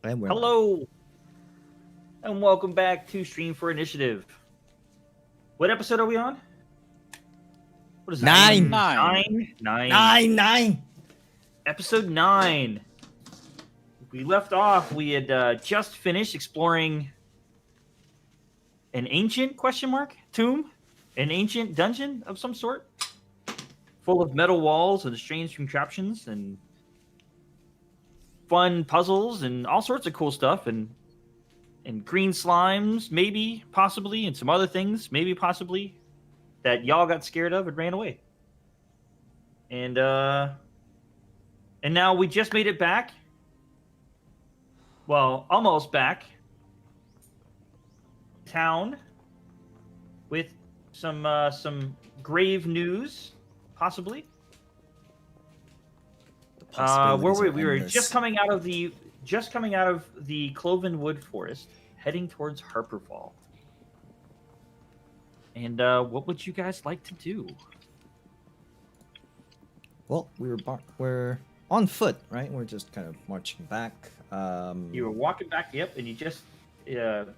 And we're Hello, and welcome back to Stream for Initiative. What episode are we on? What is Nine. Nine. Episode 9. We left off. We had just finished exploring an ancient tomb, an ancient dungeon of some sort, full of metal walls and strange contraptions and fun puzzles and all sorts of cool stuff and green slimes, maybe, possibly, and some other things, maybe, possibly, that y'all got scared of and ran away. And now we just made it back. Well, almost back. Town with some grave news, possibly. Where were we? We were just coming out of the Cloven Wood Forest, heading towards Harperfall. And what would you guys like to do? Well, we're on foot, right? We're just kind of marching back. You were walking back, yep, and you just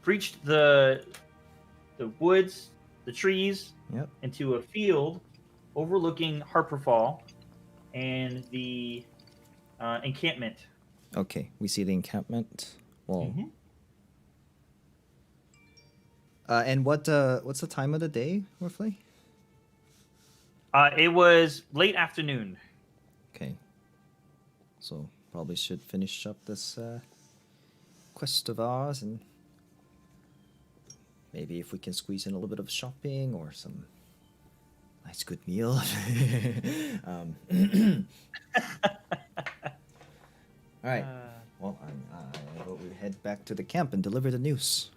breached the woods, the trees, yep, into a field overlooking Harperfall and the encampment. Okay, we see the encampment. Well, and what's the time of the day, roughly? It was late afternoon. Okay, so probably should finish up this quest of ours, and maybe if we can squeeze in a little bit of shopping or some nice good meal. All right. Well, I will head back to the camp and deliver the news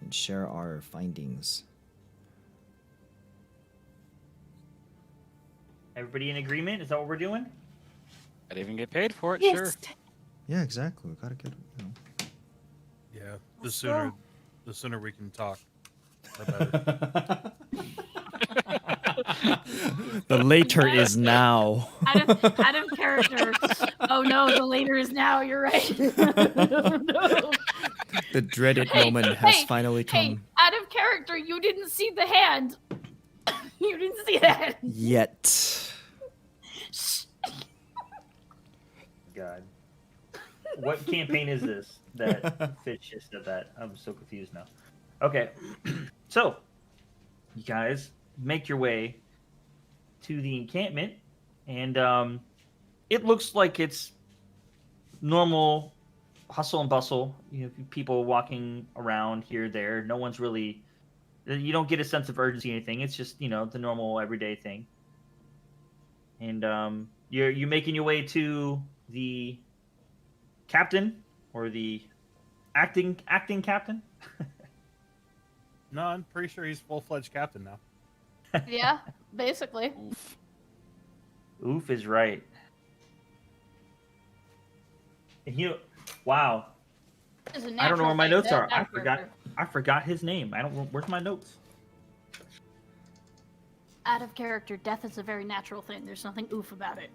and share our findings. Everybody in agreement? Is that what we're doing? I'd even get paid for it, Yes. sure. Yeah, exactly. We gotta get. Yeah, the sooner we can talk, the better. The later is now. Out of character. Oh no, the later is now. You're right. No. The dreaded moment has finally come. Hey, out of character, you didn't see the hand. You didn't see that. Yet. God. What campaign is this that Fitch just said that? I'm so confused now. Okay. So, you guys make your way to the encampment, and it looks like it's normal hustle and bustle. You know, people walking around here, there. No one's really... You don't get a sense of urgency or anything. It's just, the normal everyday thing. And you're making your way to the captain, or the acting captain. No, I'm pretty sure he's full-fledged captain now. Yeah, basically. Oof is right. And wow. I don't know where my notes are. I forgot his name. Where's my notes? Out of character, death is a very natural thing. There's nothing oof about it.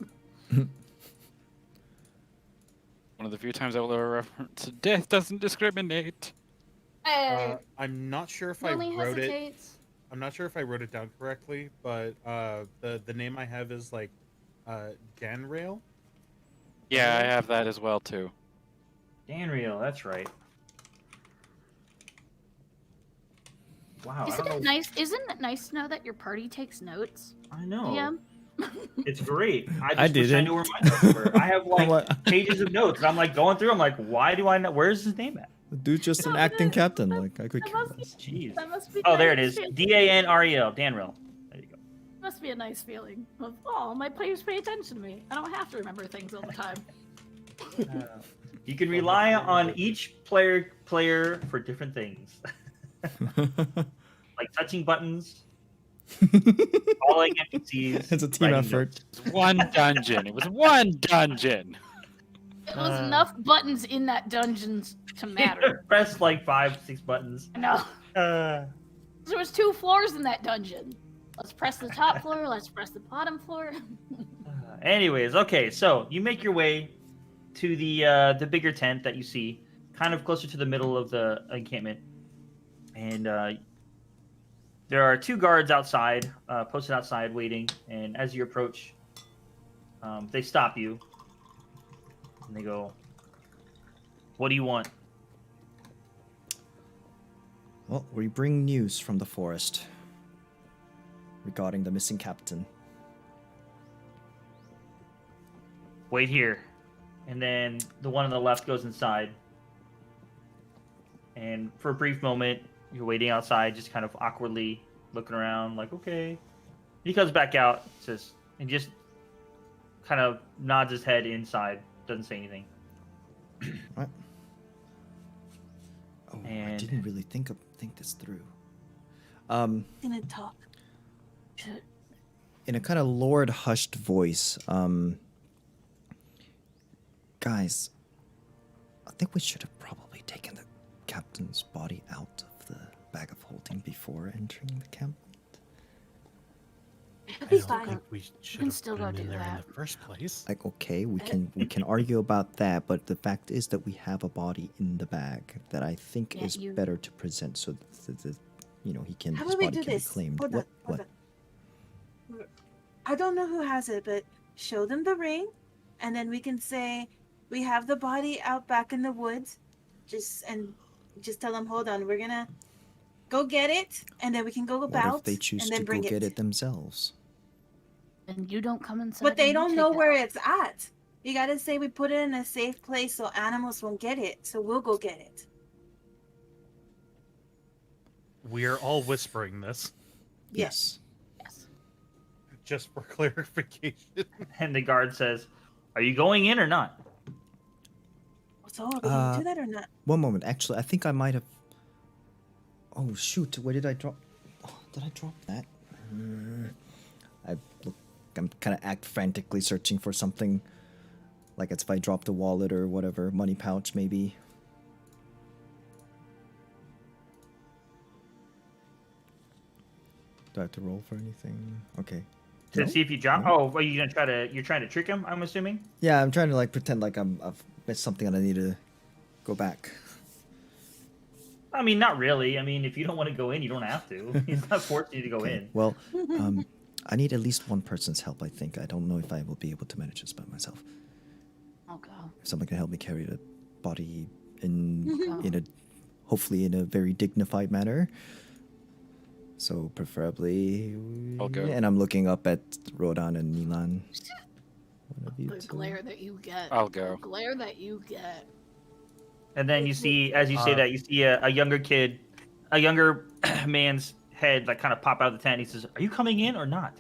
One of the few times I will ever reference death doesn't discriminate. Hey, I'm not sure if only I wrote it. hesitates. I'm not sure if I wrote it down correctly, but the name I have is like Danrail. Yeah, I have that as well too. Danriel, that's right. Wow. Isn't it nice to know that your party takes notes? I know. Yeah. It's great. I wish I knew where my notes were. I have pages of notes, and I'm going through. I'm like, why do I know? Where's his name at? The dude's just an acting captain. Like, I could care less. Jeez. That must be Oh, there it nice is. Danrel. Danrel. There you go. Must be a nice feeling of, my players pay attention to me. I don't have to remember things all the time. You can rely on each player for different things. Like touching buttons, calling NPCs. It's a team effort. It was one dungeon. It was one dungeon. It was enough buttons in that dungeon to matter. Press like 5-6 buttons. I know. There was 2 floors in that dungeon. Let's press the top floor. Let's press the bottom floor. Anyways, okay, so you make your way to the bigger tent that you see, kind of closer to the middle of the encampment, and there are 2 guards outside, posted outside, waiting. And as you approach, they stop you, and they go, "What do you want?" Well, we bring news from the forest regarding the missing captain. Wait here. And then the one on the left goes inside. And for a brief moment, you're waiting outside, just kind of awkwardly looking around, like, okay. He comes back out, says, and just kind of nods his head inside, doesn't say anything. Right. Oh, I And- didn't really think this through. Gonna talk. In a kind of Lord hushed voice, guys, I think we should have probably taken the captain's body out of the bag of holding before entering the camp. It'll I be don't fine. think we should can have still put go him in do there in that. the first place. Like, okay, we can argue about that, but the fact is that we have a body in the bag that I think Yeah, is you- better to present, so that he can How his about we body do can this? be claimed. Hold what? on, hold on. I don't know who has it, but show them the ring, and then we can say we have the body out back in the woods. Just tell them, hold on, we're gonna go get it, and then we can go What about if they choose and to then go bring get it themselves? And you don't come inside. But they and you don't take know it. where it's at. You gotta say we put it in a safe place so animals won't get it. So we'll go get it. We're all whispering this, Yes. Yes. just for clarification. And the guard says, "Are you going in or not?" So are we gonna do that or not? One moment. Actually, I think I might have. Oh shoot! Where did I drop? Oh, did I drop that? I'm kind of act frantically searching for something. Like it's if I dropped a wallet or whatever, money pouch maybe. Do I have to roll for anything? Okay. To No? see if you drop. No? Oh, are you gonna try to? You're trying to trick him, I'm assuming. Yeah, I'm trying to like pretend like I've missed something and I need to go back. I mean, not really. I mean, if you don't want to go in, you don't have to. He's not forcing you to go Okay. in. Well, I need at least one person's help. I think. I don't know if I will be able to manage this by myself. I'll go. If someone can help me carry the body in Okay. in a hopefully in a very dignified manner. So preferably, I'll go. and I'm looking up at Rodan and Nilan. One of you The two. glare that you get. I'll go. The glare that you get. And then you see, as you say that, you see a younger kid, a younger man's head like kind of pop out of the tent. He says, "Are you coming in or not?"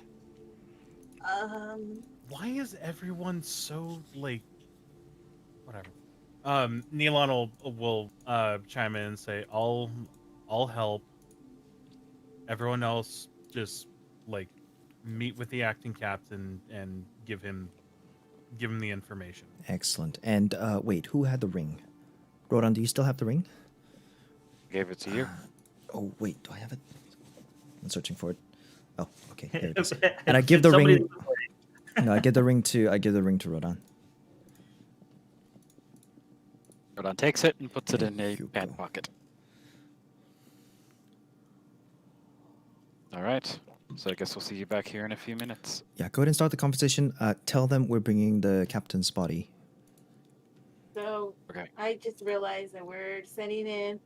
Why is everyone so like whatever? Neilon will chime in and say, I'll help. Everyone else just like meet with the acting captain and give him the information. Excellent. And wait, who had the ring? Rodan, do you still have the ring? Gave it to you. Oh wait, do I have it? I'm searching for it. Oh, okay, here it is. And I give the Somebody- ring. No, I give the ring to Rodan. Rodan takes it and puts it in There a you pant go. pocket. All right. So I guess we'll see you back here in a few minutes. Yeah, go ahead and start the conversation. Tell them we're bringing the captain's body. So Okay. I just realized that we're sending in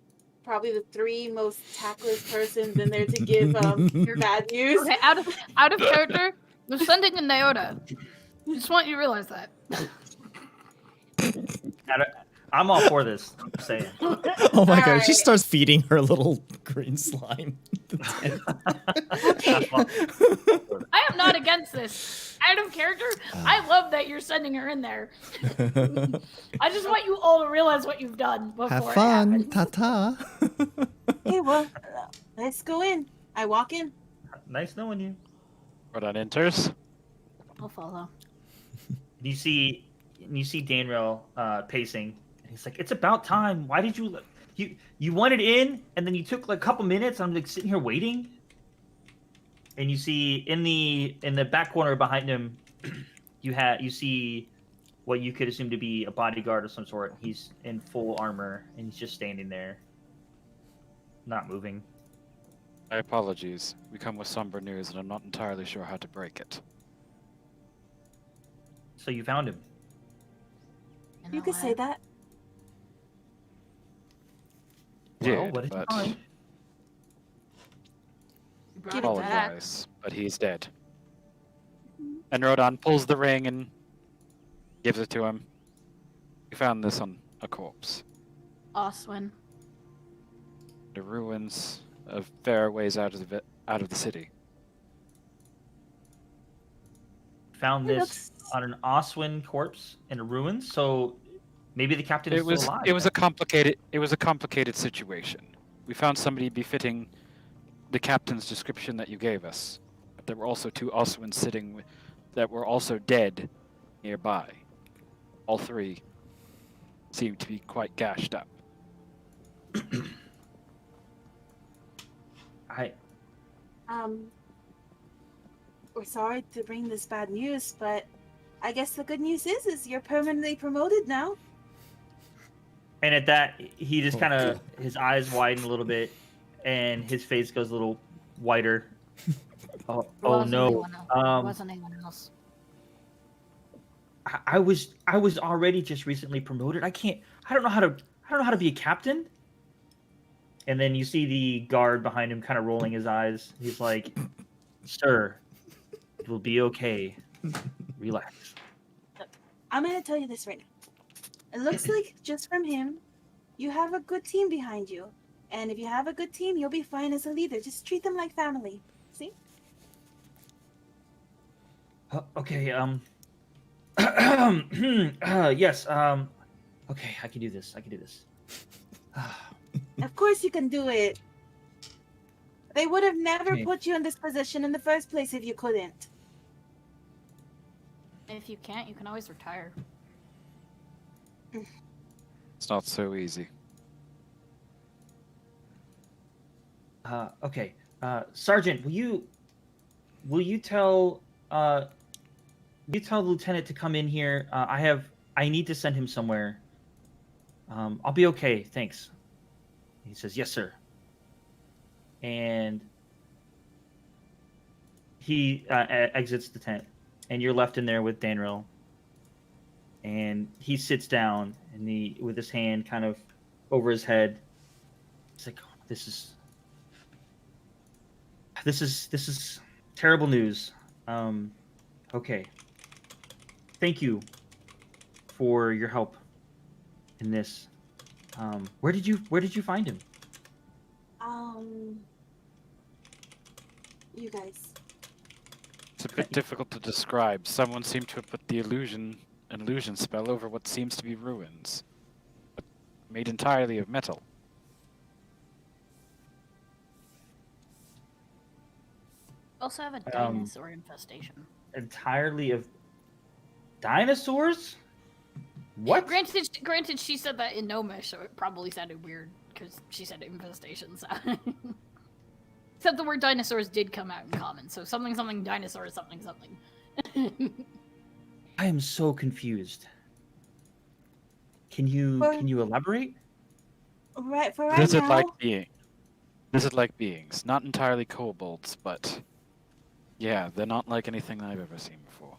probably the 3 most tactless persons in there to give bad news. Okay, out of character, we're sending a Nyota. Just want you to realize that. I'm all for this. I'm just saying. Oh my god, she Alright. starts feeding her little green slime. I am not against this. Out of character, I love that you're sending her in there. I just want you all to realize what you've done before Have it fun, happens. ta-ta. Okay, well, let's go in. I walk in. Nice knowing you. Rodan enters. I'll follow. You see Danrel pacing, and he's like, "It's about time. Why did you wanted in, and then you took like a couple minutes. I'm like sitting here waiting." And you see in the back corner behind him, you see what you could assume to be a bodyguard of some sort. He's in full armor, and he's just standing there, not moving. My apologies. We come with somber news, and I'm not entirely sure how to break it. So you found him. You could say that. Well, Did, what did you but find? You brought Give it it back. apologize, but he's dead. And Rodan pulls the ring and gives it to him. We found this on a corpse. Oswin. The ruins of fair ways out of the city. Found It this looks- on an Oswin corpse in a ruin. So maybe the captain is It was still alive. it was then. a complicated situation. We found somebody befitting the captain's description that you gave us. But there were also two Oswins sitting that were also dead nearby. All three seemed to be quite gashed up. We're sorry to bring this bad news, but I guess the good news is you're permanently promoted now. And at that, he just Oh, kind of God. his eyes widen a little bit, and his face goes a little whiter. Oh, It oh wasn't no! anyone else. It Um, wasn't anyone else. I was already just recently promoted. I don't know how to be a captain. And then you see the guard behind him kind of rolling his eyes. He's like, "Sir, it will be okay. Relax." I'm gonna tell you this right now. It looks like just from him, you have a good team behind you. And if you have a good team, you'll be fine as a leader. Just treat them like family. See? Okay. Yes. Okay, I can do this. Of course you can do it. They would have never Okay. put you in this position in the first place if you couldn't. If you can't, you can always retire. It's not so easy. Okay. Sergeant, will you tell the lieutenant to come in here? I need to send him somewhere. I'll be okay, thanks. He says, "Yes, sir." And he exits the tent, and you're left in there with Danril. And he sits down, and with his hand kind of over his head. It's like, oh, this is terrible news. Okay. Thank you for your help in this. Where did you find him? You guys. It's a bit difficult to describe. Someone seemed to have put the illusion spell over what seems to be ruins, but made entirely of metal. Also have a dinosaur infestation. Entirely of dinosaurs? What? Granted, she said that in Gnomish, so it probably sounded weird because she said infestations. Except the word dinosaurs did come out in common, so something dinosaur something. I am so confused. Can you elaborate? Right for right now. Lizard-like beings, not entirely kobolds, but yeah, they're not like anything I've ever seen before.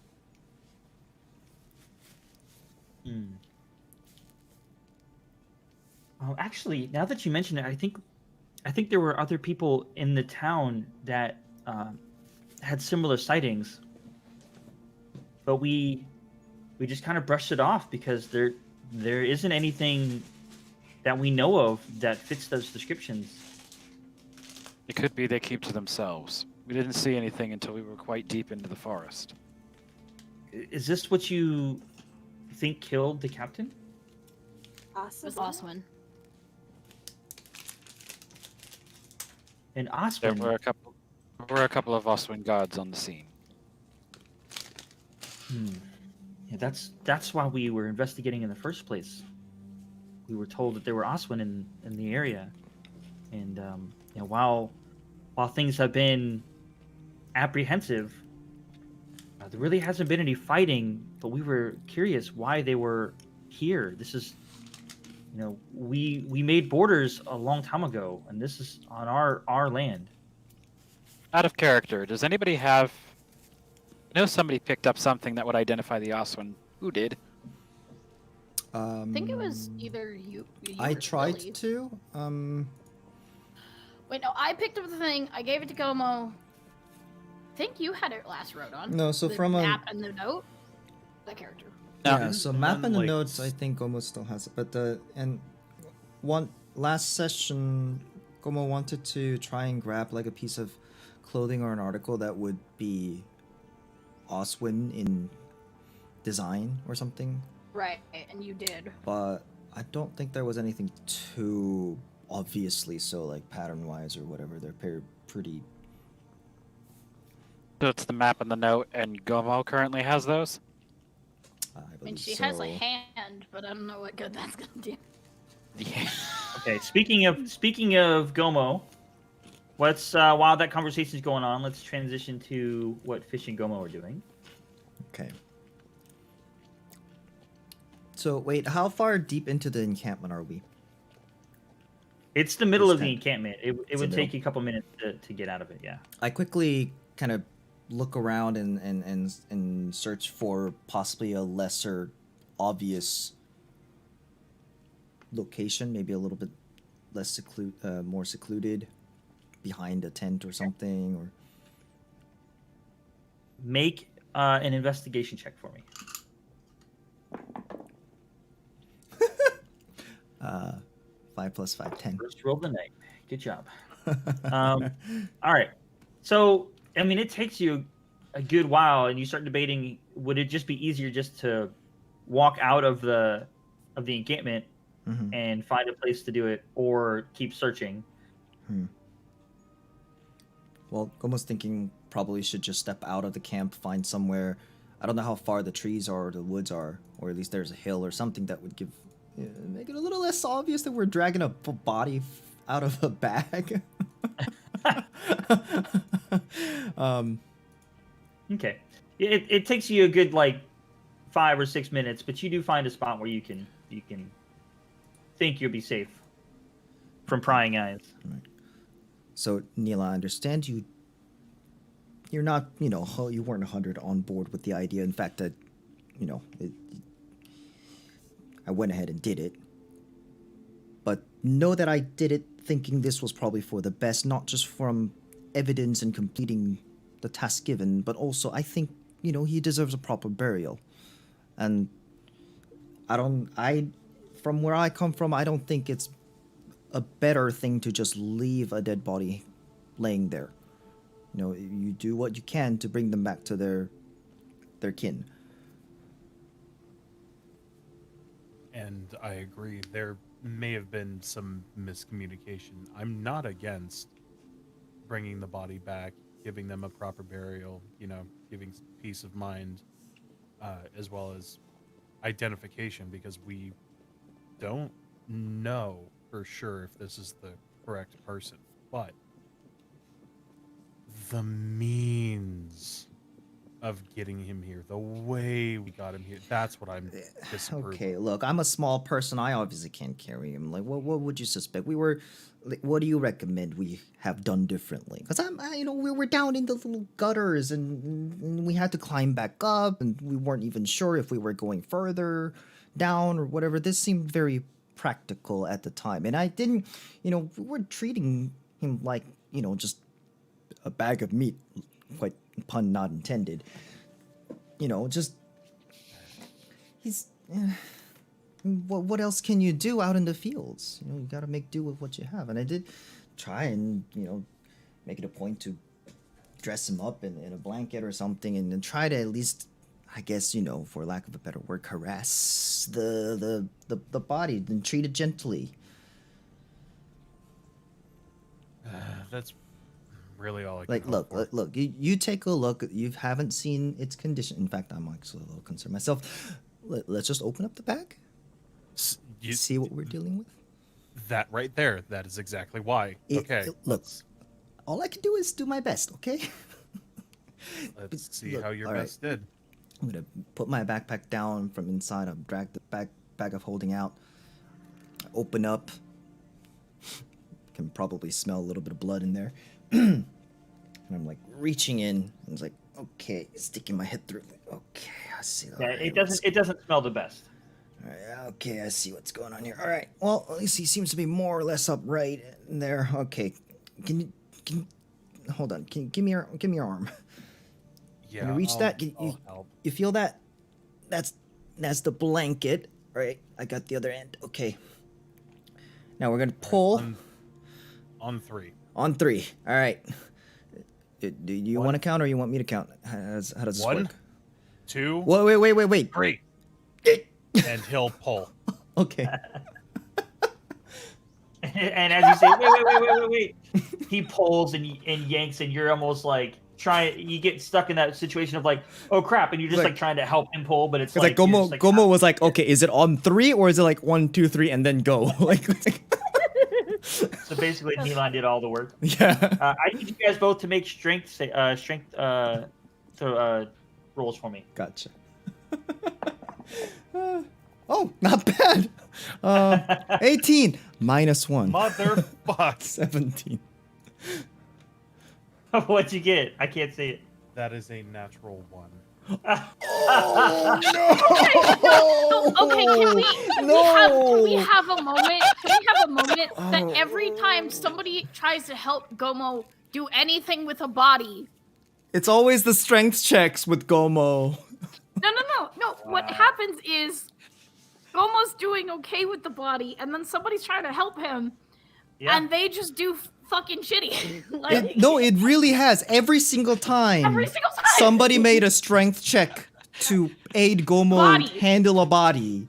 Oh, actually, now that you mention it, I think there were other people in the town that had similar sightings, but we just kind of brushed it off because there isn't anything that we know of that fits those descriptions. It could be they keep to themselves. We didn't see anything until we were quite deep into the forest. Is this what you think killed the captain? It was Oswin. And There Oswin? were a couple of Oswin guards on the scene. Yeah, that's why we were investigating in the first place. We were told that there were Oswin in the area, and you know, while things have been apprehensive, There really hasn't been any fighting, but we were curious why they were here. This is, we made borders a long time ago, and this is on our land. Out of character, does anybody have... I know somebody picked up something that would identify the Oswin. Who did? I think it was either you I or tried Lily. to. Wait, no, I picked up the thing. I gave it to Como. I think you had it last wrote on. No, so the from a map and the note. That character. No. yeah, so map One, and the like, notes I think almost still has it, but and one last session, Como wanted to try and grab like a piece of clothing or an article that would be Oswin in design or something, Right, and you did. but I don't think there was anything too obviously so like pattern wise or whatever. They're pretty. So it's the map and the note, and Gomo currently has those? I I mean, believe she so. has a hand, but I don't know what good that's gonna do. Yeah. Okay, speaking of Gomo, let's while that conversation is going on, let's transition to what Fish and Gomo are doing. Okay. So wait, how far deep into the encampment are we? It's the middle It's of the kind- encampment. It the would take middle. you a couple minutes to get out of it. Yeah. I quickly kind of look around and search for possibly a lesser obvious location, maybe a little bit less more secluded, behind a tent or something, or Make an investigation check for me. 5 + 5, 10. First roll of the night. Good job. All right. So, I mean, it takes you a good while, and you start debating: would it just be easier just to walk out of the encampment Mhm. and find a place to do it, or keep searching? Well, almost thinking probably should just step out of the camp, find somewhere. I don't know how far the trees are or the woods are, or at least there's a hill or something that would make it a little less obvious that we're dragging a body out of a bag. Okay. It takes you a good 5 or 6 minutes, but you do find a spot where you can think you'll be safe from prying eyes. So, Neil, I understand you're not, you weren't 100 on board with the idea. In fact, that, I went ahead and did it. But know that I did it thinking this was probably for the best, not just from evidence and completing the task given, but also I think, he deserves a proper burial. And from where I come from, I don't think it's a better thing to just leave a dead body laying there. You do what you can to bring them back to their kin. And I agree. There may have been some miscommunication. I'm not against bringing the body back, giving them a proper burial, giving peace of mind, as well as identification, because we don't know for sure if this is the correct person. But the means of getting him here, the way we got him here, that's what I'm disapproving. Okay, look, I'm a small person. I obviously can't carry him. What would you suspect? What do you recommend we have done differently? Because we were down in the little gutters and we had to climb back up, and we weren't even sure if we were going further down or whatever. This seemed very practical at the time, and I didn't, we were treating him like, just a bag of meat, quite pun not intended. Just he's. What else can you do out in the fields? You got to make do with what you have. And I did try and make it a point to dress him up in a blanket or something, and then try to at least, I guess, for lack of a better word, caress the body and treat it gently. That's really all I can hope for. Look. You take a look. You haven't seen its condition. In fact, I'm actually a little concerned myself. Let's just open up the bag. See what we're dealing with. That right there. That is exactly why. Okay. Look, all I can do is do my best. Okay. Let's see Look, how your all right. best did. I'm gonna put my backpack down from inside. I'll drag the bag of holding out. Open up. Can probably smell a little bit of blood in there. And I'm like reaching in. And it's like, okay, sticking my head through. Okay, I see. Yeah, Alright, it doesn't smell the best. All right, okay, I see what's going on here. All right, well, at least he seems to be more or less upright in there. Okay, can hold on? Can you give me your arm? Yeah. you reach that? I'll help. You feel that? That's the blanket, right? I got the other end. Okay. Now we're gonna pull On 3. on 3. All right. Do you One. want to count or you want me to count? How does this 1, work? 2, Wait. 3. And he'll pull. Okay. And as you say, wait, he pulls and yanks, and you're almost like you get stuck in that situation of like, oh crap, and you're just like trying to help him pull, but it's It's like you're Gomo. just like, Gomo was like, okay, is it on 3 or is it like 1, 2, 3 and then go? like So basically, Neelan did all the work. yeah. I need you guys both to make strength rolls for me. Gotcha. Oh, not bad. 18 minus 1. Motherfuck. 17. What'd you get? I can't see it. That is a natural 1. Oh no! Okay, can we have a moment? Can we have a moment Oh. that every time somebody tries to help Gomo do anything with a body, It's always the strength checks with Gomo. no. What happens is Gomo's doing okay with the body, and then somebody's trying to help him, Yeah. and they just do fucking shitty. It really has. Every single time. Every single time. Somebody made a strength check to aid Gomo Body. handle a body.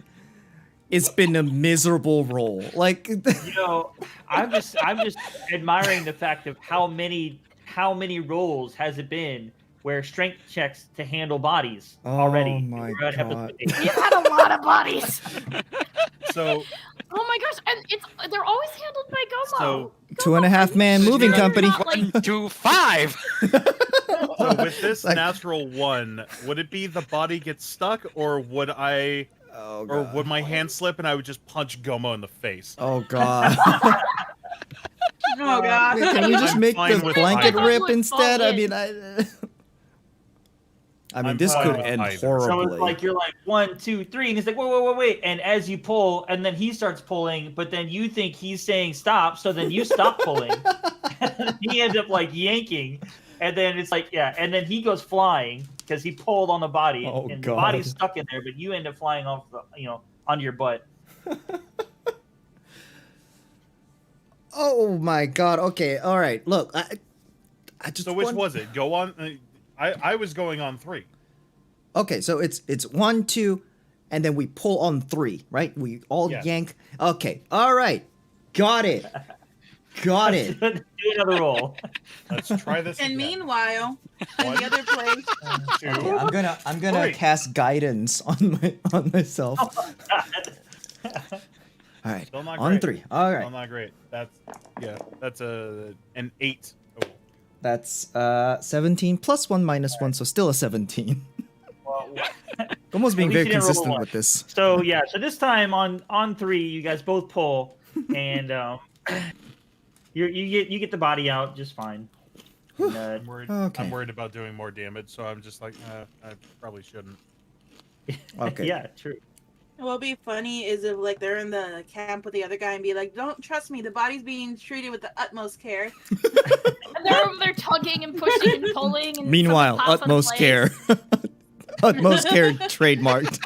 It's been a miserable roll. Like You know, I'm just admiring the fact of how many rolls has it been where strength checks to handle bodies already. my We're at episode God. 8. You've had a lot of bodies. So, Oh my gosh, and they're always handled by Gomo. So, 2.5 man Gomo, moving you're company. not, like- 1, 2, 5. so with this Like- natural 1, would it be the body gets stuck, or would I, Oh or god. would my hand slip and I would just punch Gomo in the face? Oh god. Oh god. Can we just I'm make fine the with blanket either. rip Fall instead? I in. mean, I mean, I'm this fine could with end either. horribly. So it's like you're like 1, 2, 3, and he's like, wait, and as you pull, and then he starts pulling, but then you think he's saying stop, so then you stop pulling. He ends up like yanking, and then it's like and then he goes flying because he pulled on the body, Oh, and God. the body's stuck in there, but you end up flying off onto your butt. Oh my god. Okay. All right. Look, I just. So which was it? Go on. I was going on 3. Okay, so it's 1, 2, and then we pull on 3, right? We all Yes. yank. Okay. All right. Got it. Got it. Do another roll. Let's try this. And again. meanwhile, in 1, the other place, 2. Okay, I'm gonna Three. cast guidance on myself. All right. Still not On great. 3. All right. Still not great. That's an 8. Oh. That's 17 plus 1 minus 1, so still a 17. Well, Almost being At least very you didn't roll a consistent one. with this. So so this time on 3, you guys both pull, and you get the body out just fine. And, I'm worried. Okay. I'm worried about doing more damage, so I'm just like, I probably shouldn't. Okay. Yeah, true. what would be funny is if like they're in the camp with the other guy and be like, "Don't trust me. The body's being treated with the utmost care." And they're over there tugging and pushing and pulling. And Meanwhile, something pops on utmost place. care. Utmost care trademarked.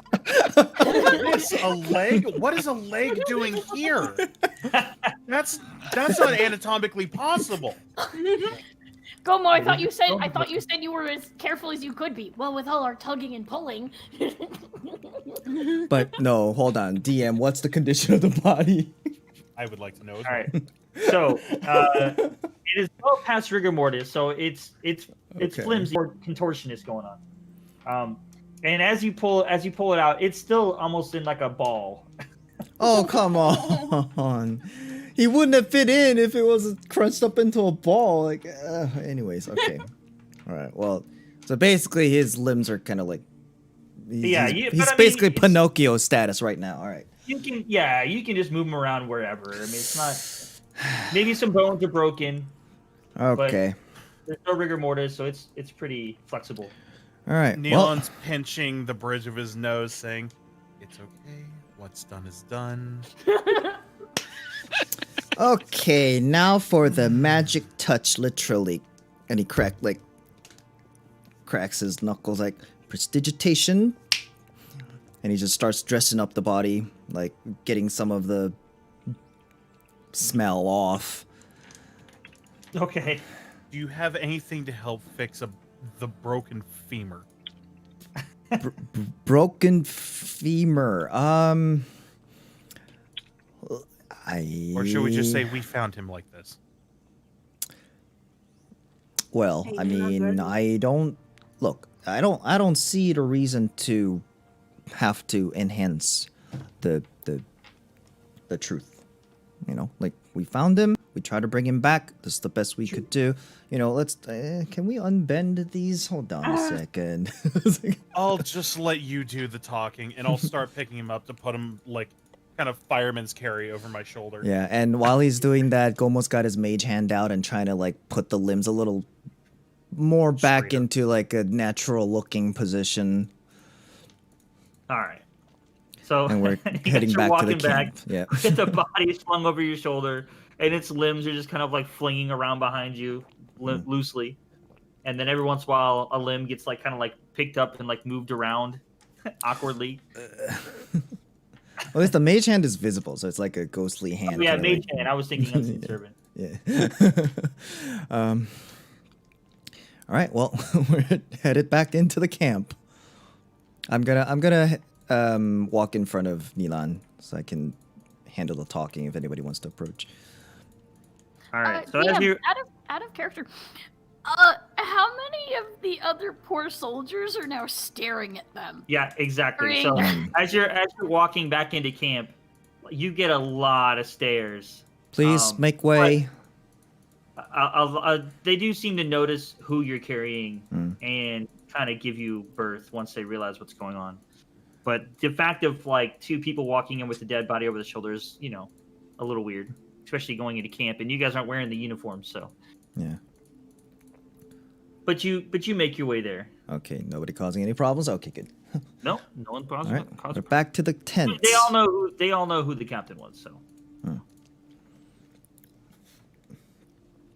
What is a leg? What is a leg doing here? That's not anatomically possible. Gomo, I thought you said you were as careful as you could be. Well, with all our tugging and pulling. But no, hold on. DM, what's the condition of the body? I would like to know. As All well. right. So it is well past rigor mortis, so it's Okay. flimsy or contortionist going on. And as you pull it out, it's still almost in like a ball. Oh, come on. He wouldn't have fit in if it was crunched up into a ball. Like, anyways, okay. All right. Well, So basically, his limbs are kind of like. Yeah, he's but I mean, basically it's- Pinocchio status right now. All right. You can just move them around wherever. I mean, it's not. Maybe some bones are broken. Okay. There's no rigor mortis, so it's pretty flexible. All right. Nealon's pinching the bridge of his nose, saying, "It's okay. What's done is done." Okay, now for the magic touch, literally. And he cracks his knuckles like prestidigitation. And he just starts dressing up the body, like getting some of the smell off. Okay. Do you have anything to help fix the broken femur? Broken femur. Or should we just say we found him like this? Well, Hey, I you're not mean, ready? I don't see the reason to have to enhance the truth. You know, like we found him, we tried to bring him back. This is the best we could do. You know, let's can we unbend these? Hold on a second. I'll just let you do the talking, and I'll start picking him up to put him like kind of fireman's carry over my shoulder. Yeah, and while he's doing that, Gomo's got his mage hand out and trying to like put the limbs a little more back Straighter. into like a natural looking position. All right. So And we're you guys heading are back to the walking camp. Yeah. Get the body slung over your shoulder, and its limbs are just kind of like flinging around behind you loosely. And then every once in a while, a limb gets like kind of like picked up and like moved around awkwardly. At least the mage hand is visible, so it's like a ghostly hand. Yeah, kinda mage like- hand. I was thinking unseen servant. Yeah. All right. Well, we're headed back into the camp. I'm gonna walk in front of Nilan so I can handle the talking if anybody wants to approach. All right. So DM, as you out of character. How many of the other poor soldiers are now staring at them? Yeah, exactly. So Ring. as you're walking back into camp, you get a lot of stares. Please make way. They do seem to notice who you're carrying Mm. and kind of give you birth once they realize what's going on. But the fact of like two people walking in with a dead body over the shoulders, you know, a little weird, especially going into camp. And you guys aren't wearing the uniforms, so. Yeah. But you make your way there. Okay. Nobody causing any problems. Okay. Good. No one All caused. right. We're back to the tent. They all know. They all know who the captain was. So.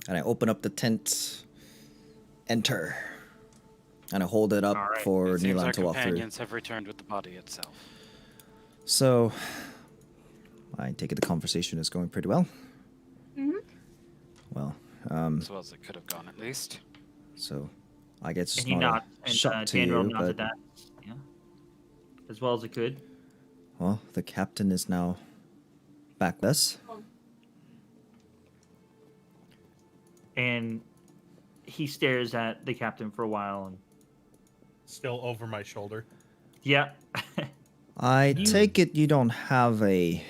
And I open up the tent. Enter. And I hold it up All right. for It seems our Nilan to walk through. companions have returned with the body itself. So, I take it the conversation is going pretty well. Mhm. Well, As well as it could have gone, at least. so I guess And it's he not nods. a shock And to Daniel you, nods at but that. Yeah. As well as it could. well, the captain is now backless. And he stares at the captain for a while. And Still over my shoulder. yeah. I You- take it you don't have a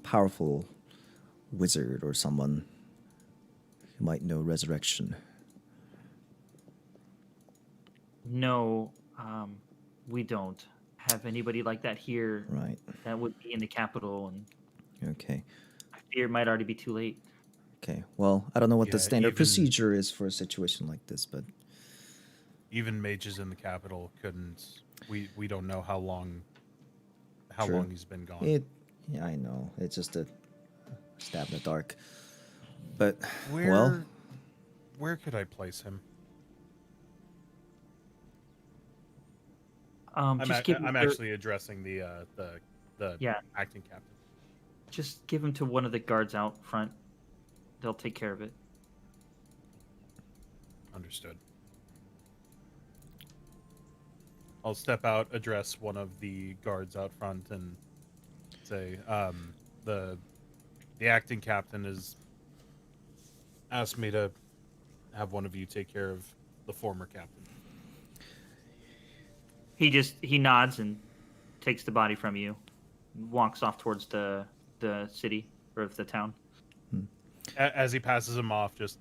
powerful wizard or someone who might know resurrection. No, we don't have anybody like that here. Right. That would be in the capital, and Okay. I fear it might already be too late. Okay. Well, I don't know what the Yeah, standard even- procedure is for a situation like this, but Even mages in the capital couldn't. We don't know how long True. long he's been gone. yeah, I know. It's just a stab in the dark. But Where well, could I place him? Just give him I'm to- actually addressing the Yeah. acting captain. Just give him to one of the guards out front. They'll take care of it. Understood. I'll step out, address one of the guards out front, and say, the acting captain has asked me to have one of you take care of the former captain. He nods and takes the body from you, walks off towards the city or the town. As he passes him off, just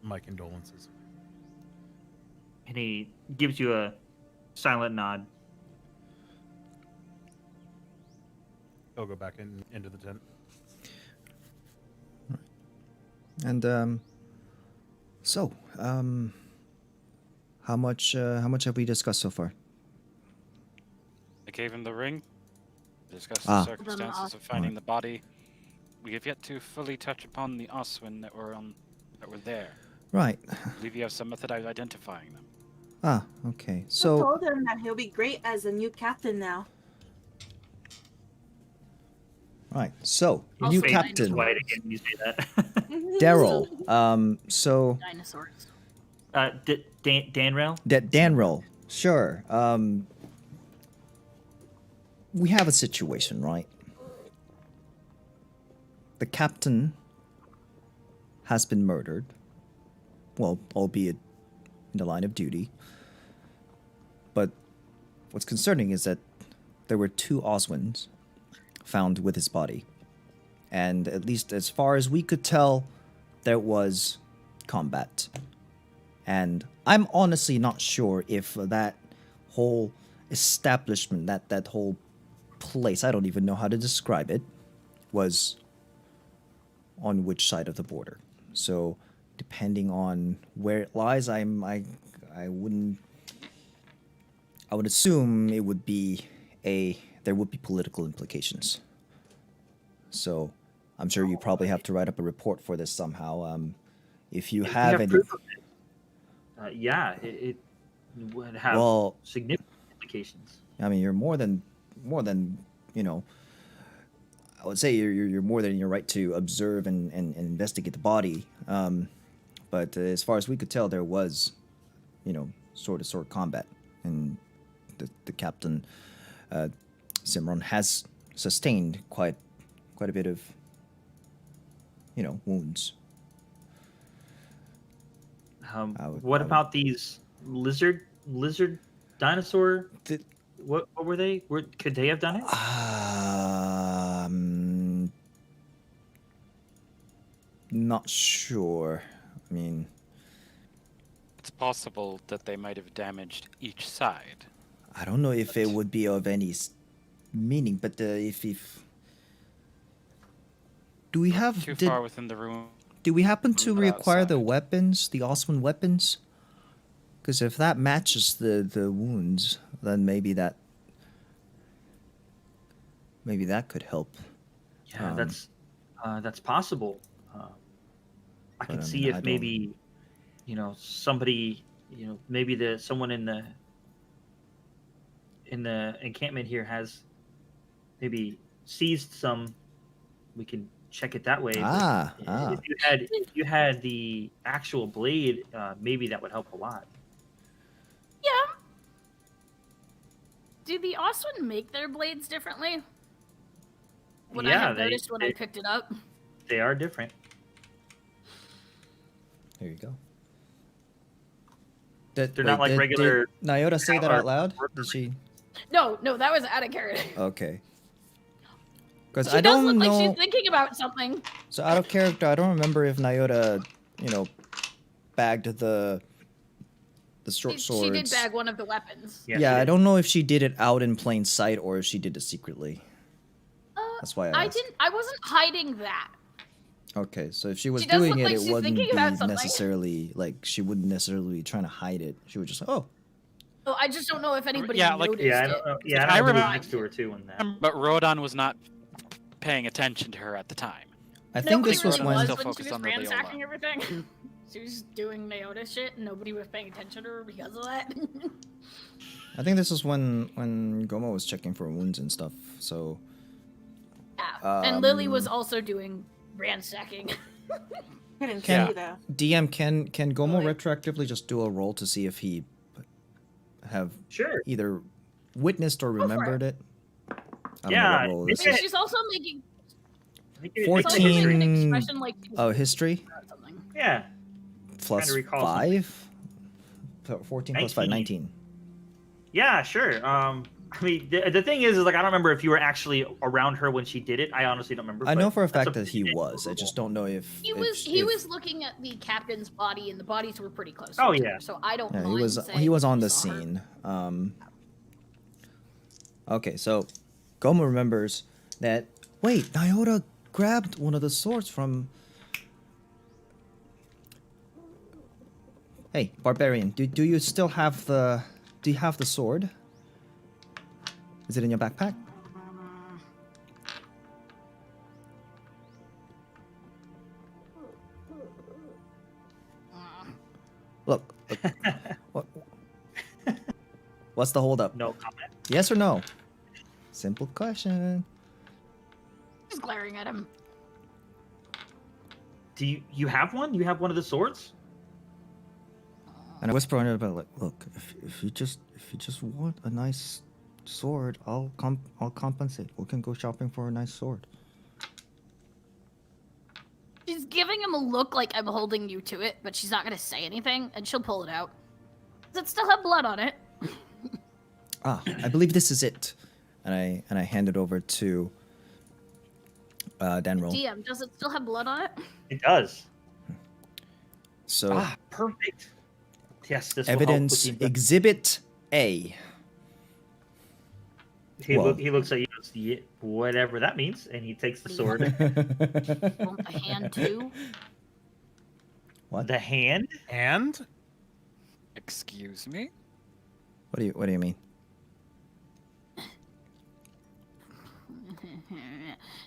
my condolences. and he gives you a silent nod. He'll go back into the tent. And so how much have we discussed so far? I gave him the ring. Discussed Ah. the circumstances of finding the body. We have yet to fully touch upon the Oswin that were there. Right. I believe you have some method of identifying them. Ah, okay. I So told him that he'll be great as a new captain now. right. So I'll new say captain White again. You say that. Daryl. So Dinosaurs. Danrel. Danrel. Sure. We have a situation, right? The captain has been murdered. Well, albeit in the line of duty. But what's concerning is that there were 2 Oswins found with his body. And at least as far as we could tell, there was combat. And I'm honestly not sure if that whole establishment, that whole place, I don't even know how to describe it, was on which side of the border. So depending on where it lies, I would assume it would be there would be political implications. So I'm sure you probably have to write up a report for this somehow. If you have any, proof of it, yeah, it would have well, significant implications. I mean, you're more than I would say you're more than your right to observe and investigate the body. But as far as we could tell, there was, sword-to-sword combat, and the captain, Simron, has sustained quite a bit of, wounds. What about these lizard dinosaur? What were they? Could they have done it? Not sure. I mean, It's possible that they might have damaged each side. I don't know if it would be of any meaning, but if do we have Too far within the room. do we happen to but reacquire the outside. weapons, the Oswin weapons? Because if that matches the wounds, then maybe that could help. Yeah, that's possible. I But, can I see mean, if I don't- maybe, somebody, maybe someone in the encampment here has maybe seized some. We can check it that way. but If you had the actual blade, maybe that would help a lot. Yeah. Do the Oswin make their blades differently? What I Yeah, had noticed when I picked it up. They are different. There you go. They're not like regular. Did Nyota say that out loud? Did she? No, that was out of character. Okay. Because She I does don't look know. like she's thinking about something. So out of character, I don't remember if Nyota, bagged the short swords. She did bag one of the weapons. Yeah, Yeah, she I did. don't know if she did it out in plain sight or if she did it secretly. That's why I asked. I wasn't hiding that. Okay, so if she was She does doing look it, like it she's wouldn't thinking be about something. necessarily she wouldn't necessarily be trying to hide it. She would just oh, Oh, I just don't know if anybody Yeah, like- noticed Yeah, I it. don't know. Yeah, I I remember remember- next to her too when that. But Rodan was not paying attention to her at the time. I think Nobody this was really when was Still when she focused was on Leola. ransacking everything. She was doing Naota shit, and nobody was paying attention to her because of that. I think this was when Goma was checking for wounds and stuff. So Yeah. And Lily was also doing ransacking. Couldn't Can- see though. DM can Gomo Like- retroactively just do a roll to see if he have Sure. either witnessed or for it. remembered it? I don't Yeah, know what roll this maybe is. She's also making, I think it- she's also 14. making an expression like she's Oh, history about something. Yeah. plus to recall 5. 14 plus 5, 19. Yeah, sure. I mean, the thing is like I don't remember if you were actually around her when she did it. I honestly don't remember. I know but for a that's fact that he was. I just don't know if He if- was looking at the captain's body, and the bodies were pretty close. Oh, to each yeah. other, so I don't. Yeah, mind he saying was that on we the saw her. scene. Okay, so Goma remembers that. Wait, Nyota grabbed one of the swords from. Hey, barbarian, do you still have the? Do you have the sword? Is it in your backpack? Look. What? What's the holdup? No comment. Yes or no? Simple question. Just glaring at him. Do you have one? You have one of the swords? And I whisper under the like, look, if you just want a nice sword, I'll compensate. We can go shopping for a nice sword. She's giving him a look like I'm holding you to it, but she's not gonna say anything, and she'll pull it out. Does it still have blood on it? Ah, I believe this is it. And I hand it over to Denril. DM, does it still have blood on it? It does. So Perfect. Yes, this evidence will help with exhibit A. he, Whoa. he looks at you, goes, "Yeah, whatever that means," and he takes the sword. Want the hand too? What? The hand? And Excuse me? What do you mean?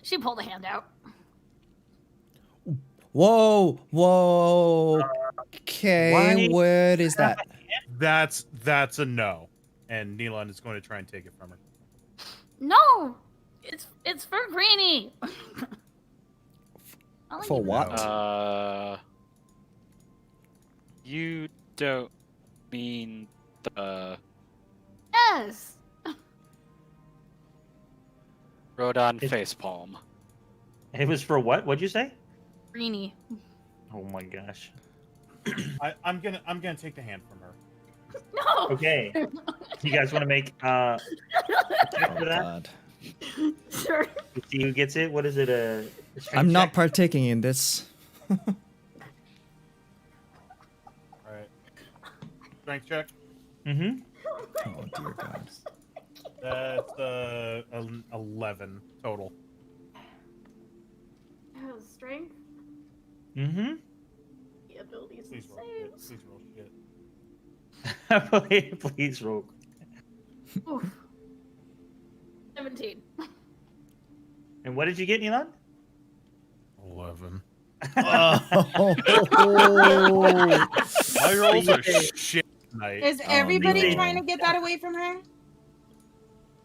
She pulled the hand out. Whoa. Okay, Why- what is that? that's a no. And Neelan is going to try and take it from her. No, it's for Greenie. I'll let For you what? know. You don't mean the Yes. Rodon It- facepalm. It was for what? What'd you say? Greenie. Oh my gosh. I'm gonna take the hand from her. No. Okay. You guys want to make a check Oh for that? God. Sure. To see who gets it? What is it? A strength I'm not check? partaking in this. All right. Strength check. Mm-hmm. Oh dear God. That's an 11 total. Strength. Mm-hmm. The abilities and Please roll shit. saves. Please roll shit. Please roll. Oof. 17. And what did you get, Elon? 11. Oh. My rolls are shit tonight. Is everybody no. trying to get that away from her?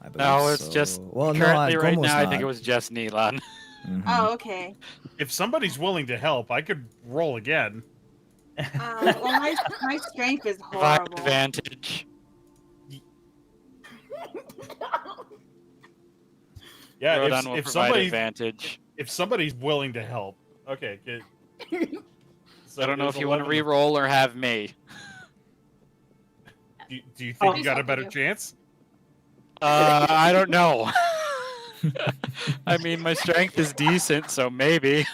I believe No, it's so. just well, currently right Gomo's now. I think not. it was just Neelan. Mhm. Oh, okay. If somebody's willing to help, I could roll again. Well, my strength is Provide horrible. advantage. Yeah, Rodon will if provide somebody's advantage. if somebody's willing to help, okay. Good. So I don't know there's if you want to 11. re-roll or have me. Do you think Oh. you got a better Please chance? I don't know. I mean, my strength is decent, so maybe.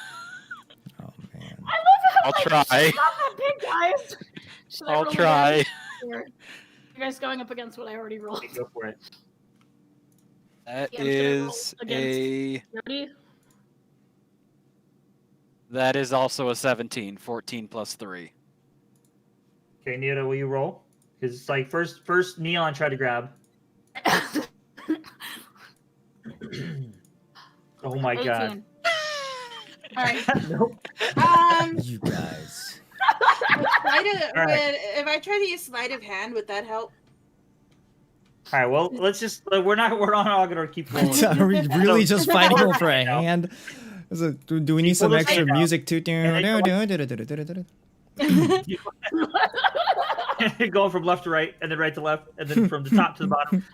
Oh man. I love how I'll like, try. she's not that big, guys. Should I I'll roll try. again? Or you guys going up against what I already rolled? Go for it. That Yeah, I'm gonna roll is against- a. Ready? That is also a 17. 14 plus 3. Okay, Nita, will you roll? Because it's like first Neon tried to grab. Oh my god. 18. All right. Nope. You guys. All right. If I try to use sleight of hand, would that help? All right. Well, let's just we're not gonna keep rolling. Are we really just fighting over a hand? Do we need some Well, extra let's- music to Going from left to right, and then right to left, and then from the top to the bottom.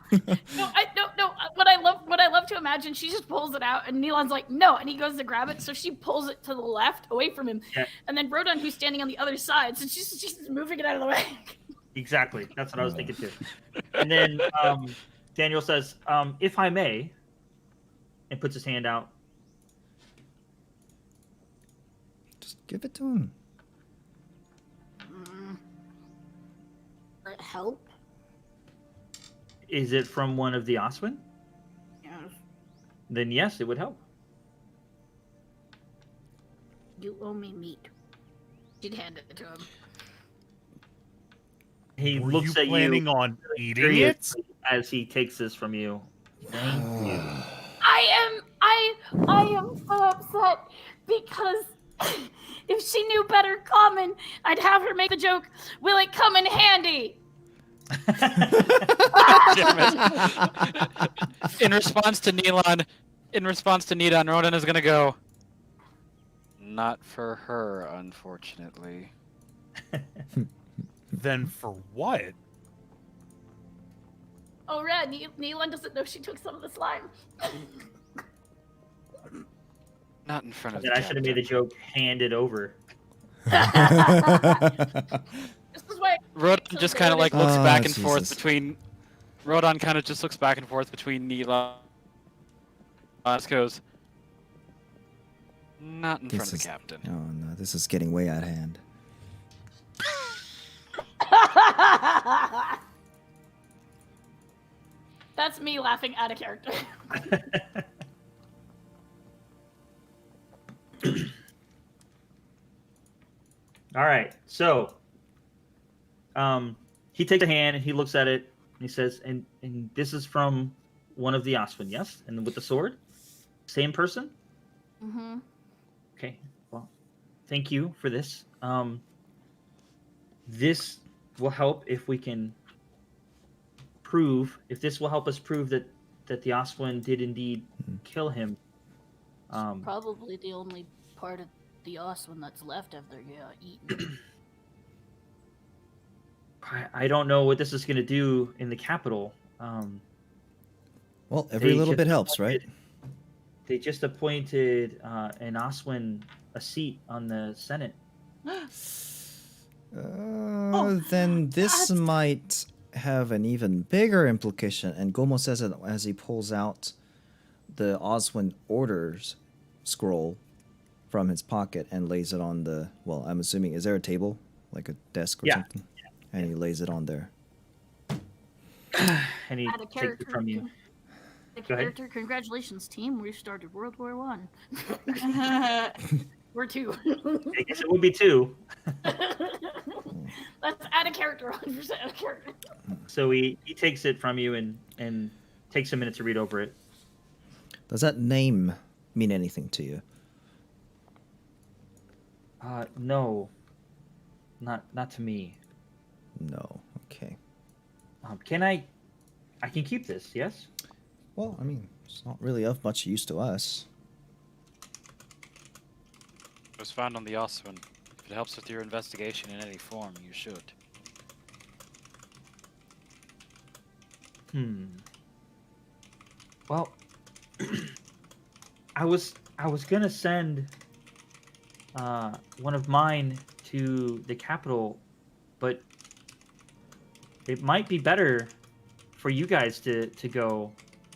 No. What I love to imagine, she just pulls it out, and Neelan's like, no, and he goes to grab it, so she pulls it to the left, away from him, Yeah. and then Rodon, who's standing on the other side, so she's moving it out of the way. Exactly. That's what I was thinking too. And then Daniel says, if I may, and puts his hand out. Just give it to him. Help? Is it from one of the Oswin? Yes. Then yes, it would help. You owe me meat. She'd hand it to him. He Were looks you at planning you on eating it? curiously as he takes this from you. Thank you. I am so upset because if she knew better common, I'd have her make the joke, will it come in handy? In response to Nidon, Ronan is gonna go. Not for her, unfortunately. Then for what? Oh, right, Neelan doesn't know she took some of the slime. Not in front of Then the I should have made the captain. joke hand it over. This is why Rodon just kind of like looks Ah, back and forth Jesus. between. Rodon kind of just looks back and forth between Nidon. Just goes. Not in front of the captain. Oh no, this is getting way out of hand. That's me laughing out of character. All right, so he takes a hand and he looks at it and he says, and this is from one of the Oswin, yes? And with the sword? Same person? Mm-hmm. Okay, well, thank you for this. This will help if we can prove, if this will help us prove that the Oswin did indeed kill him. Probably the only part of the Oswin that's left after eaten. I don't know what this is going to do in the capital. Well, every They little just bit helps, right? They just appointed an Oswin a seat on the Senate. Then this that's- might have an even bigger implication. And Gomo says it as he pulls out the Oswin orders scroll from his pocket and lays it on the, well, I'm assuming, is there a table? Like a desk or Yeah. something? And he lays it on there. And he Out of takes character. it from you. The Go ahead. character, congratulations, team. We started World War One. We're two. I guess it would be two. That's out of character, 100% out of character. So he takes it from you and takes a minute to read over it. Does that name mean anything to you? No, not to me. No. Okay. Can I can keep this, yes? Well, I mean, it's not really of much use to us. It was found on the Oswin. If it helps with your investigation in any form, you should. Well, I was gonna send one of mine to the capital, but it might be better for you guys to go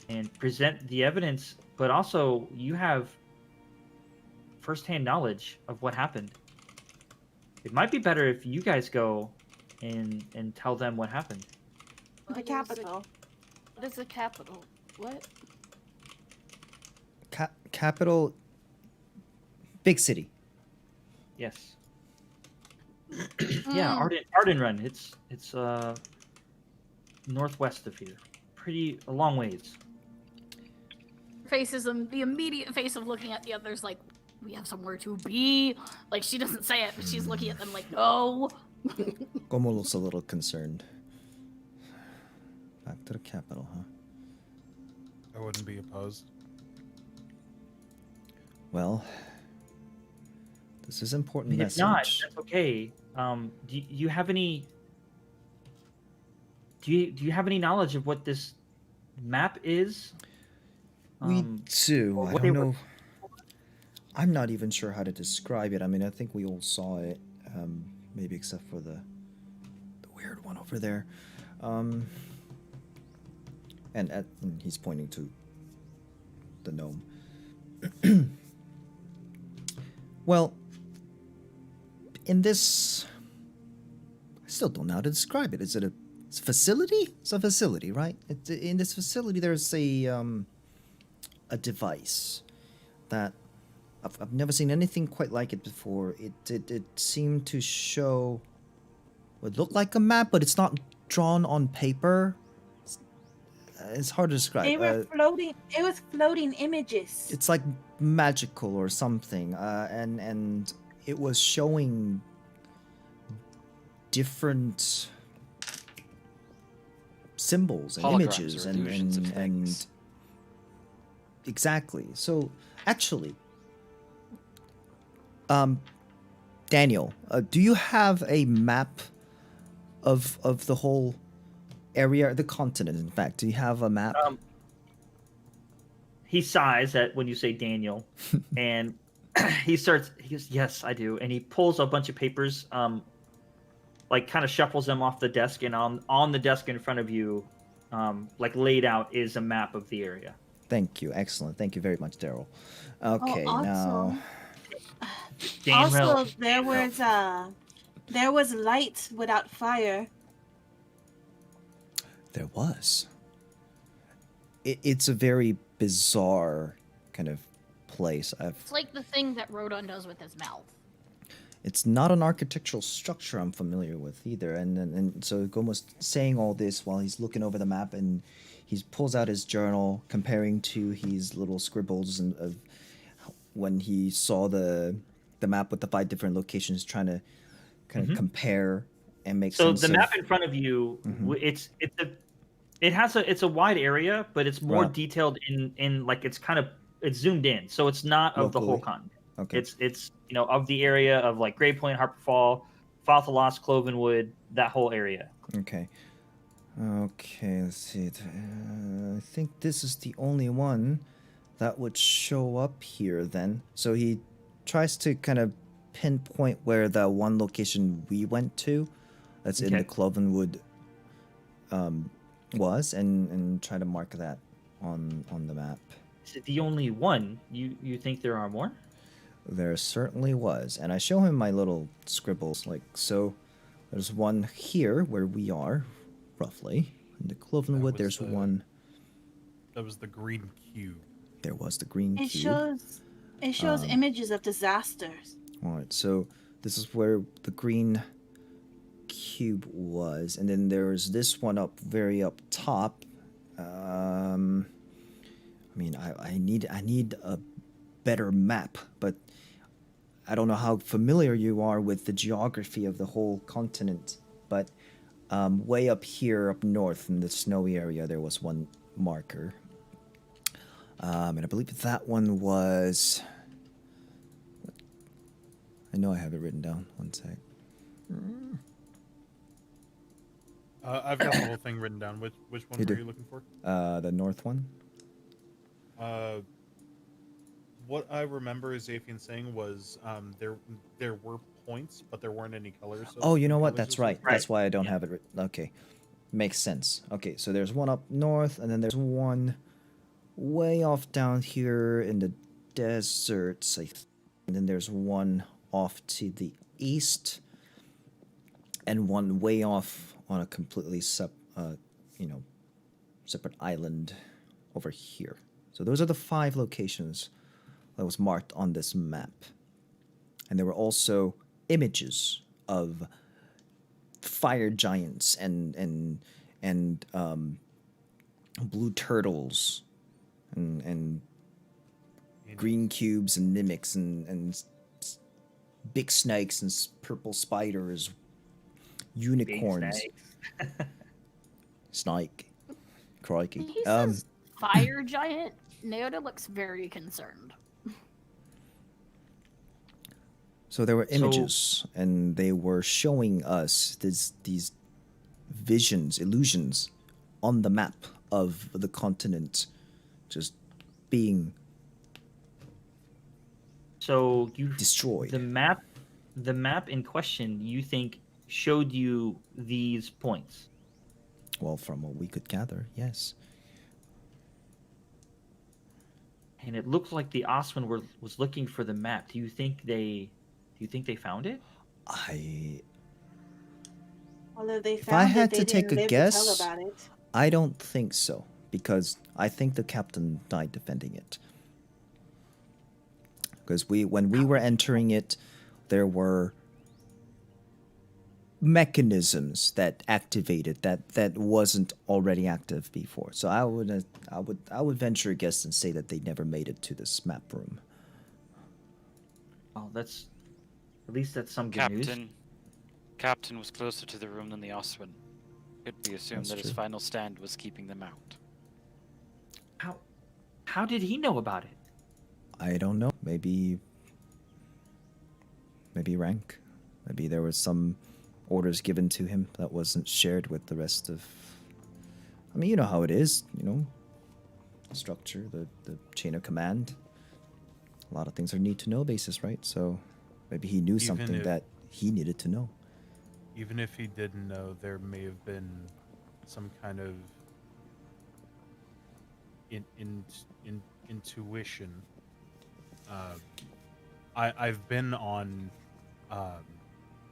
and present the evidence, but also you have firsthand knowledge of what happened. It might be better if you guys go and tell them what happened. The capital. What is the capital? What? Capital. Big city. Yes. Yeah, Arden Run. It's northwest of here. A long ways. Face is the immediate face of looking at the others like, we have somewhere to be. Like, she doesn't say it, but she's looking at them like, no. Gomo looks a little concerned. Back to the capital, huh? I wouldn't be opposed. Well, this is I important mean, if message. not, that's okay. Do you have any? Do you have any knowledge of what this map is? We do. or I what they don't were- know. I'm not even sure how to describe it. I mean, I think we all saw it, maybe except for the weird one over there. and he's pointing to the gnome. Well, in this, I still don't know how to describe it. Is it a facility? It's a facility, right? In this facility, there's a device that I've never seen anything quite like it before. It seemed to show what looked like a map, but it's not drawn on paper. It's hard to describe. They were floating. It was floating images. It's like magical or something, and it was showing different symbols and Holograms images or and illusions of and things. exactly. So actually, Daniel, do you have a map of the whole area, the continent? In fact, do you have a map? He sighs at when you say Daniel, and he goes, yes, I do. And he pulls a bunch of papers, like kind of shuffles them off the desk, and on the desk in front of you, like laid out, is a map of the area. Thank you. Excellent. Thank you very much, Daryl. Okay, also, now Also, there was light without fire. there was. It's a very bizarre kind of place. It's like the thing that Rodon does with his mouth. It's not an architectural structure I'm familiar with either, and so Gomo's saying all this while he's looking over the map, and he pulls out his journal, comparing to his little scribbles and of when he saw the map with the 5 different locations, trying to kind of compare and make So sense the of... map in front of you, it's a wide area, but it's more Right. detailed in like it's zoomed in, so it's not of the whole Locally. continent. Okay. It's of the area of like Grey Point, Harper Fall, Fothalos, Clovenwood, that whole area. Okay. Okay, let's see. I think this is the only one that would show up here then. So he tries to kind of pinpoint where the one location we went to, that's in the Okay. Clovenwood, was, and try to mark that on the map. Is it the only one? You think there are more? There certainly was. And I show him my little scribbles, like, so there's one here where we are, roughly. In the Clovenwood, was there's the- one. That was the green cube. There was the green It cube. shows images of disasters. Alright, so this is where the green cube was. And then there's this one up very up top. I mean, I need a better map, but I don't know how familiar you are with the geography of the whole continent, but way up here, up north in the snowy area, there was one marker. And I believe that one was... I know I have it written down. One sec. I've got the whole thing written down. Which one You were do. you looking for? The north one? What I remember Zafian saying was there were points, but there weren't any colors. So Oh, you know what? colors That's or right. something. That's why I don't have it written. Okay. Makes sense. Okay, so there's one up north, and then there's one way off down here in the deserts. And then there's one off to the east, and one way off on a completely separate island over here. So those are the 5 locations that was marked on this map. And there were also images of fire giants and blue turtles and green cubes and mimics and big snakes and purple spiders, unicorns, snake, crikey. He says fire giant. Neoda looks very concerned. So there were So- images, and they were showing us these visions, illusions, on the map of the continent, just being So destroyed. the map in question, you think showed you these points? Well, from what we could gather, yes. and it looked like the Osman was looking for the map. Do you think they found it? Although they If I found it, had they to didn't take a live to tell guess, about it. I don't think so, because I think the captain died defending it. Because when we were entering it, there were mechanisms that activated that wasn't already active before. So I would venture a guess and say that they never made it to this map room. Oh, that's at least that's some good news. Captain was closer to the room than the Oswin. Could be assumed That's that his true. final stand was keeping them out. How did he know about it? I don't know. Maybe rank. Maybe there was some orders given to him that wasn't shared with the rest of. I mean, you know how it is. You know, the structure, the chain of command. A lot of things are need to know basis, right? So maybe he knew something that he needed to know. Even if he didn't know, there may have been some kind of intuition. I've been on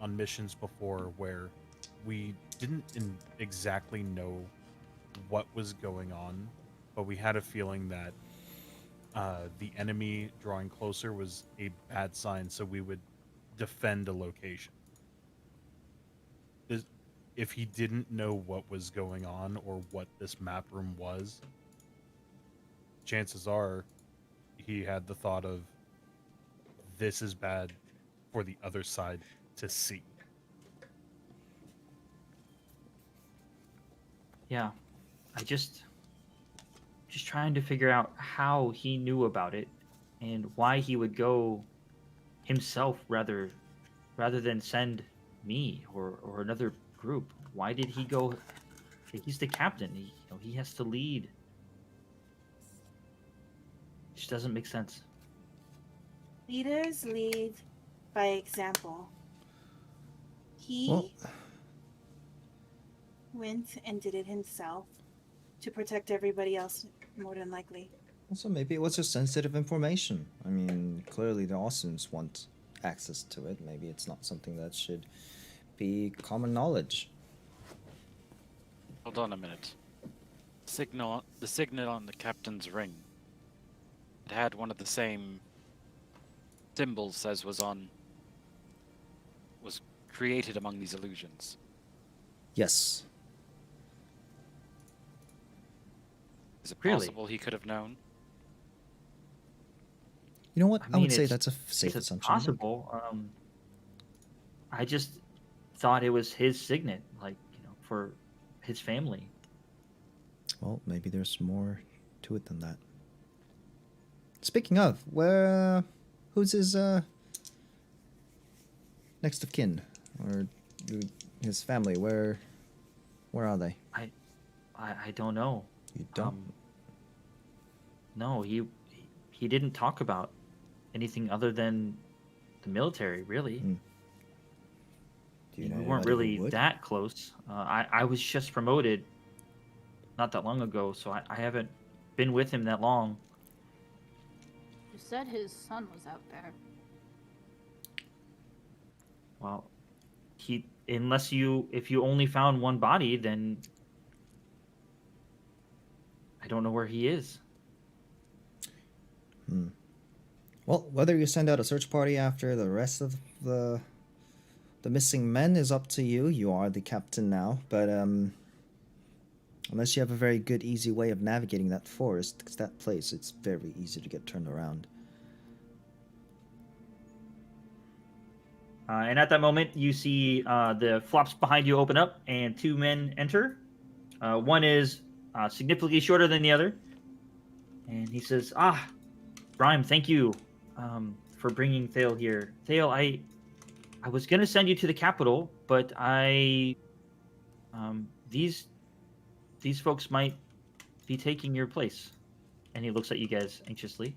missions before where we didn't exactly know what was going on, but we had a feeling that the enemy drawing closer was a bad sign, so we would defend a location. If he didn't know what was going on or what this map room was, chances are he had the thought of, this is bad for the other side to see. Yeah, I just trying to figure out how he knew about it and why he would go himself rather than send me or another group. Why did he go? He's the captain. He has to lead. It just doesn't make sense. Leaders lead by example. He went and did it himself to protect everybody else, more than likely. Also, maybe it was just sensitive information. I mean, clearly the Awesomes want access to it. Maybe it's not something that should be common knowledge. Hold on a minute. The signal on the captain's ring. It had one of the same symbols as was created among these illusions. Yes. Is it Really? possible he could have known? You know what? I mean, would say it's- that's a safe It's assumption. possible. I just thought it was his signet, like for his family. Well, maybe there's more to it than that. Speaking of, who's his next of kin, or his family? Where are they? I don't know. You don't. No, he didn't talk about anything other than the military, really. Do you know We weren't anybody who really would? that close. I was just promoted not that long ago, so I haven't been with him that long. You said his son was out there. Well, if you only found one body, then I don't know where he is. Well, whether you send out a search party after the rest of the missing men is up to you. You are the captain now, but unless you have a very good, easy way of navigating that forest, because that place, it's very easy to get turned around. And at that moment, you see the flops behind you open up, and two men enter. One is significantly shorter than the other, and he says, Rhyme, thank you for bringing Thale here. Thale, I was going to send you to the capital, but these folks might be taking your place. And he looks at you guys anxiously.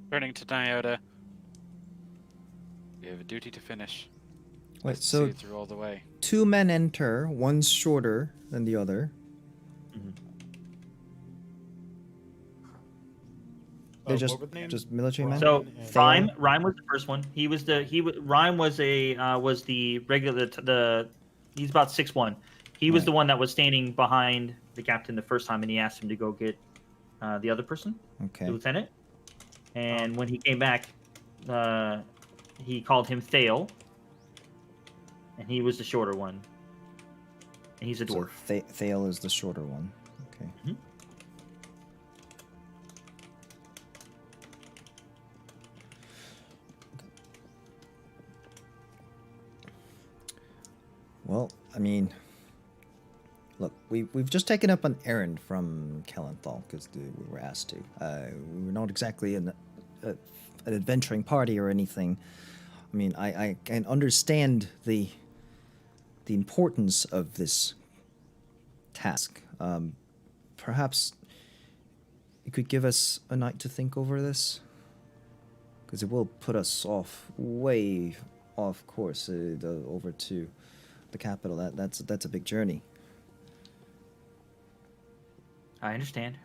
Turning to Nyota. We have a duty to finish. Wait, See so it through all the way. 2 men enter, one's shorter than the other. They're just what were the names? just military men. So Thale? Rhyme was the first one. Rhyme was was the regular he's about 6'1". He was Right. the one that was standing behind the captain the first time, and he asked him to go get the other person, Okay. the lieutenant. And when he came back, he called him Thale, and he was the shorter one. And he's a So dwarf. Thale is the shorter one. Okay. Mhm. Well, I mean, look, we've just taken up an errand from Kellenthal because we were asked to. We were not exactly an adventuring party or anything. I mean, I can understand the importance of this task. Perhaps you could give us a night to think over this, because it will put us way off course over to the capital. That's a big journey. I understand.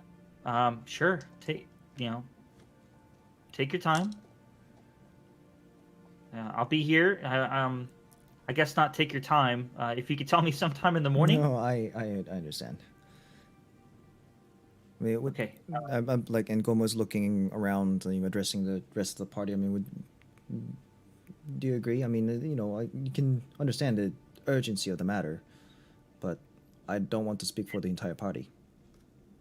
Sure. Take your time. I'll be here. I guess not take your time. If you could tell me sometime in the morning. No, I understand. I mean, Okay. I'm like, and Gomo's looking around, addressing the rest of the party. I mean, do you agree? I mean, you can understand the urgency of the matter, but I don't want to speak for the entire party.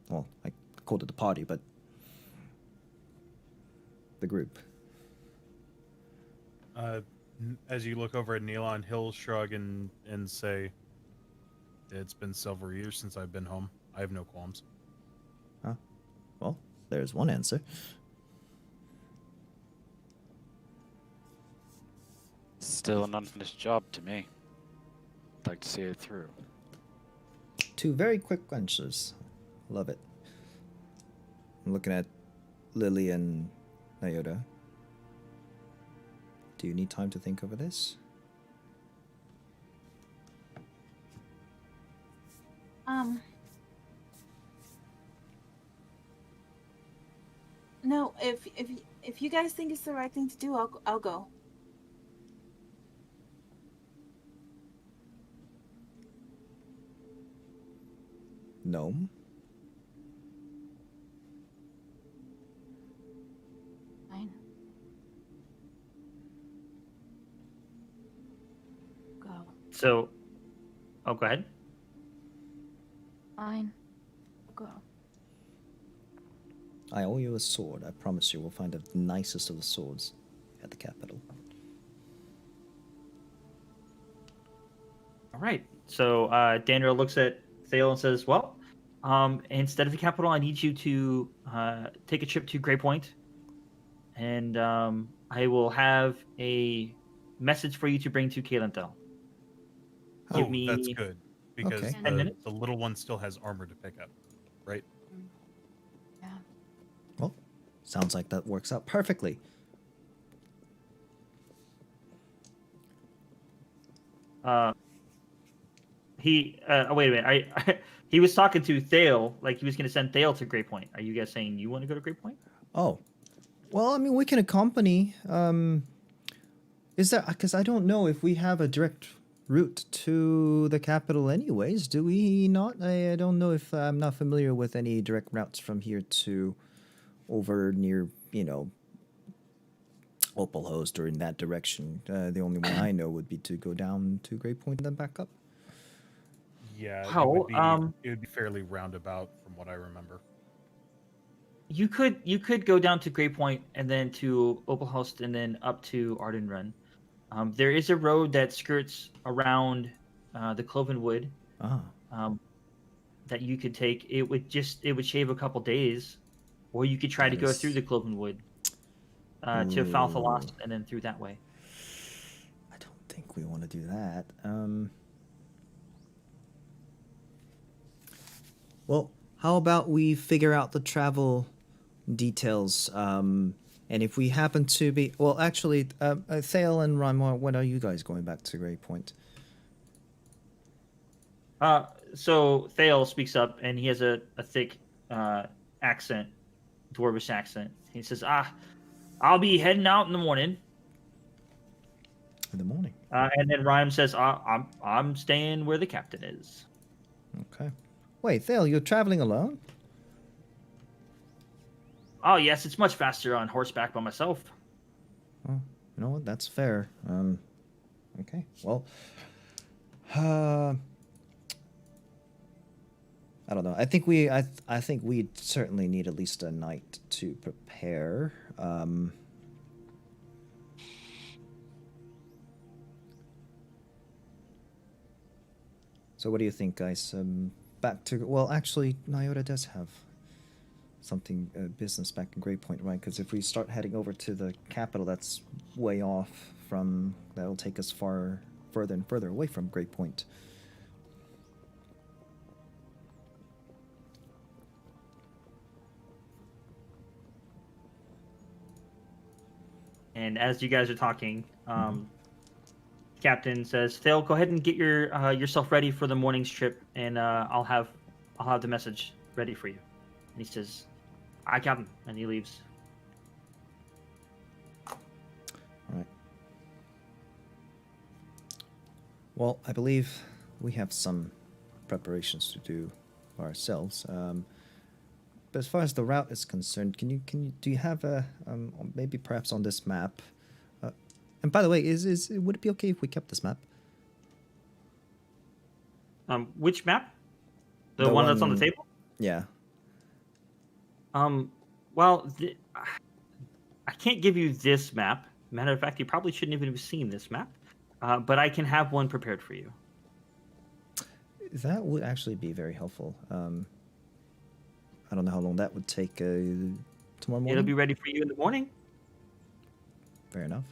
Well, I called it the party, but the group. As you look over at Neilon, he'll shrug and say, "It's been several years since I've been home. I have no qualms." Huh? Well, there's one answer. Still an unfinished job to me. I'd like to see it through. 2 very quick answers. Love it. I'm looking at Lily and Nayoda. Do you need time to think over this? No, if you guys think it's the right thing to do, I'll go. No. Fine. Go. So, go ahead. Fine. Go. I owe you a sword. I promise you we'll find the nicest of the swords at the capital. All right. So Daniel looks at Thale and says, "Well, instead of the capital, I need you to take a trip to Grey Point, and I will have a message for you to bring to Kalenthal. Give me That's good because Okay. 10 minutes. the little one still has armor to pick up, right? Yeah. Well, sounds like that works out perfectly. Wait a minute. He was talking to Thale, like he was going to send Thale to Grey Point. Are you guys saying you want to go to Grey Point? Oh. Well, I mean, we can accompany. Is that because I don't know if we have a direct route to the capital anyways, do we not? I don't know if I'm not familiar with any direct routes from here to over near, Opalhost or in that direction. The only one I know would be to go down to Great Point and then back up. Yeah, How, it would be fairly roundabout from what I remember. You could go down to Grey Point and then to Opalhost and then up to Arden Run. There is a road that skirts around the Cloven Wood that you could take. It would shave a couple days, or you could try to go through the Cloven Wood to Falthalas and then through that way. I don't think we want to do that. Well, how about we figure out the travel details And if we happen to be, well, actually, Thale and Rhyme, when are you guys going back to Grey Point? So Thale speaks up, and he has a thick accent, dwarvish accent. He says, I'll be heading out in the morning. In the morning. And then Rhyme says, I'm staying where the captain is. Okay. Wait, Thale, you're traveling alone? Oh, yes, it's much faster on horseback by myself. Oh, you know what? That's fair. Okay. Well, I don't know. I think I think we certainly need at least a night to prepare. So what do you think, guys? Back to, well, actually, Nyota does have something business back in Grey Point, right? Because if we start heading over to the capital, that's way off from. That'll take us further and further away from Grey Point. And as you guys are talking, Captain says, "Thale, go ahead and get yourself ready for the morning's trip, and I'll have the message ready for you." And he says, "Aye, Captain," and he leaves. All right. Well, I believe we have some preparations to do ourselves. But as far as the route is concerned, do you have a maybe perhaps on this map? And by the way, would it be okay if we kept this map? Which map? The one that's on the table? Yeah. Well, I can't give you this map. Matter of fact, you probably shouldn't even have seen this map. But I can have one prepared for you. That would actually be very helpful. I don't know how long that would take. Tomorrow morning. It'll be ready for you in the morning. Fair enough.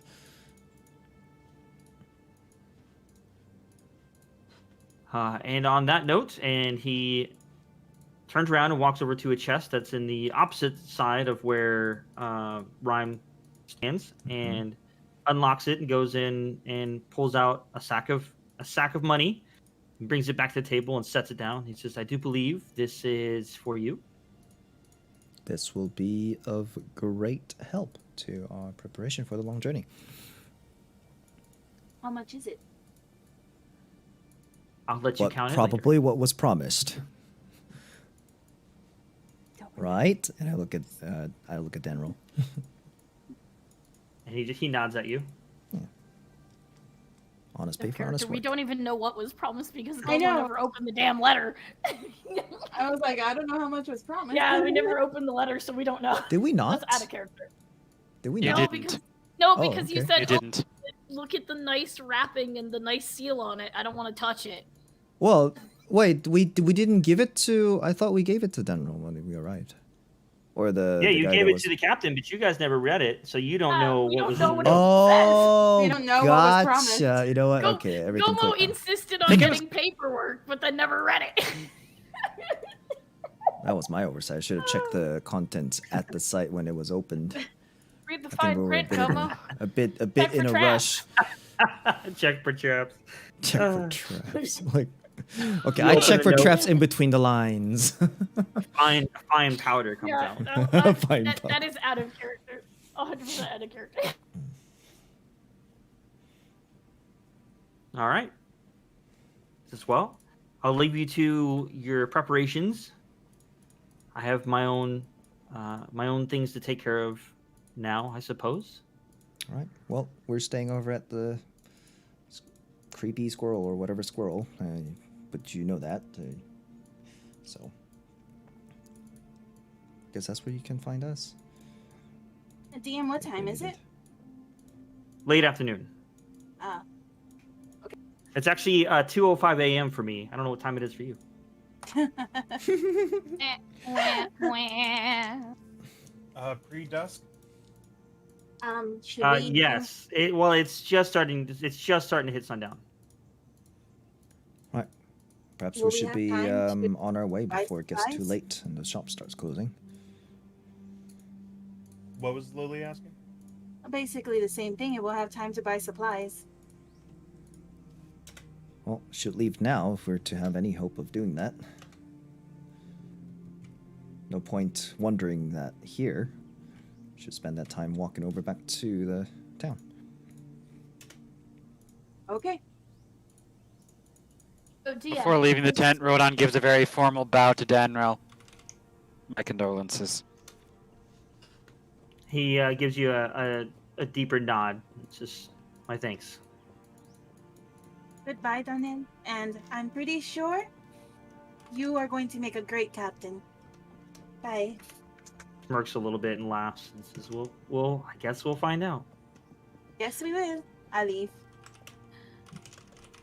And on that note, and he turns around and walks over to a chest that's in the opposite side of where Rhyme stands, and unlocks it and goes in and pulls out a sack of money, and brings it back to the table and sets it down. He says, "I do believe this is for you." This will be of great help to our preparation for the long journey. How much is it? I'll let you count it. Probably what was promised. Right? And I look at Denril. And he nods at you. Honest No pay for character. honest We work. don't even know what was promised because I no one know. ever opened the damn letter. I was like, I don't know how much was promised. Yeah, we never opened the letter, so we don't know. Did we not? That's out of character. Did we You not? didn't. No, Oh, because you okay. said, You didn't. look at the nice wrapping and the nice seal on it. I don't want to touch it. Well, wait, we didn't give it to. I thought we gave it to Denril when we arrived, or the. Yeah, the you guy gave that it was... to the captain, but you guys never read it, so you don't Yeah, know we what don't was know in what the it note. Oh, We don't know what was promised. gotcha. You know what? Go- Okay, everything. Gomo clicked now. insisted on Think it was- getting paperwork, but then never read it. That was my oversight. I should have checked the contents at the site when it was opened. Read the I think fine we were a print, bit, in Gomo. a bit Check in for a traps. rush. Check for traps. Check for traps. Like, okay, You I open check the for note. traps in between the lines. Fine powder comes Yeah, out. Fine that pun. is out of character. 100% out of character. All right. As well, I'll leave you to your preparations. I have my own things to take care of now, I suppose. All right. Well, we're staying over at the creepy squirrel or whatever squirrel, but you know that. So, guess that's where you can find us. DM, what time is it? Late afternoon. Ah, It's actually 2:05 a.m. for me. I don't know what time it is for you. Pre-dusk. should we? Yes. It's just starting to hit sundown. Right. Perhaps Will we we should have be time to on our way buy before it gets too supplies? late and the shop starts closing. What was Lily asking? Basically the same thing, and we'll have time to buy supplies. Well, should leave now if we're to have any hope of doing that. No point wondering that here. Should spend that time walking over back to the town. Okay. So, Dia, Before leaving the tent, Rodon gives a very formal bow to Danrel. My condolences. He gives you a deeper nod. It's just my thanks. Goodbye, Donin. And I'm pretty sure you are going to make a great captain. Bye. Smirks a little bit and laughs and says, "Well, I guess we'll find out." Yes, we will. I leave.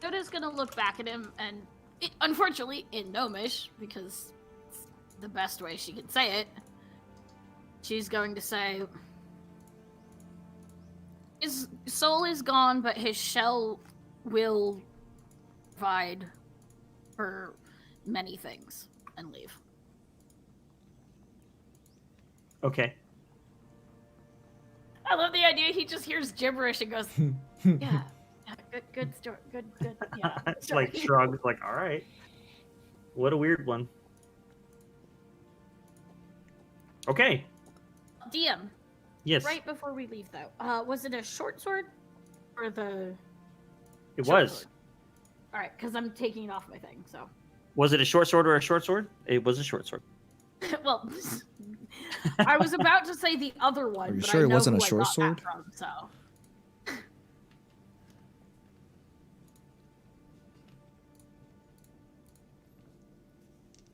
Yoda's gonna look back at him and, unfortunately, in Gnomish, because it's the best way she can say it, she's going to say, his soul is gone, but his shell will provide for many things, and leave. Okay. I love the idea he just hears gibberish and goes, yeah, good story, good, yeah. It's like shrugs, like, all right. What a weird one. Okay. DM, Yes, right before we leave though, was it a short sword or the it short was. sword? All right, because I'm taking off my thing, so. Was it a short sword or a short sword? It was a short sword. Well, I was about to say the other one. Are you but sure I it know wasn't who a I short got that sword? From, so.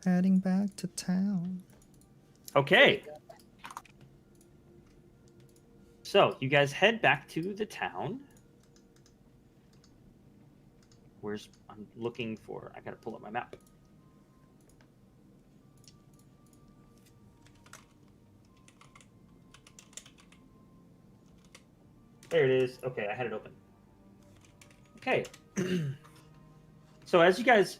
Heading back to town. Okay. So you guys head back to the town. I'm looking for. I gotta pull up my map. There it is. Okay, I had it open. Okay. So as you guys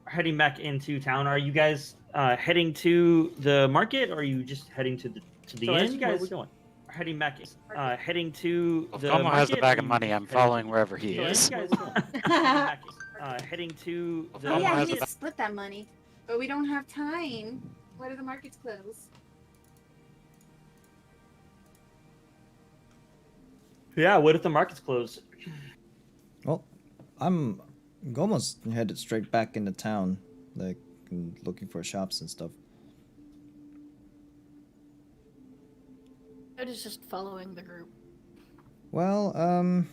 are heading back into town, are you guys heading to the market, or are you just heading to the inn? As you guys are going, heading back, heading to If the Tomo market, has the bag or of you money, just I'm heading following to- wherever he So as is. you guys are going, heading to the Oh, Oh yeah, we has need the to split that money, but we don't have time. Why do the markets close? Yeah, what if the market's closed? Well, I'm almost headed straight back into town, like looking for shops and stuff. Yoda's just following the group. Well, I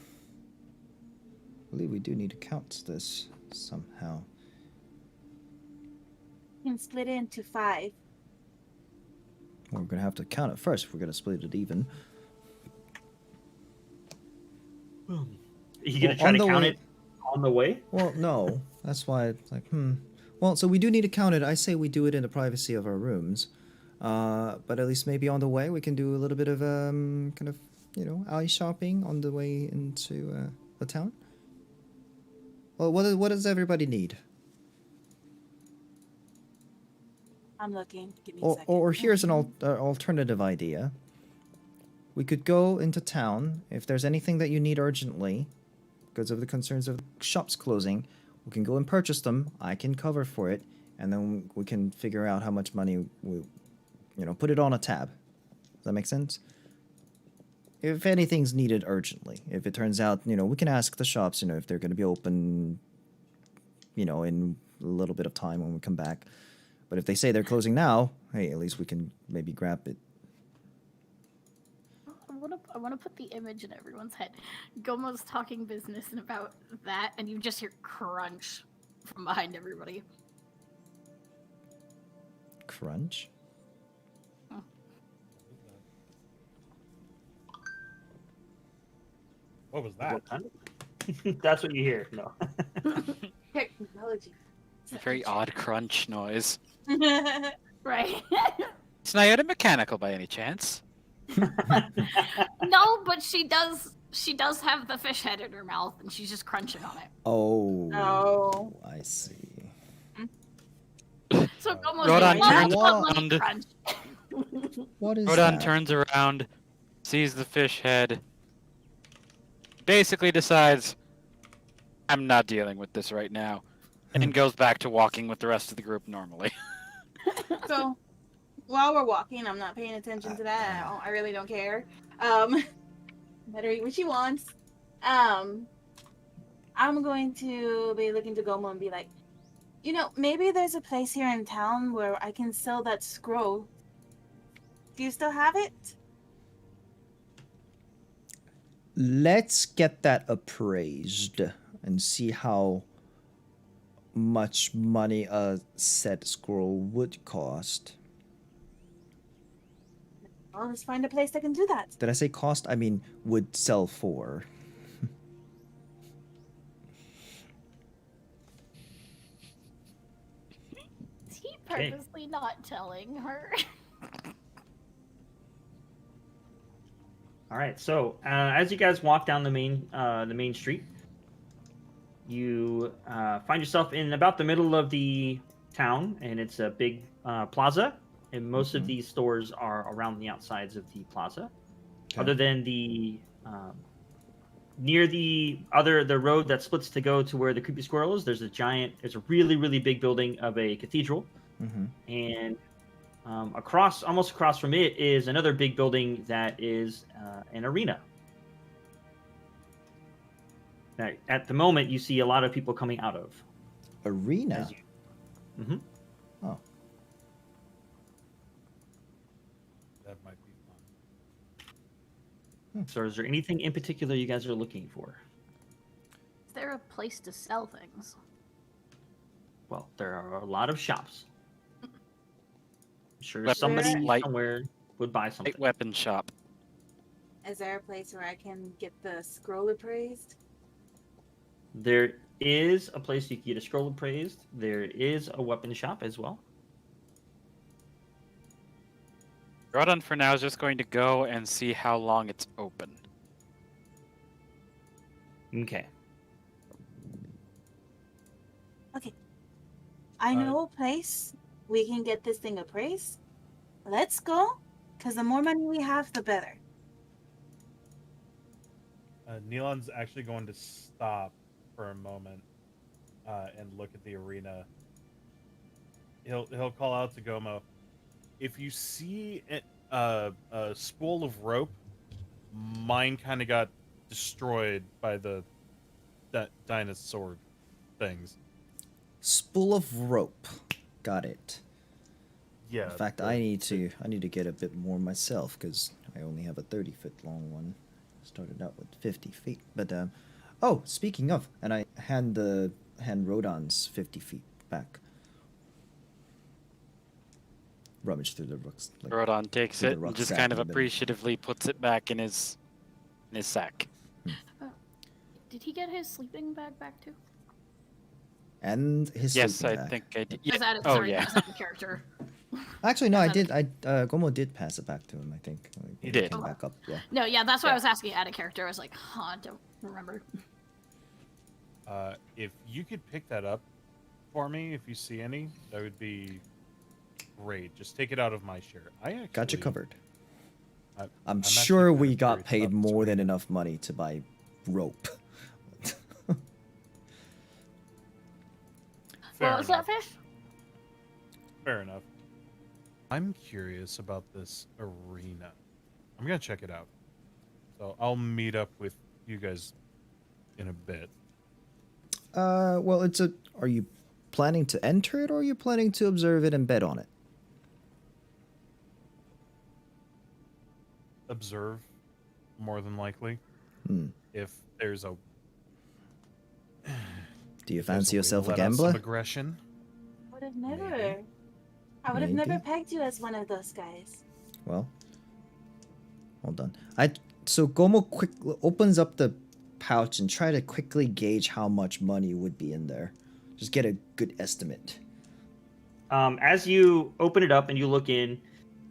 believe we do need to count this somehow. You can split it into 5. We're gonna have to count it first if we're gonna split it even. Are you gonna Well, try on to the count way- it on the way? Well, no. That's why it's like, Well, so we do need to count it. I say we do it in the privacy of our rooms. But at least maybe on the way we can do a little bit of kind of, eye shopping on the way into the town. Well, what does everybody need? I'm looking. Give me a second. Or here's an alternative idea. We could go into town. If there's anything that you need urgently, because of the concerns of shops closing, we can go and purchase them. I can cover for it, and then we can figure out how much money we, put it on a tab. Does that make sense? If anything's needed urgently, if it turns out, we can ask the shops, if they're going to be open, in a little bit of time when we come back. But if they say they're closing now, hey, at least we can maybe grab it. I want to put the image in everyone's head. Gomo's talking business and about that, and you just hear crunch from behind everybody. Crunch? What was that? What kind of- That's what you hear. No. Technology. A very odd crunch noise. Right. It's not mechanical by any chance. No, but she does have the fish head in her mouth, and she's just crunching on it. Oh. Oh. I see. So Gomo's Rodon like, turns "Well, let me around. crunch." What is Rodon that? turns around, sees the fish head, basically decides, I'm not dealing with this right now, and goes back to walking with the rest of the group normally. So while we're walking, I'm not paying attention to that. I really don't care. Let her eat what she wants. I'm going to be looking to Gomo and be like, you know, maybe there's a place here in town where I can sell that scroll. Do you still have it? Let's get that appraised and see how much money a said scroll would cost. Well, let's find a place that can do that. Did I say cost? I mean would sell for. Is he Okay. purposely not telling her? All right. So as you guys walk down the main street, you find yourself in about the middle of the town, and it's a big plaza. And most of these stores are around the outsides of the plaza, other than the near the road that splits to go to where the creepy squirrel is. There's a really big building of a cathedral, and almost across from it is another big building that is an arena. Now, at the moment, you see a lot of people coming out of Arena? Mm-hmm. Oh. That might be fun. So is there anything in particular you guys are looking for? Is there a place to sell things? Well, there are a lot of shops. I'm sure Weapons, somebody light- somewhere would buy something. Light weapon shop. Is there a place where I can get the scroll appraised? There is a place you can get a scroll appraised. There is a weapon shop as well. Rodon for now is just going to go and see how long it's open. Okay. I know a place we can get this thing appraised. Let's go, because the more money we have, the better. Nealon's actually going to stop for a moment and look at the arena. He'll call out to Gomo. If you see a spool of rope, mine kind of got destroyed by the dinosaur things. Spool of rope. Got it. Yeah. In fact, I need to get a bit more myself because I only have a 30-foot long one. Started out with 50 feet, but oh, speaking of, and I hand Rodon's 50 feet back. Rummage through the rooks. Like, Rodon takes through the it and just rucksack kind of in the middle. appreciatively puts it back in his sack. Did he get his sleeping bag back too? And his Yes, sleeping I bag. think I did. Was that Oh sorry, yeah. was that the character? Actually, no, I Is did. Gomo did pass it back to him. I think. Like, He when did. Came back up. Yeah. No, yeah, that's why Yeah. I was asking out of character. I was like, I don't remember. If you could pick that up for me, if you see any, that would be great. Just take it out of my share. I actually Got you covered. I'm I'm actually sure kinda we got curious paid about this more than arena. enough money to buy rope. Fair What was that enough. fish? Fair enough. I'm curious about this arena. I'm gonna check it out. So I'll meet up with you guys in a bit. Well, Are you planning to enter it, or are you planning to observe it and bet on it? Observe, more than likely. Hmm. If there's a Do you if there's fancy way to yourself a let out some gambler? aggression. Would have never. Maybe. I would have never Maybe. pegged you as one of those guys. Well, hold on. So Gomo quick opens up the pouch and try to quickly gauge how much money would be in there. Just get a good estimate. As you open it up and you look in,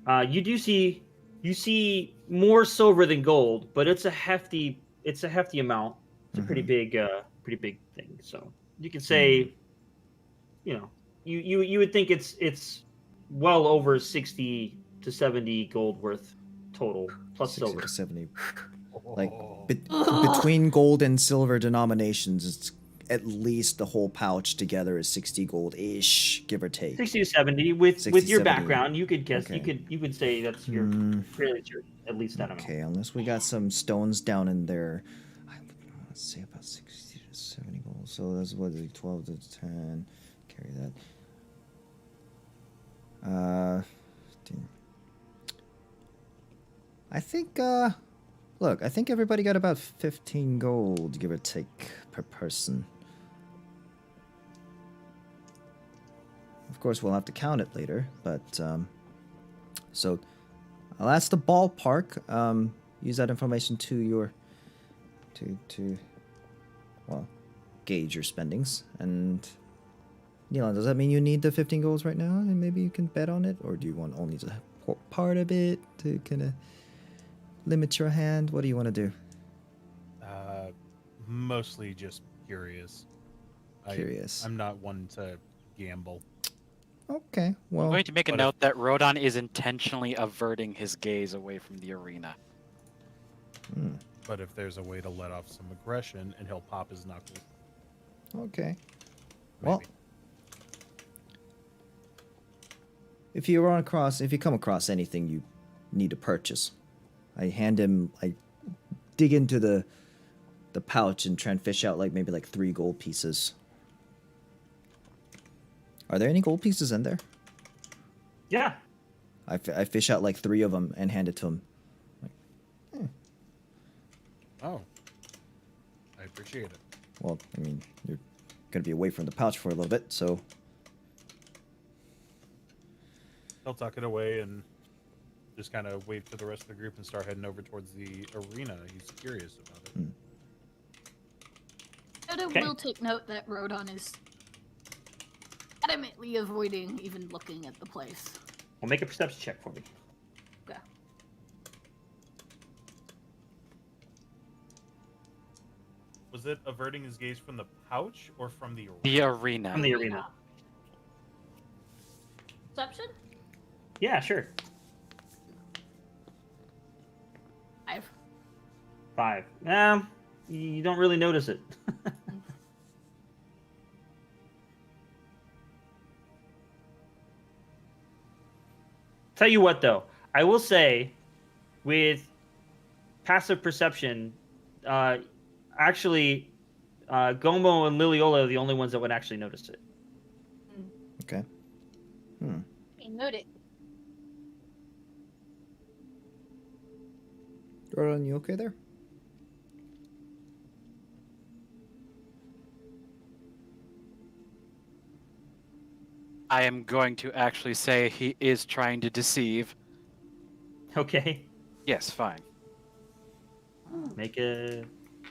you see more silver than gold, but it's a hefty amount. It's a pretty big thing. So you could say, you would think it's well over 60 to 70 gold worth total plus 60 silver. to 70. Like between gold and silver denominations, it's at least the whole pouch together is 60 gold ish, give or take. 60 to 70 with 60, with your 70. background, you could guess. Okay. You could say that's your fairly sure at least that amount. Okay, unless we got some stones down in there. Let's say about 60 to 70 gold. So that's what, like 12 to 10. Carry that. 15. I think, look, I think everybody got about 15 gold, give or take, per person. Of course, we'll have to count it later, but, so, I'll ask the ballpark, use that information to your, well, gauge your spendings, and, Neelan, does that mean you need the 15 golds right now, and maybe you can bet on it, or do you want only to part of it to kind of limit your hand? What do you want to do? Mostly just curious. Curious. I'm not one to gamble. Okay, well, I'm going to make a But note that Rodon is intentionally averting his gaze away from the arena. But if there's a way to let off some aggression and he'll pop his knuckles, okay. maybe. Well, if you come across anything you need to purchase, I dig into the pouch and try and fish out maybe 3 gold pieces. Are there any gold pieces in there? Yeah. I fish out 3 of them and hand it to him. Oh, I appreciate it. Well, I mean, you're gonna be away from the pouch for a little bit, so He'll tuck it away and just kind of wait for the rest of the group and start heading over towards the arena. He's curious about it. Odo Okay. will take note that Rodon is adamantly avoiding even looking at the place. Well, make a perception check for me. Yeah. Was it averting his gaze from the pouch or from the arena? The arena. From the arena. Perception? Yeah, sure. 5. 5. You don't really notice it. Tell you what, though, I will say, with passive perception, actually, Gomo and Liliola are the only ones that would actually notice it. okay. Note it. Rodan, you okay there? I am going to actually say he is trying to deceive. Okay. Yes, fine. Make a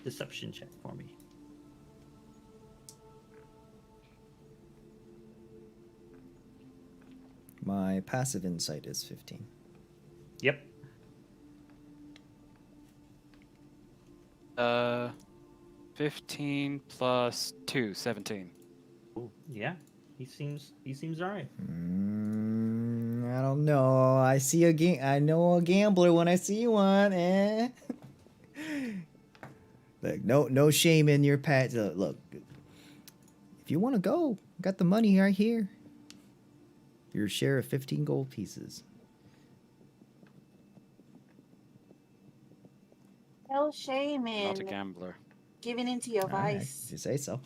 deception check for me. My passive insight is 15. Yep. 15 plus 2, 17. Ooh, yeah. He seems alright. I don't know. I know a gambler when I see one. Like no shame in your past. Look, if you want to go, got the money right here. Your share of 15 gold pieces. No shame Not a in gambler. giving into your All right, vice. if you say so.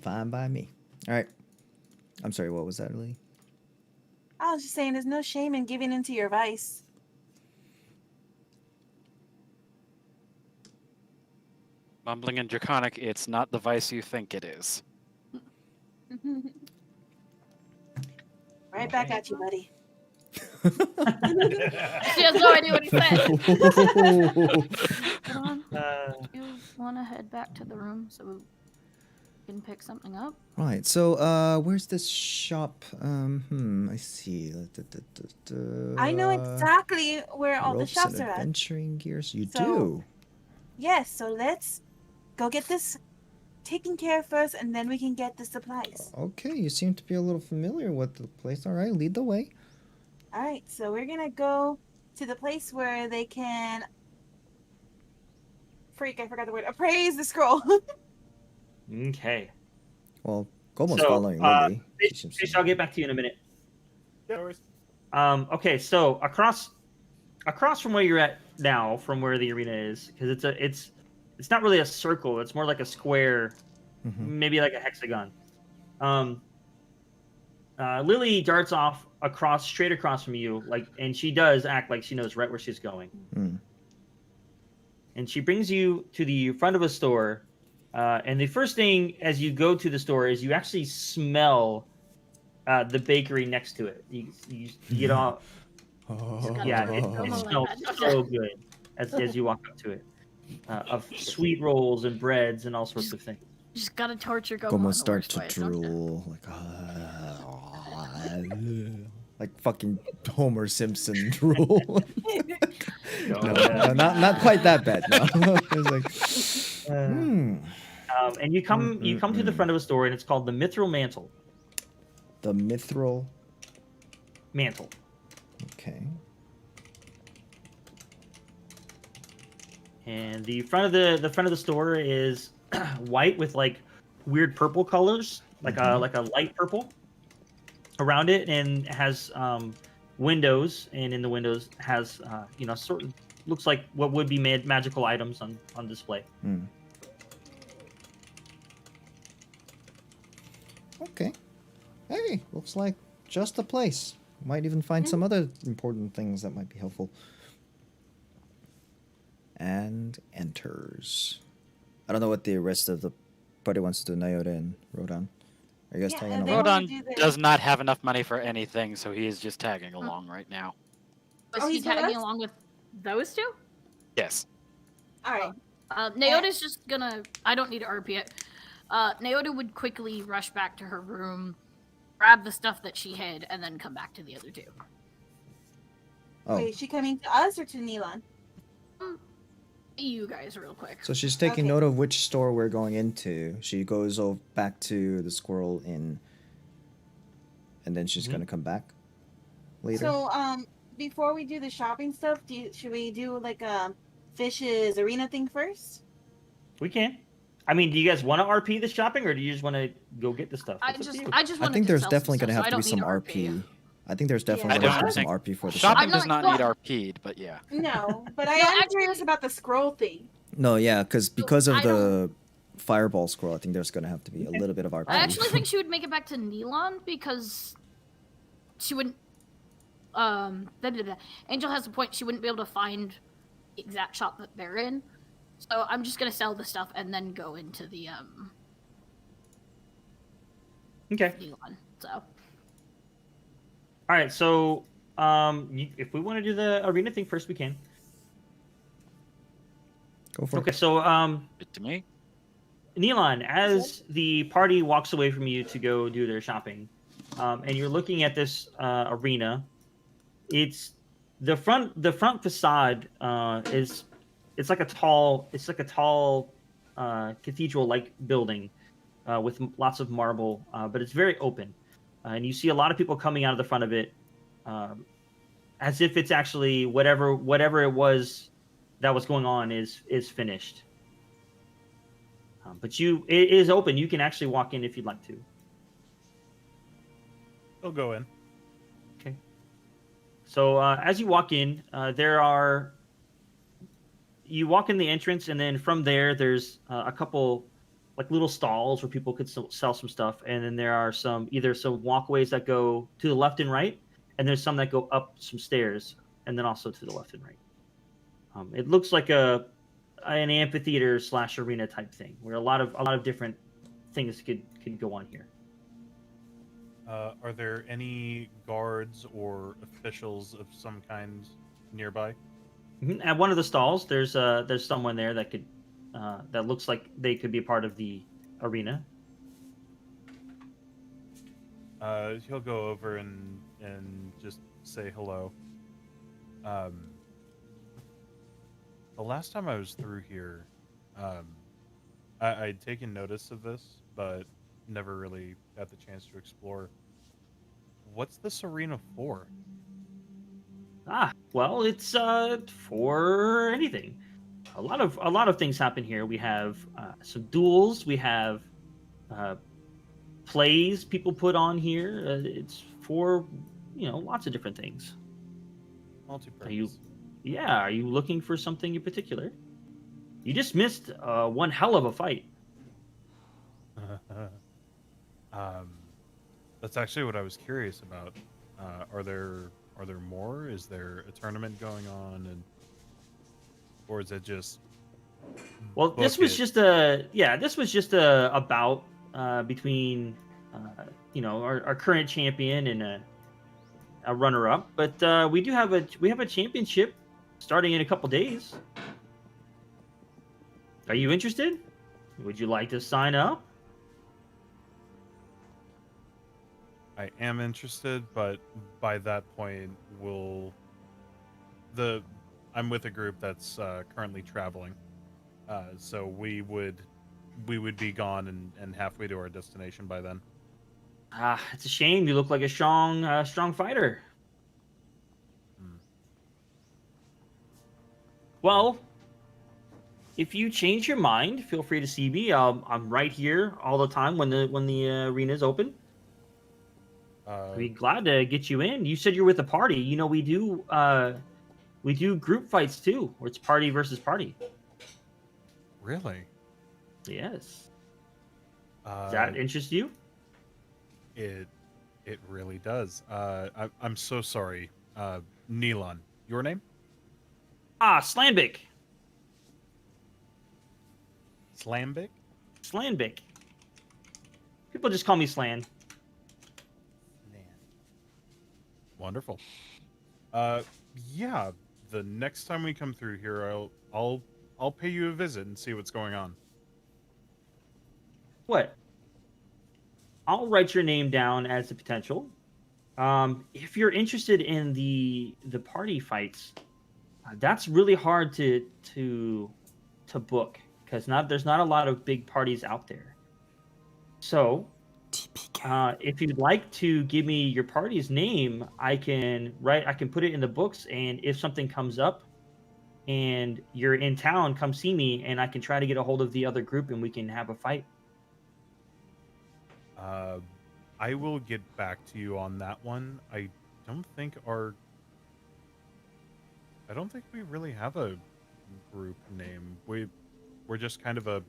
Fine by me. All right. I'm sorry. What was that, Lee? I was just saying, there's no shame in giving into your vice. Mumbling in Draconic, it's not the vice you think it is. Right back at you, buddy. She has no idea what he said. Hold on. You want to head back to the room so we can pick something up? Right. So, where's this shop? I see. I know exactly where all the Ropes shops and are at. adventuring gears. You So- do. Yes, so let's go get this taken care of first, and then we can get the supplies. Okay, you seem to be a little familiar with the place. All right, lead the way. All right, so we're gonna go to the place where they can. Freak! I forgot the word. Appraise the scroll. Okay. Well, Gomo's So, following Lily. She seems Fish, to- I'll get back to you in a minute. Yeah, no worries. Okay, so across from where you're at now, from where the arena is, because it's not really a circle. It's more like a square, Mhm. maybe like a hexagon. Lily darts off straight across from you, and she does act like she knows right where she's going. Mm. And she brings you to the front of a store. And the first thing as you go to the store is you actually smell the bakery next to it. You get all, yeah, it Almost like smells that. so good as you walk up to it, of sweet rolls and breads and all sorts of things. Just gotta torture Gomo. Gomo in the start worst to way, don't you? drool, like fucking Homer Simpson drool. No, not quite that bad. No, it's like, And you come to the front of a store, and it's called the Mithril Mantle. The Mithril. Mantle. Okay. And the front of the store is white with like weird purple colors, like a light purple around it, and it has windows, and in the windows has sort of looks like what would be magical items on display. Hmm. Okay. Hey, looks like just a place. Might even find some other important things that might be helpful. And enters. I don't know what the rest of the party wants to do. Nayode and Rodan. Are you guys Yeah, tagging and along? they wanna Rodan do the- does not have enough money for anything, so he is just tagging along right now. Was Oh, he he's with tagging us? along with those two? Yes. All right. Naota's just gonna. I don't need to RP it. Naota would quickly rush back to her room, grab the stuff that she hid, and then come back to the other two. Oh, Wait, is she coming to us or to Neelan? You guys, real quick. so she's taking Okay. note of which store we're going into. She goes back to the Squirrel Inn, and then she's gonna come back later. So, before we do the shopping stuff, should we do like a Fish's arena thing first? We can. I mean, do you guys want to RP the shopping, or do you just want to go get the stuff? I It's up to just, you. I just I wanted think to there's sell definitely some gonna stuff, have so to be I some don't need RP. I think there's definitely Yeah. gonna I have to don't be some think RP for the Shopping shop. does I'm not not- need RP'd, but yeah. No, but I No, am actually- curious about the scroll thing. No, yeah, because of I the fireball scroll, I think there's gonna have to be a little bit of RP. I actually think she would make it back to Neelan because she wouldn't. Blah, blah, blah. Angel has a point. She wouldn't be able to find the exact shop that they're in. So I'm just gonna sell the stuff and then go into the Okay. Neelan. So All right. So, if we want to do the arena thing first, we can. Go for Okay. it. So, Good to me. Neelan, as the party walks away from you to go do their shopping, and you're looking at this arena, it's the front facade is it's like a tall cathedral-like building with lots of marble, but it's very open, and you see a lot of people coming out of the front of it, as if it's actually whatever it was that was going on is finished. But it is open. You can actually walk in if you'd like to. We'll go in. Okay. So as you walk in, you walk in the entrance, and then from there's a couple like little stalls where people could sell some stuff, and then there are some walkways that go to the left and right, and there's some that go up some stairs, and then also to the left and right. It looks like an amphitheater / arena type thing, where a lot of different things could go on here. Are there any guards or officials of some kind nearby? At one of the stalls, there's someone there that could that looks like they could be a part of the arena. He'll go over and just say hello. The last time I was through here, I'd taken notice of this, but never really got the chance to explore. What's this arena for? Well, it's for anything. A lot of things happen here. We have some duels. We have uh, plays people put on here. It's for lots of different things. Multi-purpose. Are you looking for something in particular? You just missed one hell of a fight. That's actually what I was curious about. Are there more? Is there a tournament going on, or is it just? Well, this was just a bout between our current champion and a runner-up. But we have a championship starting in a couple days. Are you interested? Would you like to sign up? I am interested, but by that point, I'm with a group that's currently traveling, so we would be gone and halfway to our destination by then. It's a shame. You look like a strong fighter. Well, if you change your mind, feel free to see me. I'm right here all the time when the arena is open. I'd be glad to get you in. You said you're with a party. We do group fights too, where it's party versus party. Really? Yes. Does that interest you? It really does. I'm so sorry. Neelon, your name? Slambic. Slambic? Slanbic. People just call me Slan. Wonderful. Yeah. The next time we come through here, I'll pay you a visit and see what's going on. What? I'll write your name down as a potential. If you're interested in the party fights, that's really hard to book because there's not a lot of big parties out there. So, if you'd like to give me your party's name, I can put it in the books, and if something comes up and you're in town, come see me, and I can try to get a hold of the other group, and we can have a fight. I will get back to you on that one. I don't think we really have a group name. We're just kind of a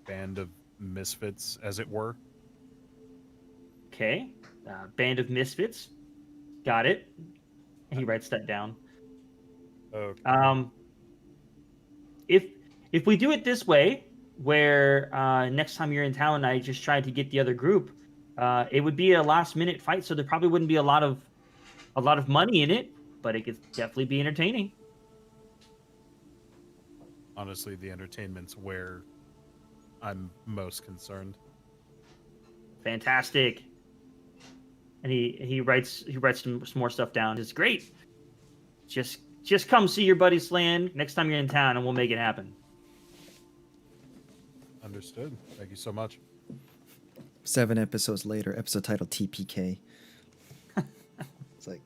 band of misfits, as it were. Okay. Band of misfits. Got it. He writes that down. Okay. If we do it this way, where next time you're in town, I just tried to get the other group, it would be a last minute fight, so there probably wouldn't be a lot of money in it, but it could definitely be entertaining. Honestly, the entertainment's where I'm most concerned. Fantastic. And he writes some more stuff down. It's great. Just come see your buddy Slan next time you're in town, and we'll make it happen. Understood. Thank you so much. 7 episodes later, episode title TPK. It's like,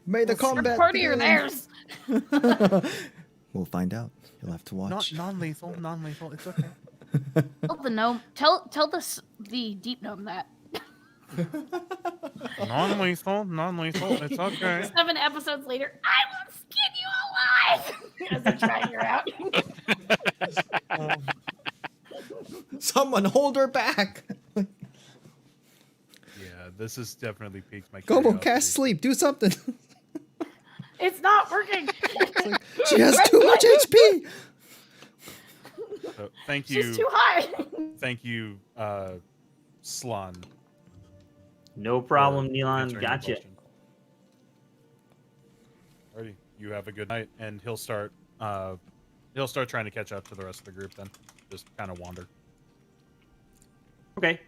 may the combat Party or begin. theirs. We'll find out. You'll have to watch. Non-lethal. It's okay. Tell the gnome. Tell the deep gnome that. Non-lethal. It's okay. 7 episodes later, I will skin you alive as they're trying her out. Someone hold her back. Yeah, this has definitely piqued my Go, curiosity. cast sleep. Do something. It's not working. She has too much HP. So, thank you. She's too high. Thank you, Slan. No problem, for Neelon. answering your Gotcha. question. Alrighty, you have a good night, and he'll start trying to catch up to the rest of the group. Then just kind of wander. Okay.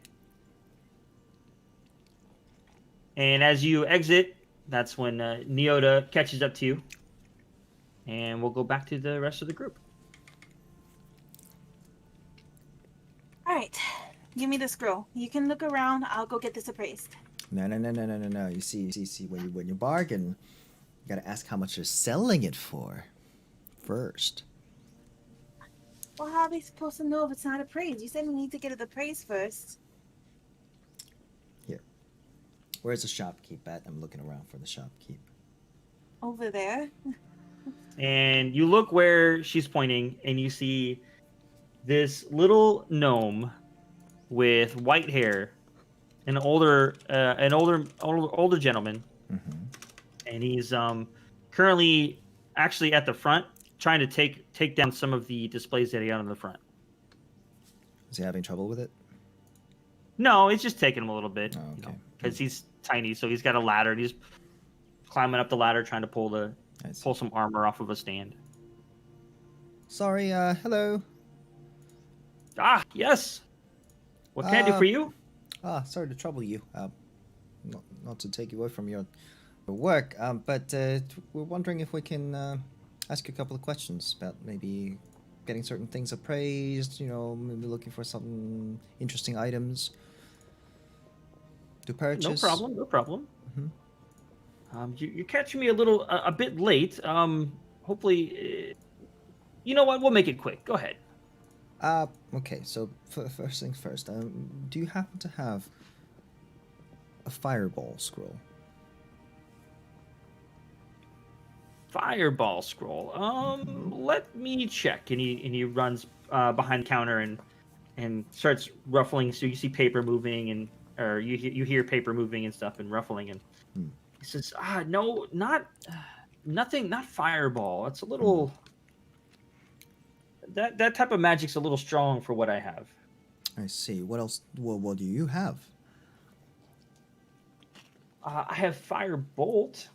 And as you exit, that's when Neota catches up to you. And we'll go back to the rest of the group. All right, give me the scroll. You can look around. I'll go get this appraised. No. You see, when you bargain, you gotta ask how much you're selling it for first. Well, how are they supposed to know if it's not appraised? You said we need to get it appraised first. Here. Where's the shopkeep at? I'm looking around for the shopkeep. Over there. And you look where she's pointing, and you see this little gnome with white hair, an older gentleman, and he's currently actually at the front trying to take down some of the displays that he had on the front. Is he having trouble with it? No, it's just taking him a little bit, Oh, okay. because he's tiny, so he's got a ladder, and he's climbing up the ladder trying to pull some armor off of a stand. Sorry, hello. Ah, yes. What can I do for you? Sorry to trouble you. Not to take you away from your work, but we're wondering if we can ask you a couple of questions about maybe getting certain things appraised, maybe looking for some interesting items to purchase. No problem. You're catching me a bit late. Hopefully, you know what? We'll make it quick. Go ahead. Okay, so first things first, do you happen to have a fireball scroll? Fireball scroll. Let me check. And he runs behind the counter and starts ruffling. So you see paper moving, or you hear paper moving and stuff and ruffling. And he says, no, nothing, not fireball. It's a little. That type of magic's a little strong for what I have. I see. What else? What do you have? I have firebolt.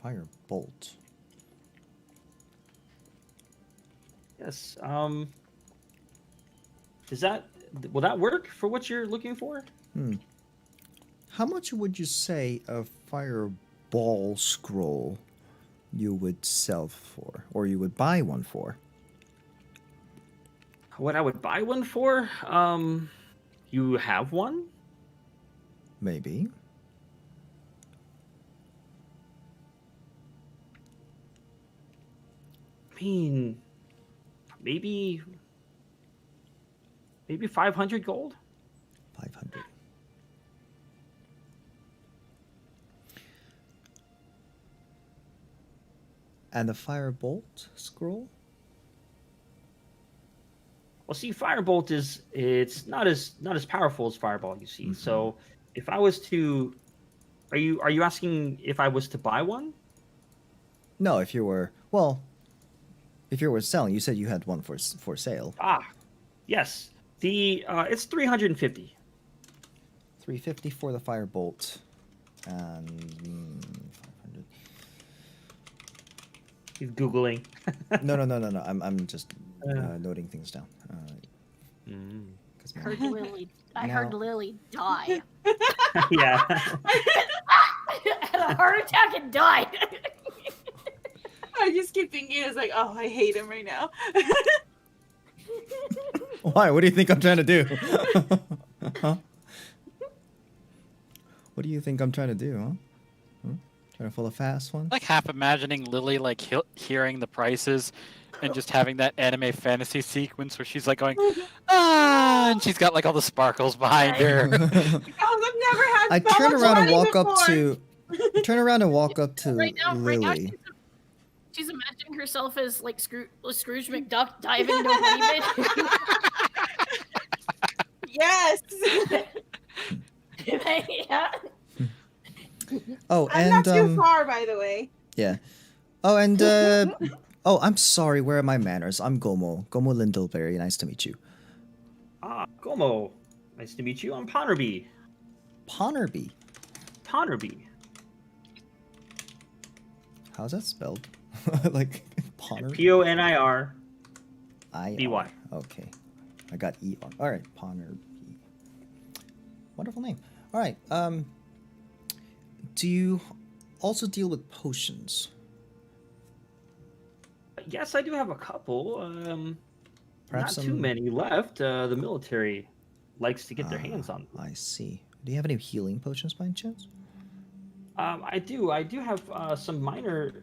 Firebolt. Yes. Will that work for what you're looking for? How much would you say a fireball scroll you would sell for, or you would buy one for? What I would buy one for? You have one? Maybe. I mean, maybe 500 gold? 500. And the firebolt scroll? Well, see, firebolt it's not as powerful as fireball, you see. So, if I was to, are you asking if I was to buy one? No, if you were selling, you said you had one for sale. Yes. It's 350. 350 for the firebolt, and 500. He's googling. No. I'm just noting things down. I heard Lily die. Yeah. Had a heart attack and died. I just keep thinking, it's like, oh, I hate him right now. Why? What do you think I'm trying to do? Huh? What do you think I'm trying to do, huh? Trying to pull a fast one? Like half imagining Lily like hearing the prices and just having that anime fantasy sequence where she's like going, and she's got like all the sparkles behind her. I've never had I so turn much around and money walk up before. to Right now, Lily. she's imagining herself as like Scrooge McDuck diving into a money pit. Yes. Yeah. Oh, I'm and not too far, by the way. yeah. Oh, and oh, I'm sorry. Where are my manners? I'm Gomo Lindleberry. Nice to meet you. Gomo. Nice to meet you. I'm Ponnerby. Ponnerby. How's that spelled? Like Ponnerby. Ponirby. Okay, I got ER. All right, Ponnerby. Wonderful name. All right. Do you also deal with potions? Yes, I do have a couple. Perhaps not too many left. The military likes to get their hands on them. I see. Do you have any healing potions by any chance? I do. I do have some minor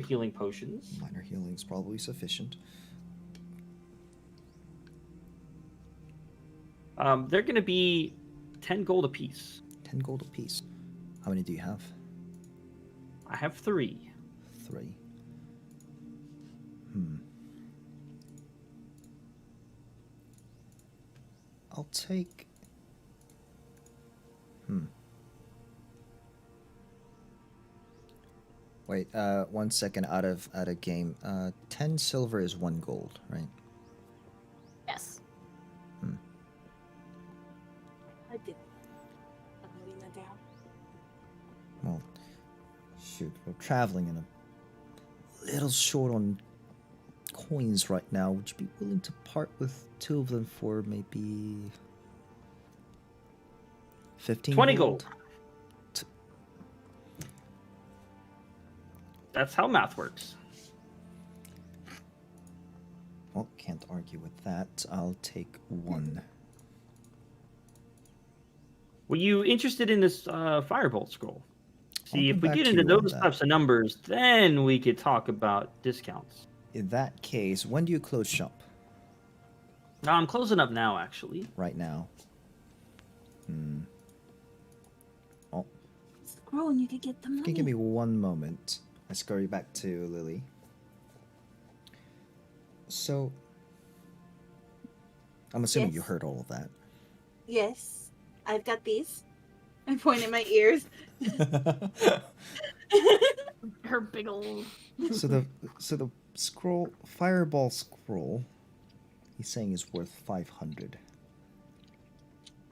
healing potions. Minor healing's probably sufficient. They're going to be 10 gold apiece. 10 gold apiece. How many do you have? I have 3. 3. I'll take... Wait, 1 second out of game. 10 silver is 1 gold, right? Yes. I did. I'm writing that down. Well, shoot, we're traveling and a little short on coins right now. Would you be willing to part with 2 of them for maybe 15 20 gold. T- That's how math works. Well, can't argue with that. I'll take 1. Were you interested in this firebolt scroll? See, I'll if come we back get to into you on those that. types of numbers, then we could talk about discounts. In that case, when do you close shop? Now, I'm closing up now, actually. Right now. Oh, Scroll and you could get the money. if you give me 1 moment. I scurry back to Lily. So, I'm assuming Yes. you heard all of that. Yes, I've got these. I point at my ears. Her big old. so the scroll, fireball scroll, he's saying is worth 500.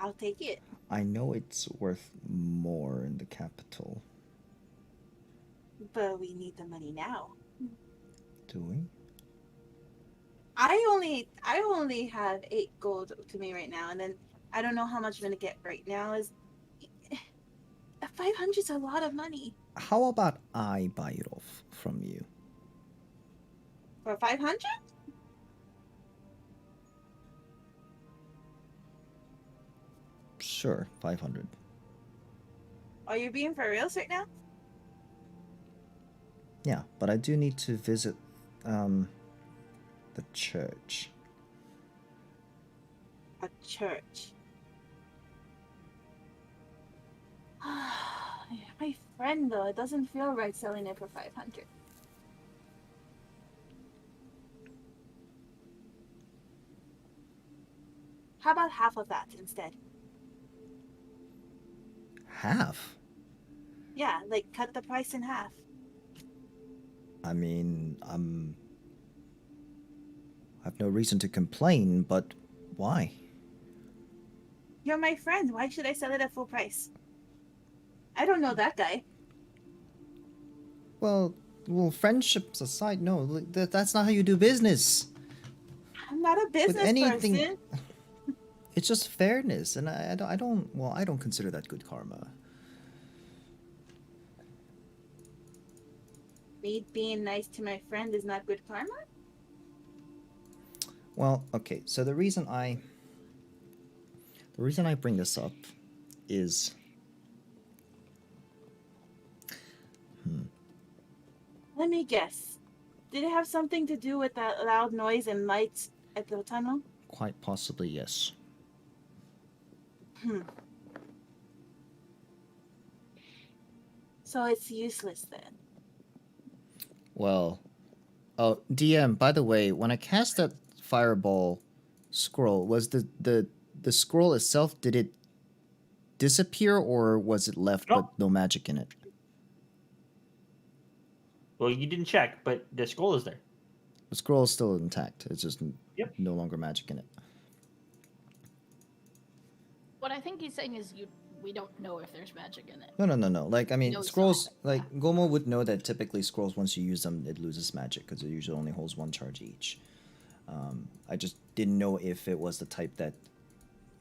I'll take it. I know it's worth more in the capital. But we need the money now. Do we? I only have 8 gold to me right now, and then I don't know how much I'm gonna get right now. Is 500 is a lot of money How about I buy it off from you? for 500. Sure, 500. Are you being for reals right now? Yeah, but I do need to visit the church. A church. My friend, though, it doesn't feel right selling it for 500. How about half of that instead? Half? Yeah, like cut the price in half. I mean, I have no reason to complain, but why? You're my friend. Why should I sell it at full price? I don't know that guy. Well, friendships aside, no, that's not how you do business. I'm not a business anything- person. It's just fairness, and I don't consider that good karma. Me being nice to my friend is not good karma? Well, okay, so the reason I bring this up is Let me guess. Did it have something to do with that loud noise and lights at the tunnel? quite possibly yes. So it's useless then. Well, oh, DM, by the way, when I cast that fireball scroll, was the scroll itself, did it disappear or was it left Nope. with no magic in it? Well, you didn't check, but the scroll is there. The scroll is still intact. It's just Yep. no longer magic in it. What I think he's saying is we don't know if there's magic in it. No. Like, I mean, No, it's scrolls, not. like, Gomo would know that typically scrolls, once you use them, it loses magic because it usually only holds 1 charge each. I just didn't know if it was the type that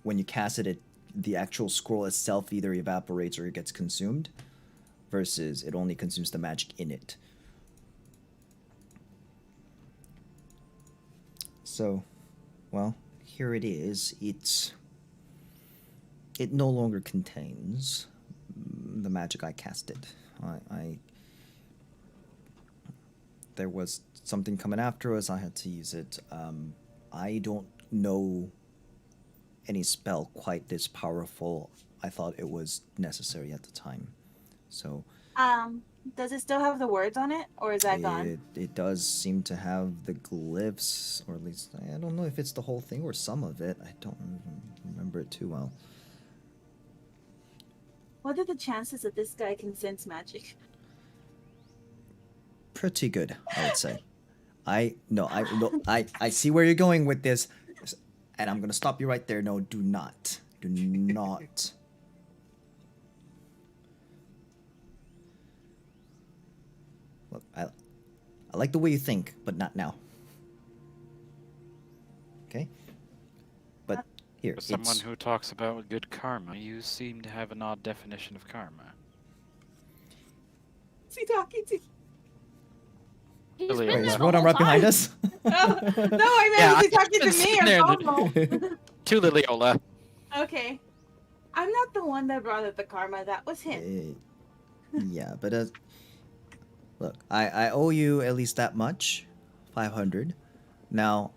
when you cast it, the actual scroll itself either evaporates or it gets consumed, versus it only consumes the magic in it. So, well, here it is. it no longer contains the magic I casted. There was something coming after us. I had to use it. I don't know any spell quite this powerful. I thought it was necessary at the time. So Does it still have the words on it, or is that gone? it does seem to have the glyphs, or at least I don't know if it's the whole thing or some of it. I don't remember it too well. What are the chances that this guy can sense magic? Pretty good, I would say. I see where you're going with this, and I'm gonna stop you right there. No, do not. Look, I like the way you think, but not now. Okay? But here, For someone who talks about good karma, you seem to have an odd definition of karma. What's he talking to? He's Really, been Wait, there is the Rodon whole right behind time. us? No, I meant Yeah, is he talking I've to me been or sitting there Momo? To Liliola. Okay. I'm not the one that brought up the karma. That was him. Yeah, but look, I owe you at least that much, 500. Now,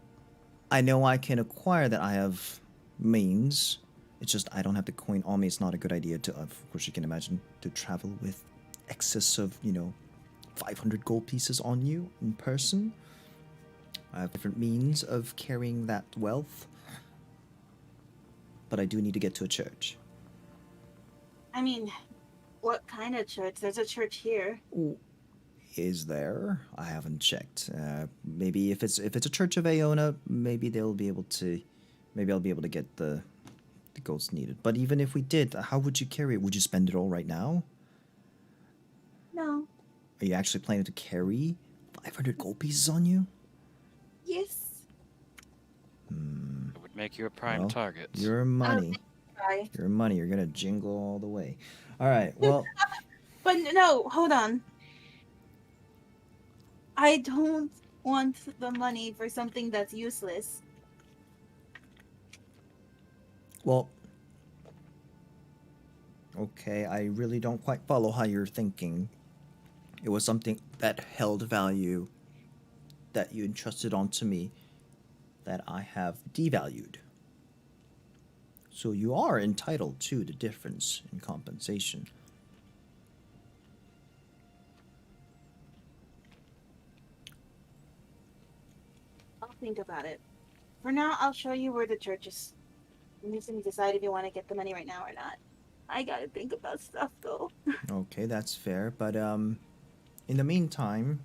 I know I can acquire that. I have means. It's just I don't have the coin on me. It's not a good idea to, of course, you can imagine, to travel with excess of 500 gold pieces on you in person. I have different means of carrying that wealth, but I do need to get to a church. I mean, what kind of church? There's a church here. Is there? I haven't checked. Maybe if it's a Church of Aona, maybe they'll be able to. Maybe I'll be able to get the golds needed. But even if we did, how would you carry it? Would you spend it all right now? No. Are you actually planning to carry 500 gold pieces on you? Yes. It would make you a prime Well, target. Your money. Try. Your money. You're gonna jingle all the way. All right. Well. But no, hold on. I don't want the money for something that's useless. Well. Okay. I really don't quite follow how you're thinking. It was something that held value, that you entrusted onto me, that I have devalued. So you are entitled to the difference in compensation. I'll think about it. For now, I'll show you where the church is. You can decide if you want to get the money right now or not. I gotta think about stuff though. Okay, that's fair. But in the meantime,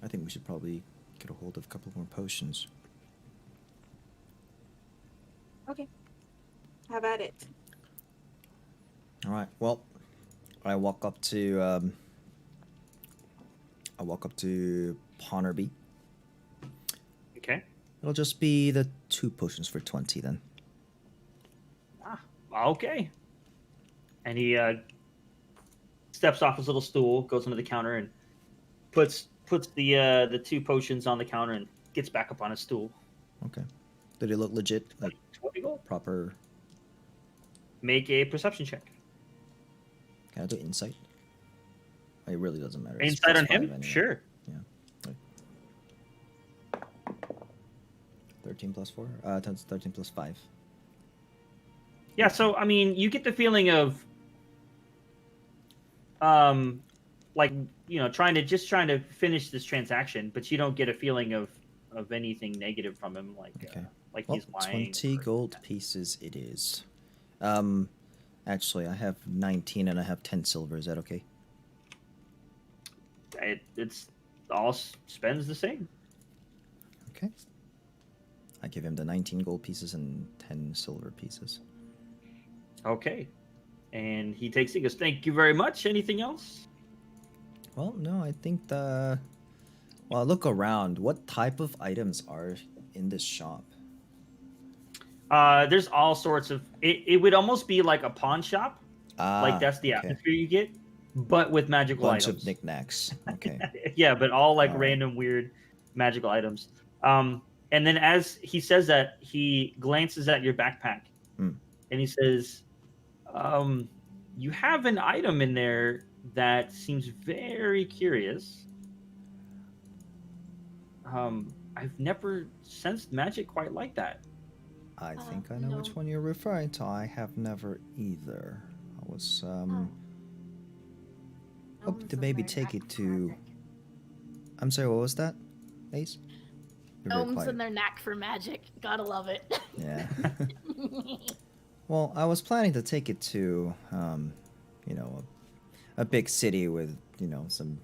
I think we should probably get a hold of a couple more potions. Okay. Have at it. All right. Well, I walk up to Ponnerby. Okay. It'll just be the 2 potions for 20 then. Okay. And he steps off his little stool, goes under the counter, and puts the 2 potions on the counter and gets back up on his stool. Okay. Did it look legit? Like 20 gold. proper? Make a perception check. Can I do insight? It really doesn't matter. It's Insight on +5 him? anyway. Sure. Yeah. Like 13 plus 4? 13 plus 5. Yeah, so I mean, you get the feeling of like, trying to finish this transaction, but you don't get a feeling of anything negative from him, like Okay. like Well, he's lying. 20 gold pieces it is. Actually, I have 19 and I have 10 silver. Is that okay? It's all spends the same. Okay. I give him the 19 gold pieces and 10 silver pieces. Okay. And he takes it, goes, thank you very much. Anything else? Well, no, I think well, look around. What type of items are in this shop? There's all sorts of... It would almost be like a pawn shop. Like, that's the okay. atmosphere you get, but with magical Bunch items. of knickknacks. Okay. Yeah, but all like All right. random weird magical items. And then as he says that, he glances at your backpack, Hmm. and he says, "You have an item in there that seems very curious. I've never sensed magic quite like that." I think I know which no. one you're referring to. I have never either. I was hoping to maybe take it to. I'm sorry, what was that, Ace? You're very Gnomes quiet. and their knack for magic. Gotta love it. Yeah. Well, I was planning to take it to, you know, a big city with, you know, some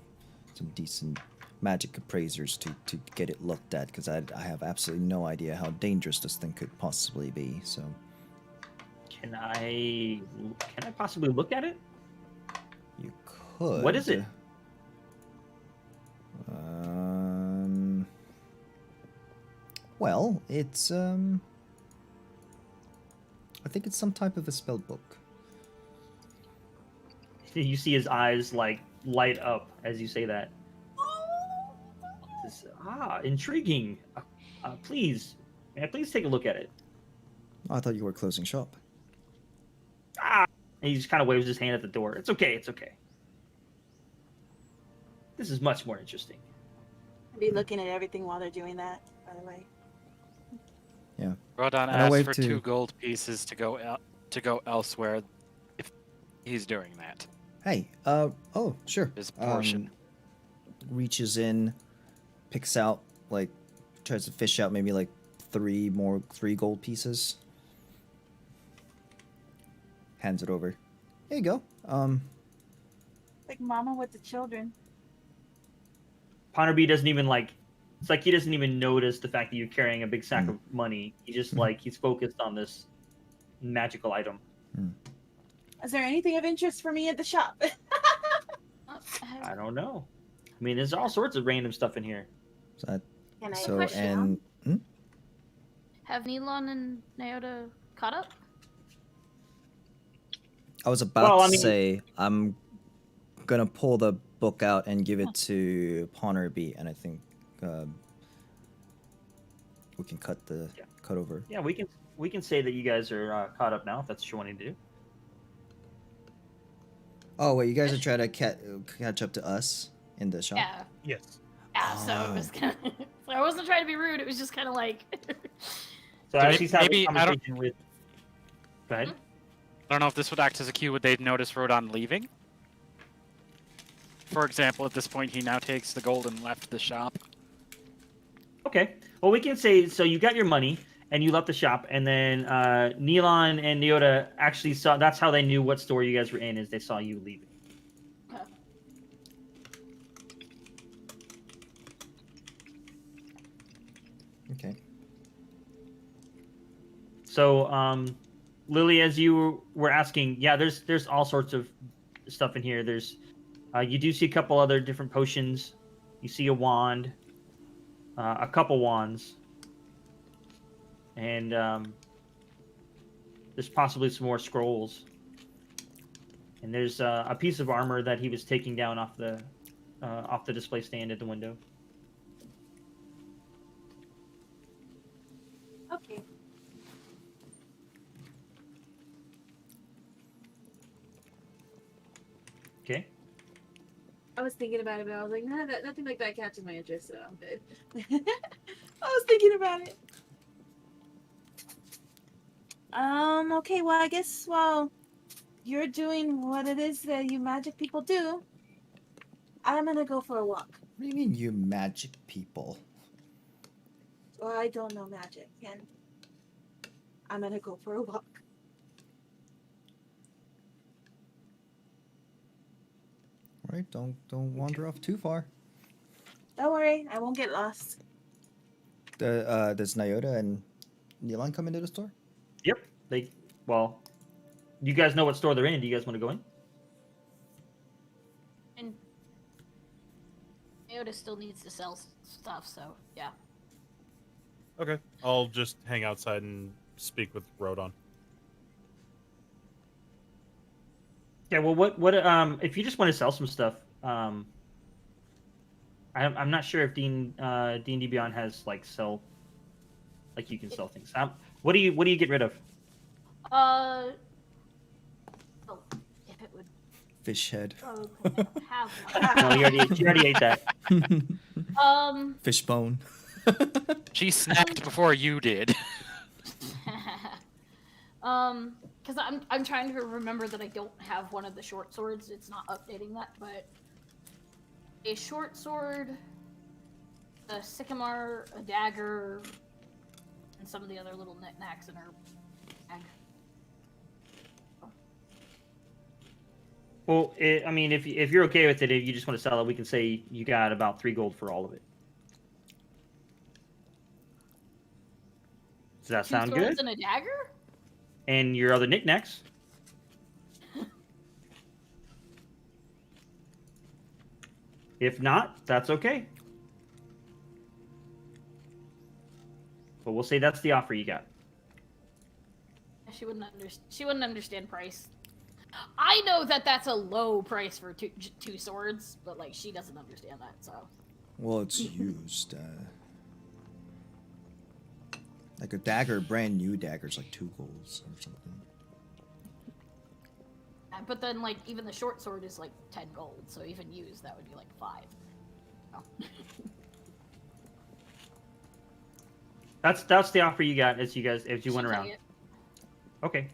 decent magic appraisers to get it looked at, because I have absolutely no idea how dangerous this thing could possibly be. So Can I possibly look at it? you could. What is it? Well, it's I think it's some type of a spell book. You see his eyes like light up as you say that. Says, intriguing. Please, may I please take a look at it? Oh, I thought you were closing shop. And he just kind of waves his hand at the door. It's okay. It's okay. This is much more interesting. I'll be looking at everything while they're doing that, by the way. Yeah. Rodon And I asked wave for to- 2 gold pieces to go elsewhere if he's doing that. Hey, oh, sure. His portion. Reaches in, picks out, like, tries to fish out maybe like 3 gold pieces. Hands it over. There you go. Like mama with the children. Ponderby doesn't even like. It's like he doesn't even notice the fact that you're carrying a big sack of money. He just like he's focused on this magical item. Is there anything of interest for me at the shop? I don't know. I mean, there's all sorts of random stuff in here. So, Can I so question? and Have Nilon and Naota caught up? I was about Well, I to mean- say I'm gonna pull the book out and give it to Ponderby, and I think we can cut over. Yeah, we can say that you guys are caught up now if that's what you want to do. Oh wait, you guys are trying to catch up to us in the shop? Yeah. Yes. Yeah, so it was kind of. So I wasn't trying to be rude. It was just kind of like. So So as he's having a maybe- I don't- conversation with. Go ahead. I don't know if this would act as a cue. Would they notice Rodon leaving? For example, at this point, he now takes the gold and left the shop. Okay. Well, we can say so. You got your money and you left the shop, and then Neelon and Neota actually saw. That's how they knew what store you guys were in. Is they saw you leaving. Okay. So, Lily, as you were asking, yeah, there's all sorts of stuff in here. There's you do see a couple other different potions. You see a wand, a couple wands, and there's possibly some more scrolls. And there's a piece of armor that he was taking down off the display stand at the window. Okay. Okay. I was thinking about it, but I was like, nah, nothing like that catches my interest, so I'm good. I was thinking about it. Okay, well, I guess while you're doing what it is that you magic people do, I'm gonna go for a walk. What do you mean, you magic people? Well, I don't know magic, and I'm gonna go for a walk. All right, don't wander off too far. Don't worry, I won't get lost. Does Nyota and Neelan come into the store? Yep. Well, you guys know what store they're in. Do you guys want to go in? And Naota still needs to sell stuff, so yeah. Okay. I'll just hang outside and speak with Rodon. Yeah. Well, what if you just want to sell some stuff? I'm not sure if D&D Beyond has like you can sell things. What do you get rid of? Oh, if it would. Fish head. Oh, 'cause I don't have one. No, you already ate that. Fish bone. She snacked before you did. Because I'm trying to remember that I don't have one of the short swords. It's not updating that, but a short sword, a sycamore, a dagger, and some of the other little knickknacks in her bag. Well, I mean, if you're okay with it, if you just want to sell it, we can say you got about 3 gold for all of it. Does that 2 sound swords good? and a dagger? And your other knickknacks? If not, that's okay. But we'll say that's the offer you got. She wouldn't understand price. I know that that's a low price for two swords, but like she doesn't understand that. So. Well, it's used. Like a dagger, brand new dagger's like 2 golds or something. But then, like, even the short sword is like 10 gold, so even used, that would be like 5. Oh. That's the offer you got as you went She'll around. take it. Okay.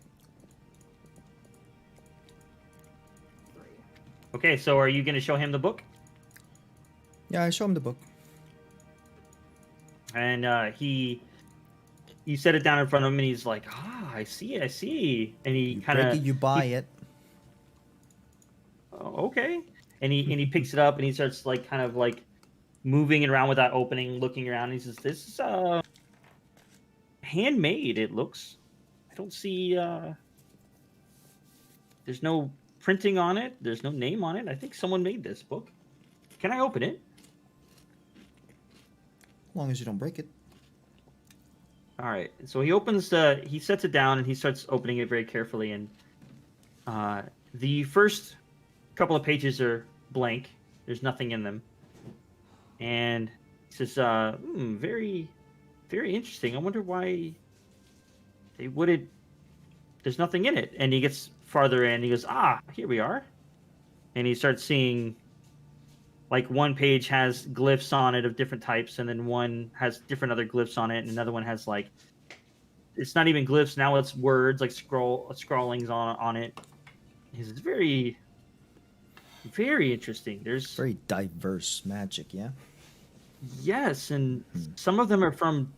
3. Okay, so are you going to show him the book? Yeah, I show him the book. And you set it down in front of him, and he's like, I see. And he You kind break it, of... you buy it. Oh, okay. And he picks it up, and he starts, like, kind of, like, moving it around without opening, looking around. And he says, this is handmade, it looks. I don't see... There's no printing on it. There's no name on it. I think someone made this book. Can I open it? As long as you don't break it. All right. So he sets it down and he starts opening it very carefully. And the first couple of pages are blank. There's nothing in them. And he says, very, very interesting. I wonder why they wouldn't. There's nothing in it. And he gets farther in. He goes, here we are. And he starts seeing, like, one page has glyphs on it of different types, and then one has different other glyphs on it, and another one has, like, it's not even glyphs, now it's words, like scrawlings on it. It's very, very interesting. There's Very diverse magic, yeah? yes, and some of them are from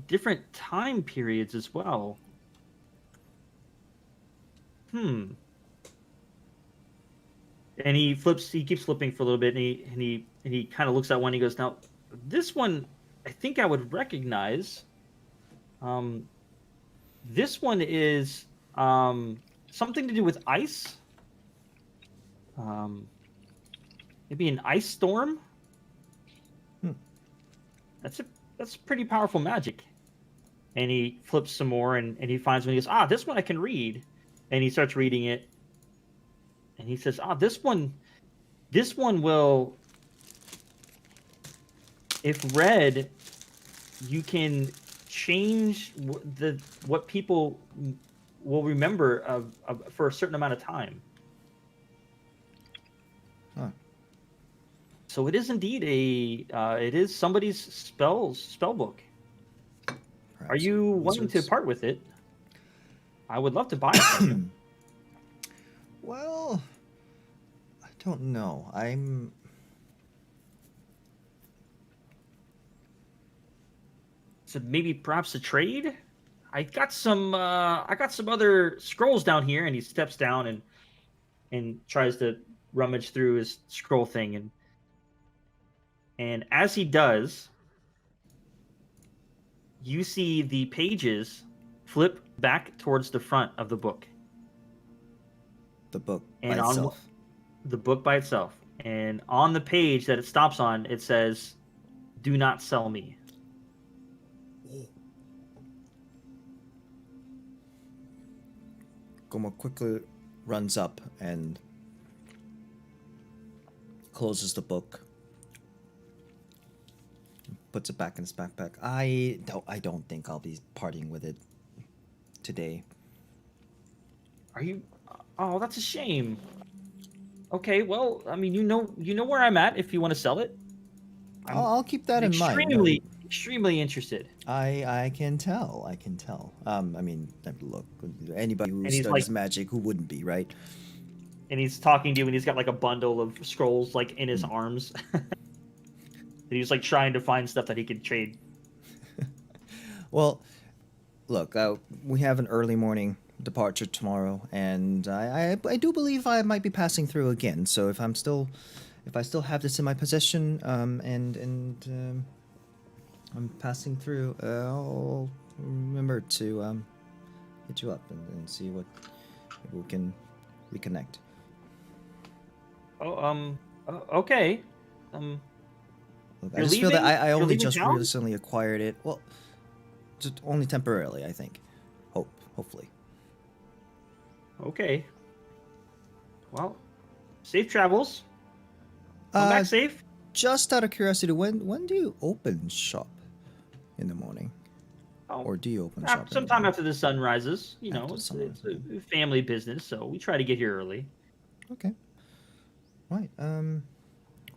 different time periods as well. And he keeps flipping for a little bit, and he kind of looks at one. He goes, now, this one, I think I would recognize. This one is something to do with ice. Maybe an ice storm. That's pretty powerful magic. And he flips some more, and he finds one. He goes, this one I can read. And he starts reading it. And he says, this one will, if read, you can change what people will remember for a certain amount of time. Huh. So it is indeed it is somebody's spell book. Perhaps Are you wanting to wizards. part with it? I would love to buy it from you. Well, I don't know. So maybe perhaps a trade. I got some other scrolls down here, and he steps down and tries to rummage through his scroll thing, and as he does, you see the pages flip back towards the front of the book. The book by And on itself. the book by itself, and on the page that it stops on, it says, "Do not sell me." Goma quickly runs up and closes the book. Puts it back in his backpack. I don't think I'll be parting with it today. Are you? Oh, that's a shame. Okay, well, I mean, you know where I'm at if you want to sell it. I'll keep that in mind. Extremely interested. I can tell. I can tell. I mean, look, anybody who And he's studies like- magic, who wouldn't be, right? And he's talking to you, and he's got like a bundle of scrolls like in his arms. And he's like trying to find stuff that he could trade. Well, look, we have an early morning departure tomorrow, and I do believe I might be passing through again. So if I still have this in my possession, and I'm passing through, I'll remember to hit you up and see what maybe we can reconnect. Okay. Look, I You're just feel that leaving? I You're only leaving just town? recently acquired it. Well, just only temporarily, I think. Hopefully. Okay. Well, safe travels. Come back safe. Just out of curiosity, when do you open shop in the morning? Oh, Or do you open shop? in the sometime morning? after the sun rises. You After know, the it's sunrise, a family business, so we try to get here early. Okay. Right.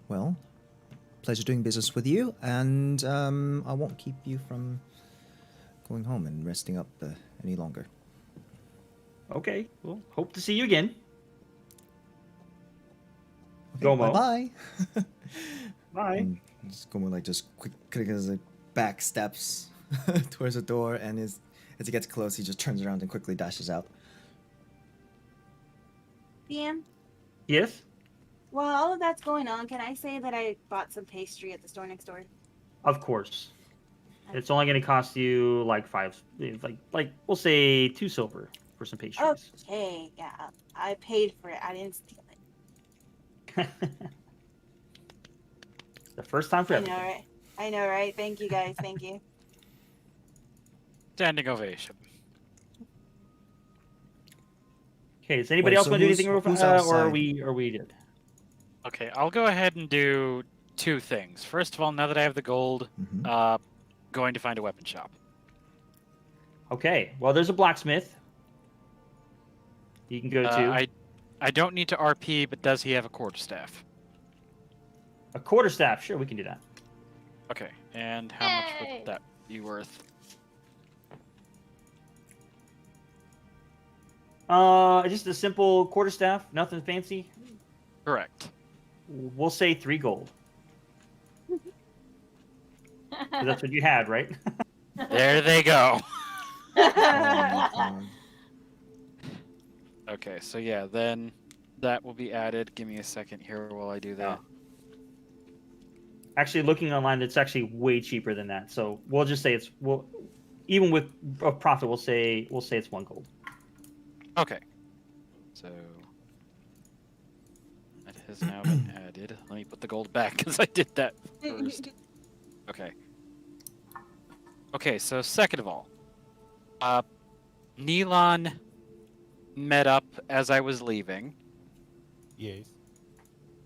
Well, pleasure doing business with you, and I won't keep you from going home and resting up any longer. Okay. Well, hope to see you again. Okay, Gomo. bye. Bye. And just going just quick as it back steps towards the door, and as he gets close, he just turns around and quickly dashes out. DM, Yes. while all of that's going on, can I say that I bought some pastry at the store next door? Of course. It's only going to cost you like like we'll say 2 silver for some pastries. Okay, yeah, I paid for it. I didn't steal it. The first time for I everything. know, right? I know, right? Thank you, guys. Thank you. Standing ovation. Okay, does anybody Wait, else so want to do who's- anything, who's or are outside? we good? Okay, I'll go ahead and do 2 things. First of all, now that I have the gold, Mhm. going to find a weapon shop. Okay, well, there's a blacksmith you can go to. I don't need to RP, but does he have a quarterstaff? A quarterstaff, sure, we can do that. Okay, and how much Yay! would that be worth? Just a simple quarterstaff, nothing fancy. Correct. We'll say 3 gold. 'Cause that's what you had, right? There they go. Oh my God. Okay, so yeah, then that will be added. Give me a second here while I do that. Actually, looking online, it's actually way cheaper than that. So we'll just say even with a profit, we'll say it's 1 gold. Okay. So that has now been added. Let me put the gold back because I did that first. Okay. Okay, so second of all, Neelon met up as I was leaving. Yes.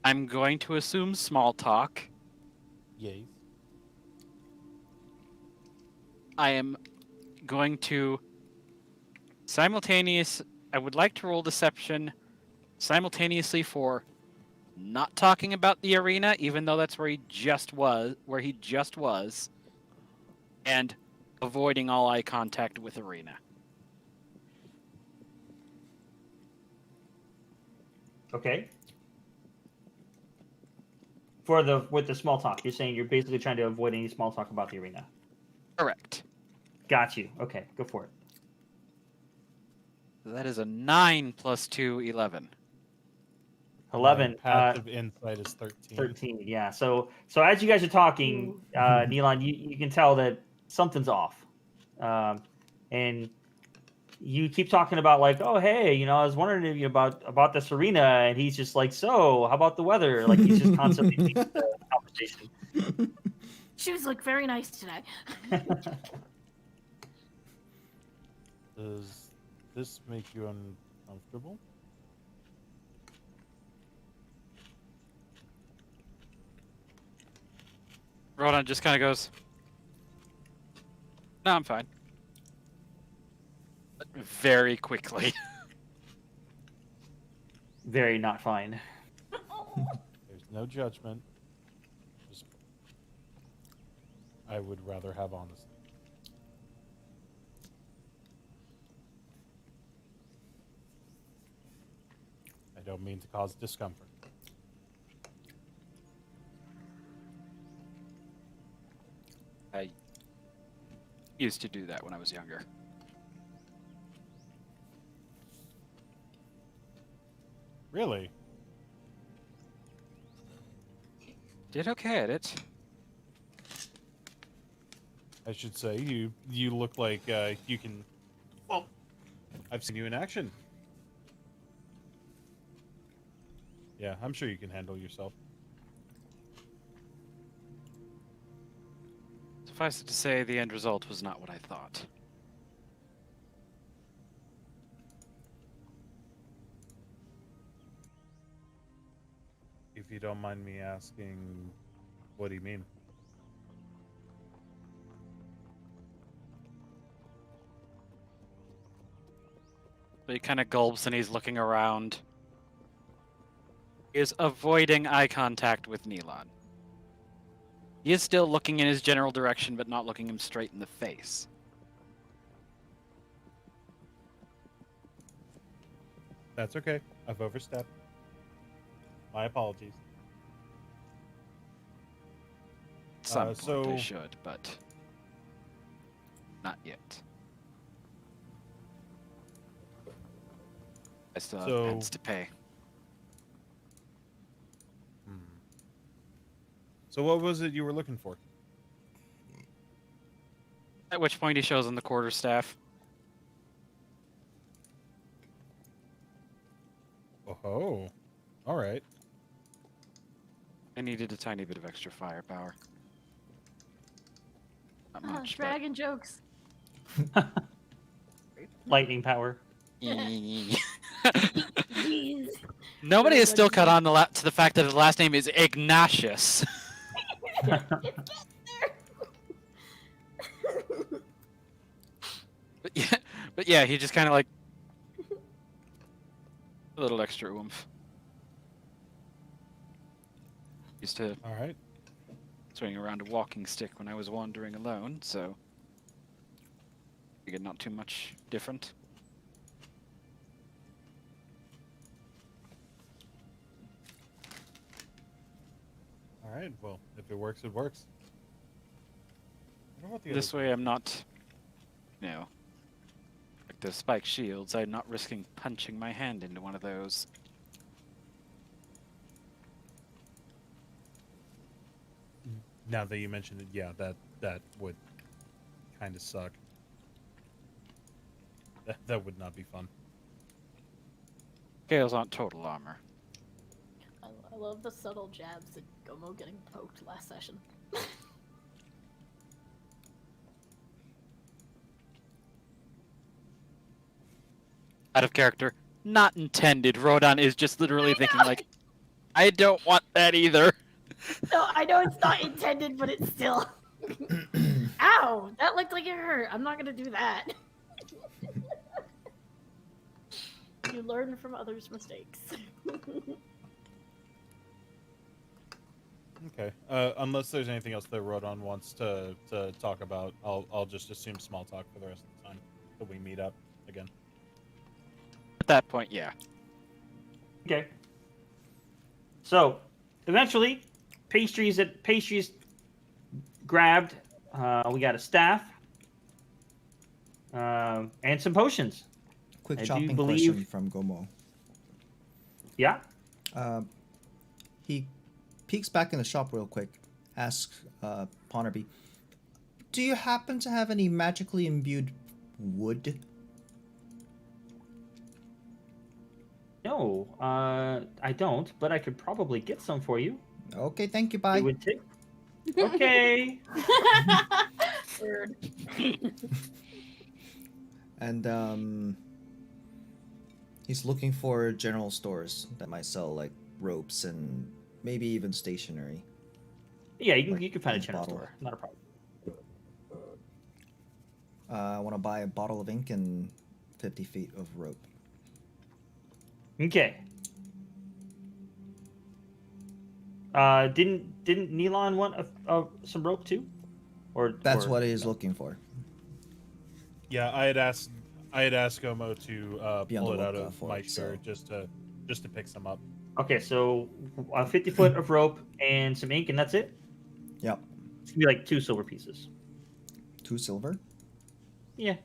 I'm going to assume small talk. Yes. I am going to I would like to roll deception simultaneously for not talking about the arena, even though that's where he just was, and avoiding all eye contact with arena. Okay. With the small talk, you're saying you're basically trying to avoid any small talk about the arena. Correct. Got you. Okay, go for it. That is a 9 plus 2, 11. 11. Passive insight is 13. 13. Yeah. So as you guys are talking, Neelon, you can tell that something's off, and you keep talking about like, oh hey, I was wondering if about this arena, and he's just like, so how about the weather? Like he's just constantly changing the conversation. She was like very nice today. Does this make you uncomfortable? Rodan just kind of goes, no, I'm fine. But very quickly. very not fine. There's no judgment. Just, I would rather have honesty. I don't mean to cause discomfort. I used to do that when I was younger. Really? Did okay at it. I should say you look like you can. Well, I've seen you in action. Yeah, I'm sure you can handle yourself. Suffice it to say, the end result was not what I thought. If you don't mind me asking, what do you mean? But he kind of gulps and he's looking around. He is avoiding eye contact with Neelon. He is still looking in his general direction, but not looking him straight in the face. That's okay. I've overstepped. My apologies. At some point I so- should, but not yet. I still have So- debts to pay. So what was it you were looking for? At which point he shows him the quarterstaff. Oh, all right. I needed a tiny bit of extra firepower. Not much, Dragon jokes. Lightning power. but... Jeez. Nobody has still caught on to the fact that his last name is Ignatius. But yeah, he just kind of like a little extra oomph. Used to All right. swing around a walking stick when I was wandering alone, so figured not too much different. All right. Well, if it works, it works. I don't know what the This other- way, I'm not, you know, like the spike shields. I'm not risking punching my hand into one of those. Now that you mentioned it, yeah, that would kind of suck. That would not be fun. Scales aren't total armor. I love the subtle jabs at Gomo getting poked last session. Out of character. Not intended. Rodon is just literally thinking like, I don't want that either. No, I know it's not intended, but it's still. Ow! That looked like it hurt. I'm not gonna do that. You learn from others' mistakes. Okay. Unless there's anything else that Rodon wants to talk about, I'll just assume small talk for the rest of the time till we meet up again. At that point, yeah. Okay. So, eventually, pastries grabbed. We got a staff and some potions. Quick I do shopping believe- question from Gomo. Yeah. He peeks back in the shop real quick, asks Ponerby, do you happen to have any magically imbued wood? No, I don't, but I could probably get some for you. Okay, thank you, bye. It would take. Okay. Weird. And he's looking for general stores that might sell like ropes and maybe even stationery. Yeah, you Like can find a a general bottle. store. Not a problem. I want to buy a bottle of ink and 50 feet of rope. Okay. Didn't Nelon want some rope too? That's or what he's no? looking for. Yeah, I had asked Gomo to Be on pull the it out lookout of for my it, shirt so. just to pick some up. Okay, so 50 foot of rope and some ink, and that's it. Yep. It's gonna be like 2 silver pieces. 2 silver. Yeah.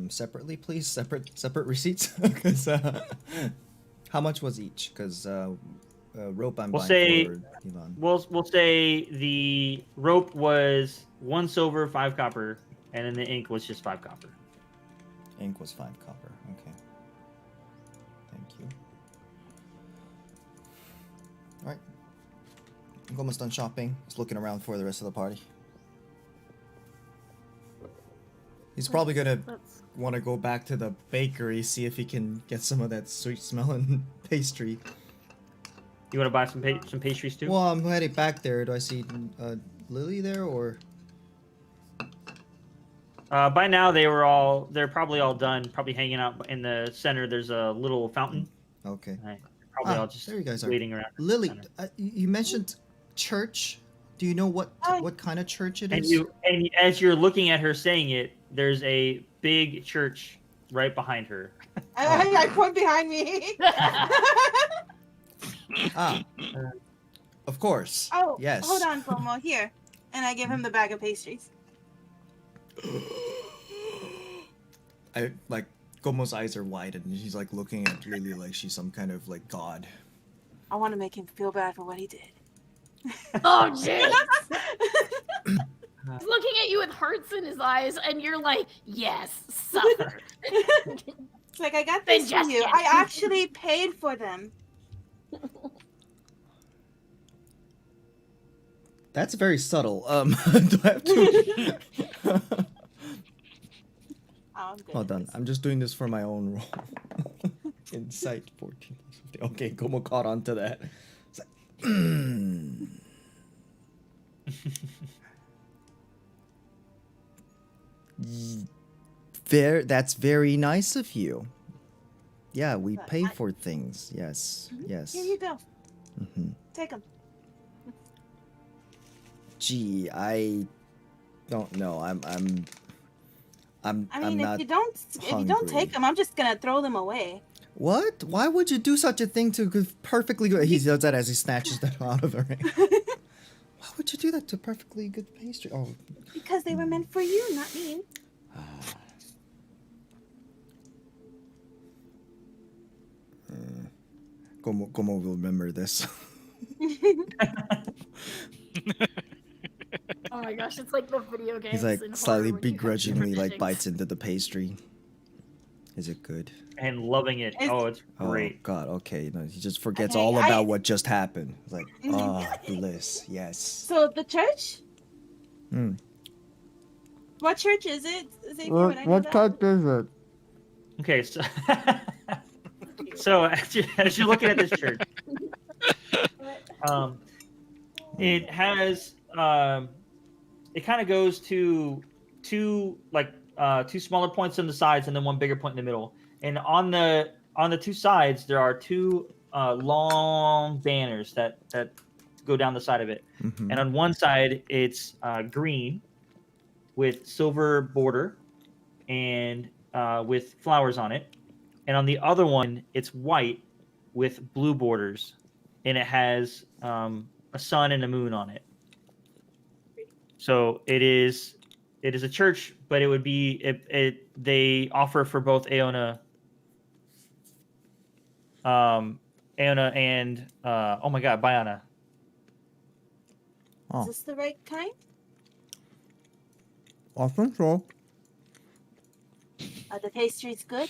Separately, please. Separate receipts. 'Cause, how much was each? Because rope I'm We'll buying say- for Elon. We'll say the rope was 1 silver, 5 copper, and then the ink was just 5 copper. Ink was 5 copper. Okay. Thank you. All right. I'm almost done shopping. Just looking around for the rest of the party. He's probably gonna That's want to go back to the bakery, see if he can get some of that sweet smelling pastry. You want to buy some pastries too? Well, I'm heading back there. Do I see Lily there or? By now they're probably all done. Probably hanging out in the center. There's a little fountain. Okay. Right. Probably all just there you guys are. waiting around. Lily, you mentioned church. Do you know what kind of church it is? And as you're looking at her saying it, there's a big church right behind her. I point behind me. Of course. Oh, yes. hold on, Gomo. Here. And I give him the bag of pastries. I like Gomo's eyes are wide and he's like looking at Lily like she's some kind of like god. I want to make him feel bad for what he did. Oh, jeez! He's looking at you with hearts in his eyes, and you're like, yes, suffer. It's like, I got this for you. Indigestion. I actually paid for them. That's very subtle. Do I have to? Oh, I'm good. Hold on. I'm just doing this for my own role. Insight 14. Okay, Gomo caught on to that. It's like, that's very nice of you. Yeah, we But pay for things. Yes. Yes. Here you go. Mm-hmm. Take them. Gee, I don't know. I'm I mean, I'm not if you don't take hungry. them, I'm just gonna throw them away. What? Why would you do such a thing to perfectly good? He does that as he snatches them out of the ring. Why would you do that to perfectly good pastry? Oh, Because they were meant for you, not me. Gomo will remember this. Oh my gosh, it's like the video games. He's like in horror slightly when you have begrudgingly like superstitions. bites into the pastry. Is it good? And loving it. It's- Oh, it's Oh great. God. Okay. No, he just forgets Okay, all I- about what just happened. It's like bliss. Yes. So the church? Hmm. What church is it? Xavier, would I know that? is it? Okay, so so as you're looking at this church, it has it kind of goes to two smaller points on the sides and then one bigger point in the middle. And on the 2 sides there are 2 long banners that go down the side of it. Mm-hmm. And on one side it's green with silver border and with flowers on it. And on the other one, it's white with blue borders, and it has a sun and a moon on it. So it is a church, but it would be they offer for both Aona, and oh my God, Bayana. Oh. Is this the right kind? I think so. Are the pastries good?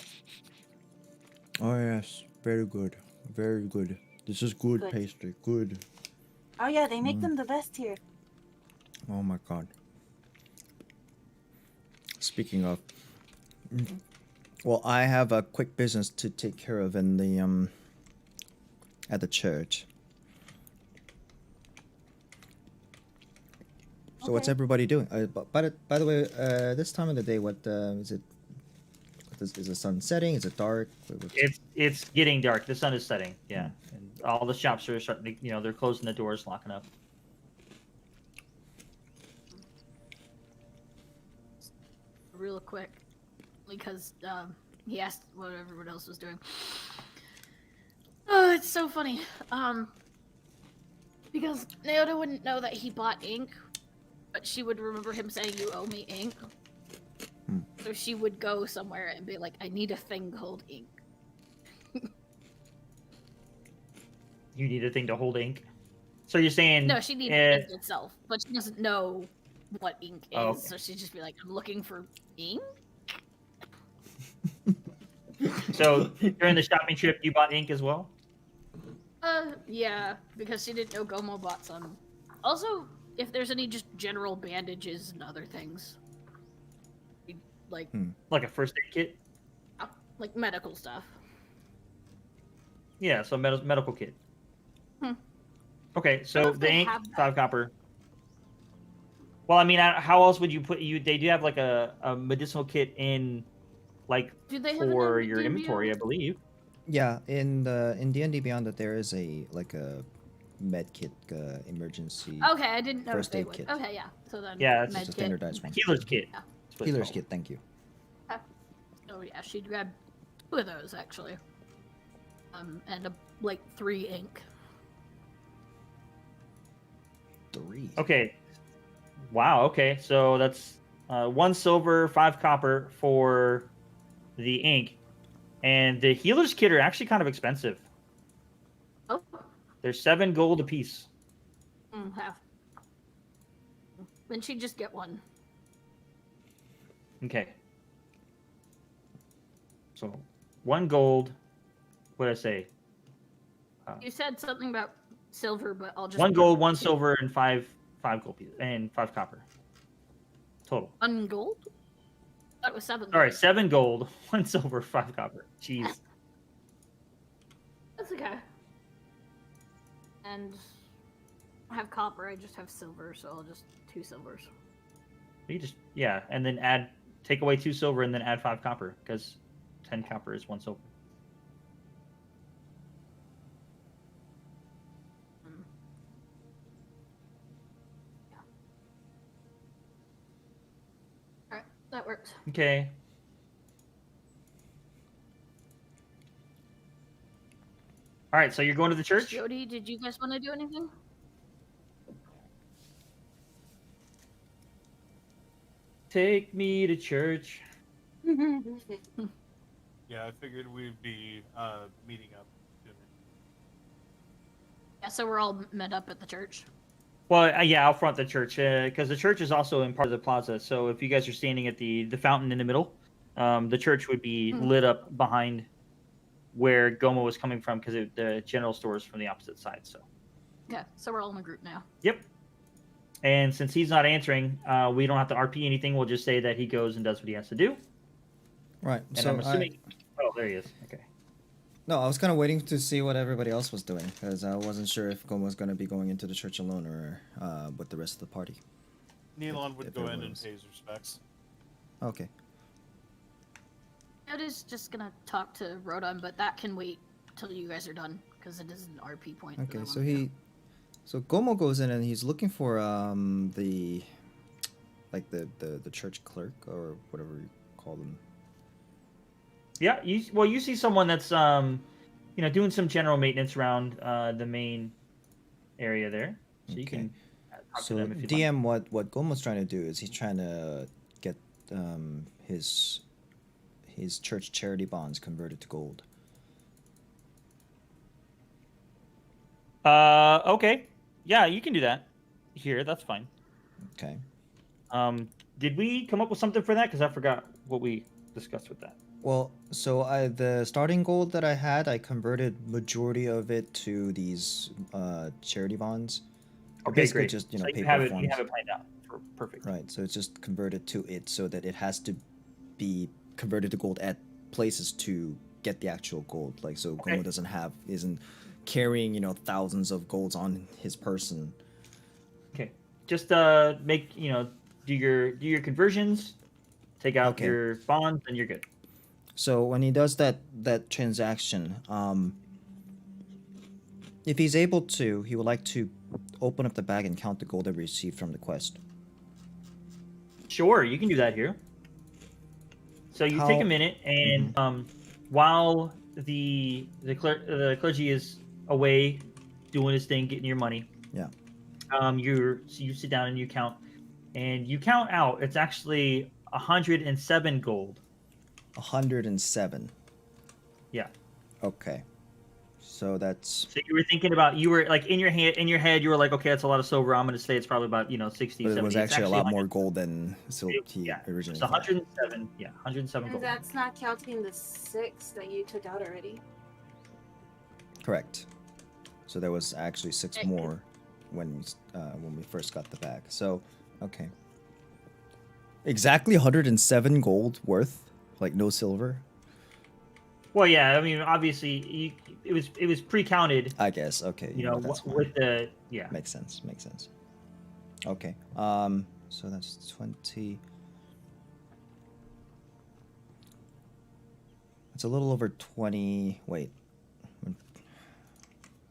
Oh yes, very good, very good. This is good, Good. pastry, good. Oh yeah, they make them the best here. Oh my God. Speaking of, well, I have a quick business to take care of in the at the church. So what's Okay. everybody doing? By the way, this time of the day, what is it? Is the sun setting? Is it dark? It's getting dark. The sun is setting. Yeah, and all the shops are starting to, they're closing the doors, locking up. Real quick, because he asked what everyone else was doing. Oh, it's so funny. Because Naoda wouldn't know that he bought ink, but she would remember him saying, "You owe me ink." So she would go somewhere and be like, "I need a thing called ink." You need a thing to hold ink. So you're saying No, she needs ink itself, but she doesn't know what ink is, Oh, okay. so she'd just be like, "I'm looking for ink." So during the shopping trip, you bought ink as well? Yeah, because she didn't know Gomo bought some. Also, if there's any just general bandages and other things, like Like a first aid kit? like medical stuff. Yeah, so medical kit. Hmm. Okay, I so don't know if the they ink, have that. 5 copper. Well, I mean, how else would you put they do have like a medicinal kit in like Do they have it for in your D&D? inventory, I believe. Yeah, in D&D Beyond that there is a med kit emergency Okay, I didn't know first if they aid would. kit. Okay, yeah. So then Yeah, it's It's a med kit. standardized one. Healer's kit. Yeah. That's what it's Healer's called. kit, thank you. Oh yeah, she'd grab 2 of those actually. And like 3 ink. 3. Okay. Wow, okay. So that's 1 silver, 5 copper for the ink. And the healer's kit are actually kind of expensive. Oh. They're 7 gold apiece. Half. Then she'd just get 1. Okay. So 1 gold. What did I say? You said something about silver, but I'll just 1 put gold, 1 2. silver, and 5 gold pieces, and 5 copper. Total. 1 gold? That was 7. All right, 7 gold, 1 silver, 5 copper. Jeez. That's okay. And I have copper, I just have silver, so I'll just 2 silvers. You just and then take away 2 silver and then add 5 copper because 10 copper is 1 silver. Alright, that works. Okay. All right, so you're going to the church? Jody, did you guys want to do anything? Take me to church. Yeah, I figured we'd be meeting up sooner. Yeah, so we're all met up at the church. Well, out front the church, because the church is also in part of the plaza. So if you guys are standing at the fountain in the middle, the church would be lit up behind where Gomo was coming from, because the general store is from the opposite side. So. Yeah, so we're all in a group now. Yep. And since he's not answering, we don't have to RP anything. We'll just say that he goes and does what he has to do. Right. And So I'm assuming. Oh, there he is. Okay. No, I was kind of waiting to see what everybody else was doing because I wasn't sure if Gomo was going to be going into the church alone or with the rest of the party. Nealon would if go there in and was. pay his respects. Okay. Yoda's just gonna talk to Rodon, but that can wait till you guys are done because it is an RP point. that I Okay. wanna do. So Gomo goes in and he's looking for the church clerk or whatever you call them. Yeah. You see someone that's doing some general maintenance around the main area there. So you Okay. can talk to So them if you'd DM, what Gomo's trying to do is he's trying to get his church charity bonds converted to gold. Okay. Yeah, you can do that. Here, that's fine. Okay. Did we come up with something for that? Because I forgot what we discussed with that. Well, so the starting gold that I had, I converted majority of it to these charity bonds. They're Okay, basically great. just So paper you have it forms. planned out. Perfect. Right. So it's just converted to it so that it has to be converted to gold at places to get the actual gold. Like so, Okay. Gomo isn't carrying thousands of golds on his person. Okay. Just make do your conversions, take out Okay. your bonds, and you're good. So when he does that transaction, If he's able to, he would like to open up the bag and count the gold that we received from the quest. Sure, you can do that here. So you take How- a minute, and while the clergy is away doing his thing, getting your money, Yeah. you sit down and you count out. It's actually 107 gold. 107. Yeah. Okay. So that's So you were thinking about, you were like in your head you were like, okay, that's a lot of silver. I'm going to say it's probably about 60, but 70. it was It's actually a lot 100 more gold than he Yeah, originally it's thought. 107. Yeah, 107 And gold. that's not counting the 6 that you took out already. Correct. So there was actually 6 more when we first got the bag. So, okay. Exactly 107 gold worth, like no silver. Well, yeah, I mean, obviously, it was pre-counted. I guess. Okay. That's fine. with the Makes sense. Okay. So that's 20. It's a little over 20. Wait.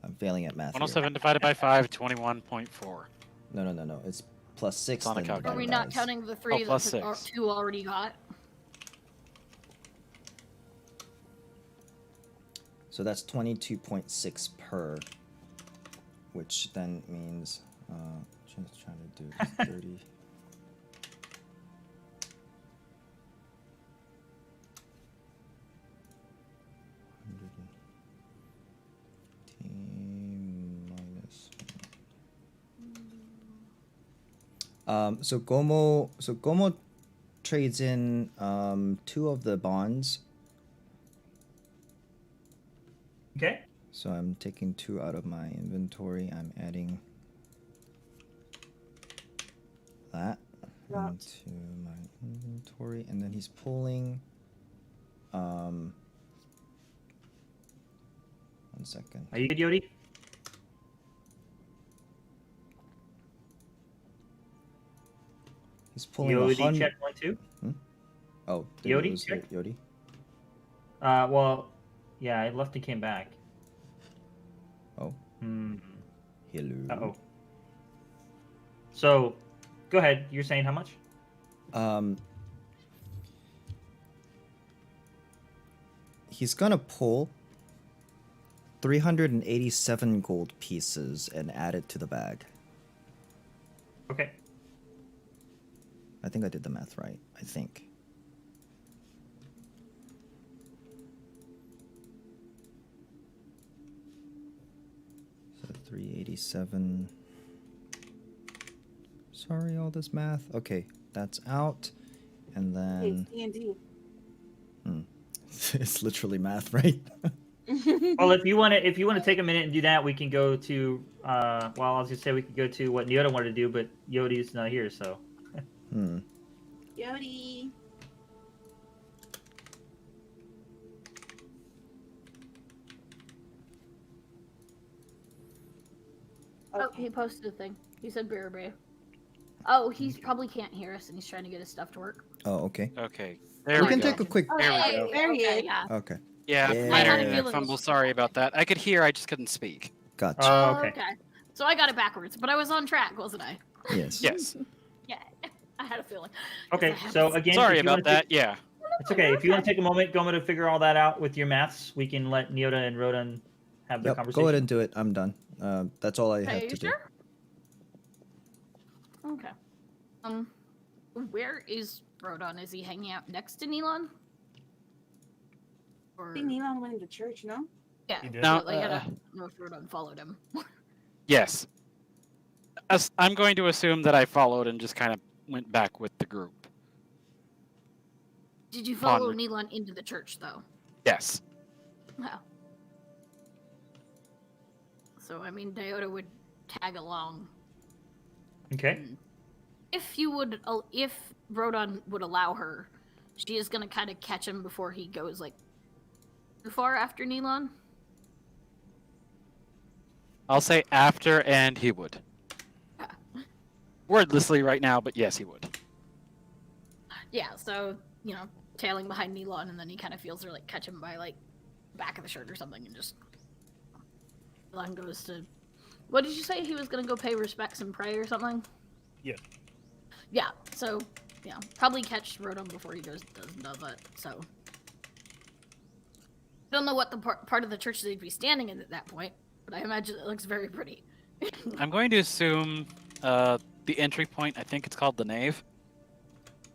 I'm failing at math. 107 divided by 5, 21.4. No. It's plus 6. It's on a then calculator. Are we divided not by- counting the 3 plus that 6. 2 already got? So that's 22.6 per, which then means just trying to do this 30. Minus. So Gomo trades in 2 of the bonds. Okay. So I'm taking 2 out of my inventory. I'm adding that into my inventory, and then he's pulling. 1 second. Are you good, Yodi? He's pulling Yodi 100. check 1 2. Oh, did Yodi, we lose check. Yodi? Well, yeah, I left and came back. Oh, Hmm. hello. Uh-oh. So, go ahead. You're saying how much? He's gonna pull 387 gold pieces and add it to the bag. Okay. I think I did the math right. I think. So 387. Sorry, all this math. Okay, that's out. And then D&D. it's literally math, right? Well, if you want to take a minute and do that, we can go to I was gonna say we could go to what Yoda wanted to do, but Yodi's not here, so. Yodi. Oh, he posted a thing. He said bear bear. Oh, he probably can't hear us, and he's trying to get his stuff to work. Oh, okay. Okay. There We we can go. take a quick. There we Hey, go. there he Okay, is. yeah. Okay, Yeah, Yeah. minor I had a internet feeling fumble. this was Sorry about happening. that. I could hear, I just couldn't speak. gotcha. Oh, okay. So I got it backwards, but I was on track, wasn't I? Yes. Yes. Yeah, I had a feeling. Okay, Yes, I so have. again, Sorry if you wanna about that. take- Yeah. It's okay. If you want to take a moment, Goma, to figure all that out with your maths, we can let Neota and Rodan have the Yep. conversation. Go ahead and do it. I'm done. That's all I Okay, have you to do. sure? Okay. Where is Rodon? Is he hanging out next to Neelon? Or I think Neon went into church, no? yeah, He did. Now, like, I don't know if Rodon followed him. Yes. I'm going to assume that I followed and just kind of went back with the group. Did you follow Ponder. Neelon into the church though? Yes. Wow. So I mean, Diota would tag along Okay. if you would, if Rodon would allow her. She is gonna kind of catch him before he goes like too far after Neelon. I'll say after, and he would. Wordlessly right now, but yes, he would. Yeah, so tailing behind Neelon, and then he kind of feels her like catch him by like back of the shirt or something, and just Elon goes to. What did you say? He was gonna go pay respects and pray or something? Yeah. Yeah. So, yeah, probably catch Rodon before he does that. So, don't know what the part of the church they'd be standing in at that point, but I imagine it looks very pretty. I'm going to assume the entry point, I think it's called the nave.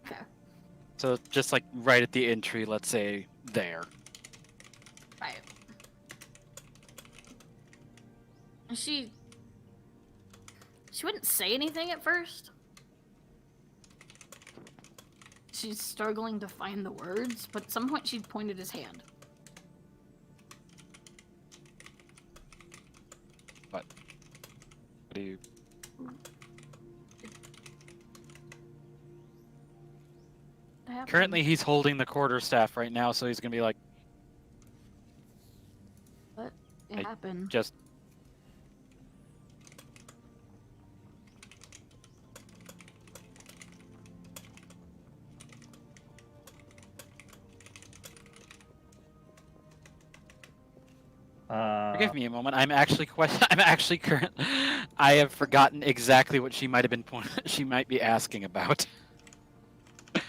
Okay. So just like right at the entry, let's say there. Right. And she wouldn't say anything at first. She's struggling to find the words, but at some point she pointed his hand. What do you... Currently he's holding the quarterstaff right now, so he's gonna be like... What I happened? Just... Forgive me a moment. I'm actually I have forgotten exactly what she might have been she might be asking about. The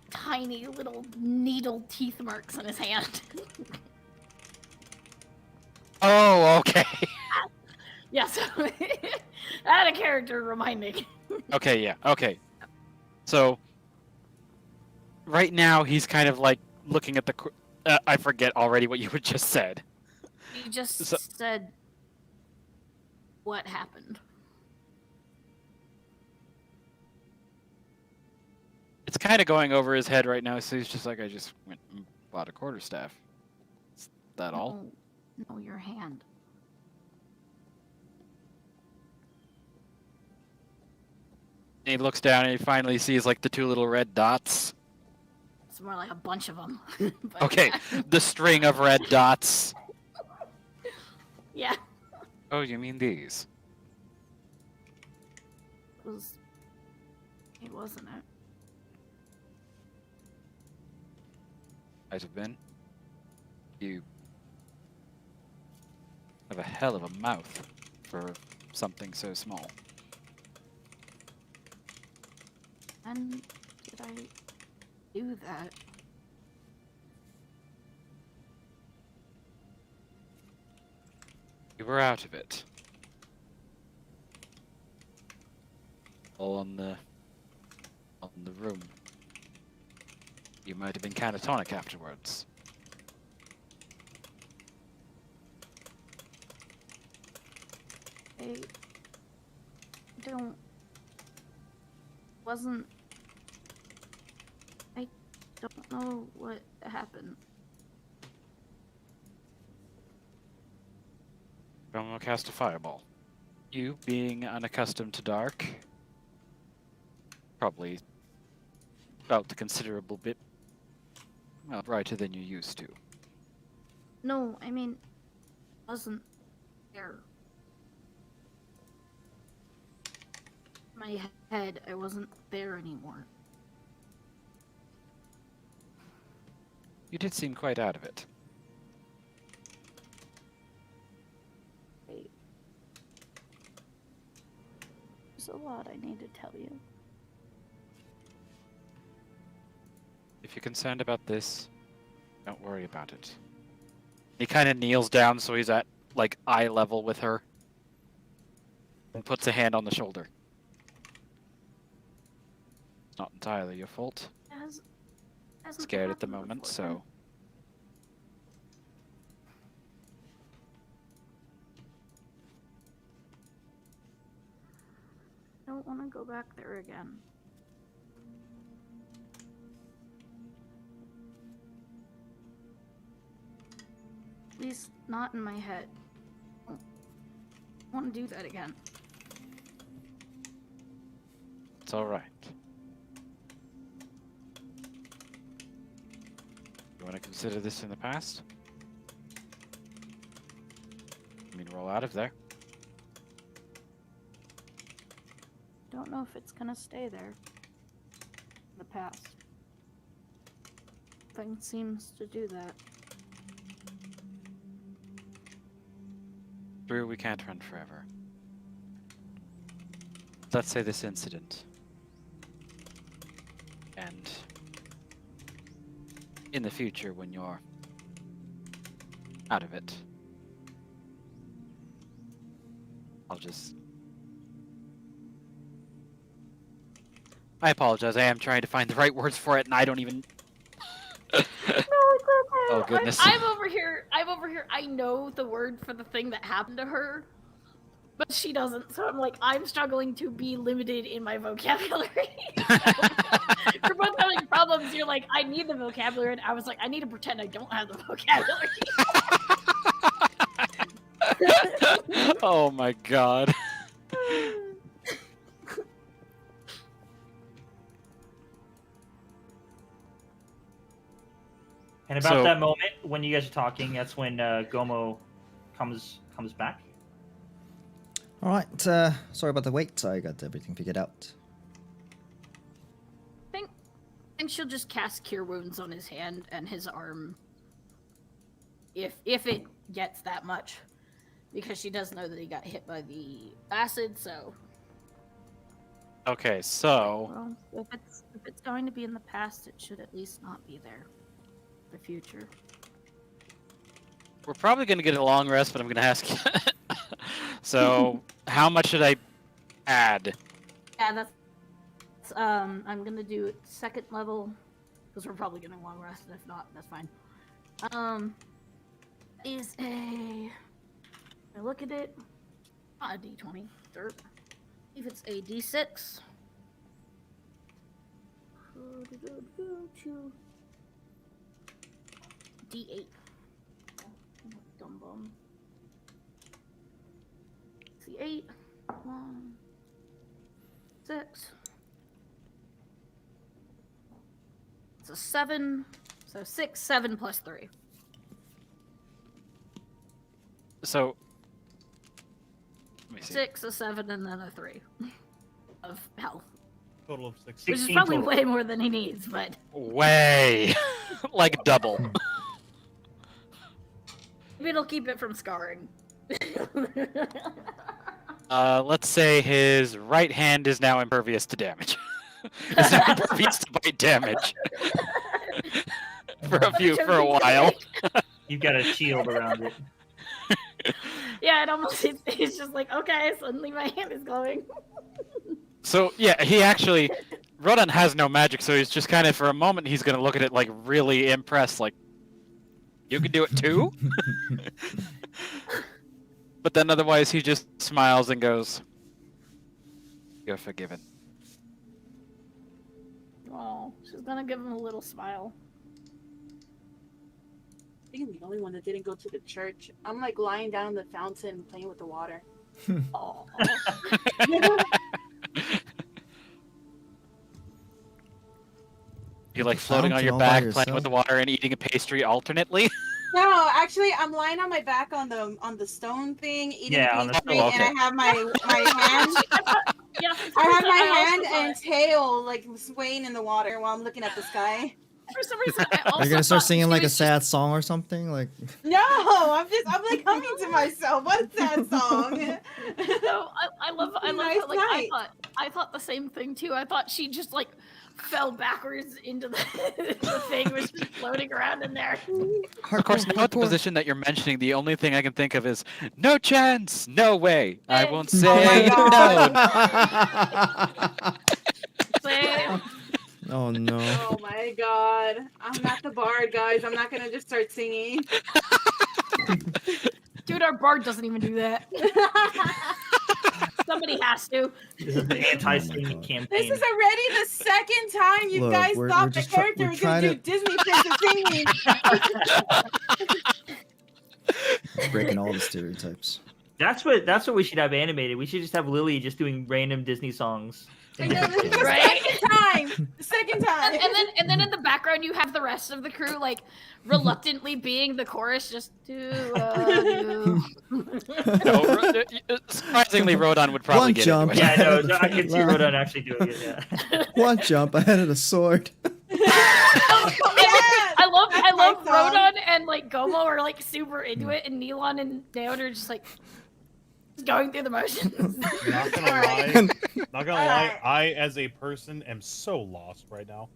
tiny little needle teeth marks on his hand. Oh, okay. Yes. I had a character remind me. Okay, yeah. Okay. So right now he's kind of like looking at the I forget already what you had just said. You just So- said what happened. It's kind of going over his head right now, so he's just like, I just went and bought a quarterstaff. Is that all? No, your hand. And he looks down and he finally sees like the two little red dots. It's more like a bunch of them. But Okay, the string of red dots. Yeah. Oh, you mean these? It wasn't it? Might have been. You have a hell of a mouth for something so small. When did I do that? You were out of it. All on the room. You might have been catatonic afterwards. I wasn't. I don't know what happened. I'm gonna cast a fireball. You, being unaccustomed to dark, probably felt a considerable bit, well, brighter than you used to. No, I mean, wasn't there. My head, I wasn't there anymore. You did seem quite out of it. Wait. There's a lot I need to tell you. If you're concerned about this, don't worry about it. He kind of kneels down so he's at, like, eye level with her. And puts a hand on the shoulder. It's not entirely your fault. Hasn't Scared at the happened moment, before, so... I don't want to go back there again. At least not in my head. I don't want to do that again. It's alright. You want to consider this in the past? I mean, roll out of there. Don't know if it's gonna stay there. In the past. Thing seems to do that. Homebrew, we can't run forever. Let's say this incident. And in the future, when you're out of it, I apologize. I am trying to find the right words for it, and I don't even. No, it's okay. Oh, goodness. I'm over here. I know the word for the thing that happened to her, but she doesn't. So I'm struggling to be limited in my vocabulary. You're both having problems. You're like, I need the vocabulary, and I was like, I need to pretend I don't have the vocabulary. Oh my god. And about So- that moment when you guys are talking, that's when Gomo comes back. All right. Sorry about the wait. I got everything figured out. I think she'll just cast Cure Wounds on his hand and his arm, if it gets that much, because she does know that he got hit by the acid. So, Okay, so well, if it's going to be in the past, it should at least not be there. The future. we're probably going to get a long rest, but I'm going to ask you. So, how much should I add? Yeah, that's I'm gonna do it second level because we're probably getting a long rest, and if not, that's fine. Is a I look at it, not a D20, derp. If it's a D6. D8. Dumb bum. C8. 1, 6. It's a 7. So 6, 7 plus 3. So, let me see. 6, a 7, and then a 3 of health. Total of 6. Which is 16 probably total. way more than he needs, but Way! Like double. maybe it'll keep it from scarring. Let's say his right hand is now impervious to damage. It's now impervious to bite damage. for a while. You've got a shield around it. Yeah, it's just like, okay, suddenly my hand is glowing. So yeah, he actually Rodan has no magic, so he's just kind of for a moment he's gonna look at it like really impressed, like you can do it too. But then otherwise he just smiles and goes, "You're forgiven." Oh, she's gonna give him a little smile. I think I'm the only one that didn't go to the church. I'm like lying down in the fountain playing with the water. Oh. You like floating on Fountain your all by back, playing yourself? with the water and eating a pastry alternately. No, actually, I'm lying on my back on the stone thing, eating Yeah, on the pastry, stone, and I have my hand. Yeah, I have my I hand also and tail like swaying in the water while I'm looking at the sky. for some reason, I also Are you gonna start thought singing she like a was just- sad song or something? Like, No, I'm like humming to myself. What sad song? No, I love Nice how, like night. I thought the same thing too. I thought she just like fell backwards into the, the thing was just floating around in there. Of course, now at the position that you're mentioning, the only thing I can think of is no chance, no way. I won't my say God. no. Same. Oh no. Oh my god. I'm not the bard, guys. I'm not gonna just start singing. Dude, our bard doesn't even do that. Somebody has to. This is the anti-singing God. campaign. This is already the second time you Look, guys we're thought the just try- character we're was gonna trying do Disney princess singing. Breaking all the stereotypes. That's what we should have animated. We should just have Lily just doing random Disney songs. I know, this is the Right? second time. The second time. And then in the background you have the rest of the crew like reluctantly being the chorus, just do. No, surprisingly, Rodan would probably One get jump. into it. Yeah, I know. I can see Rodan actually doing it. Yeah. One jump, I had a sword. I love That's my song. Rodon and like Gomo are like super into it, and Neelon and Naod are just like, Going through the motions. Not gonna Alright. lie. Not gonna lie. Alright. I, as a person, am so lost right now.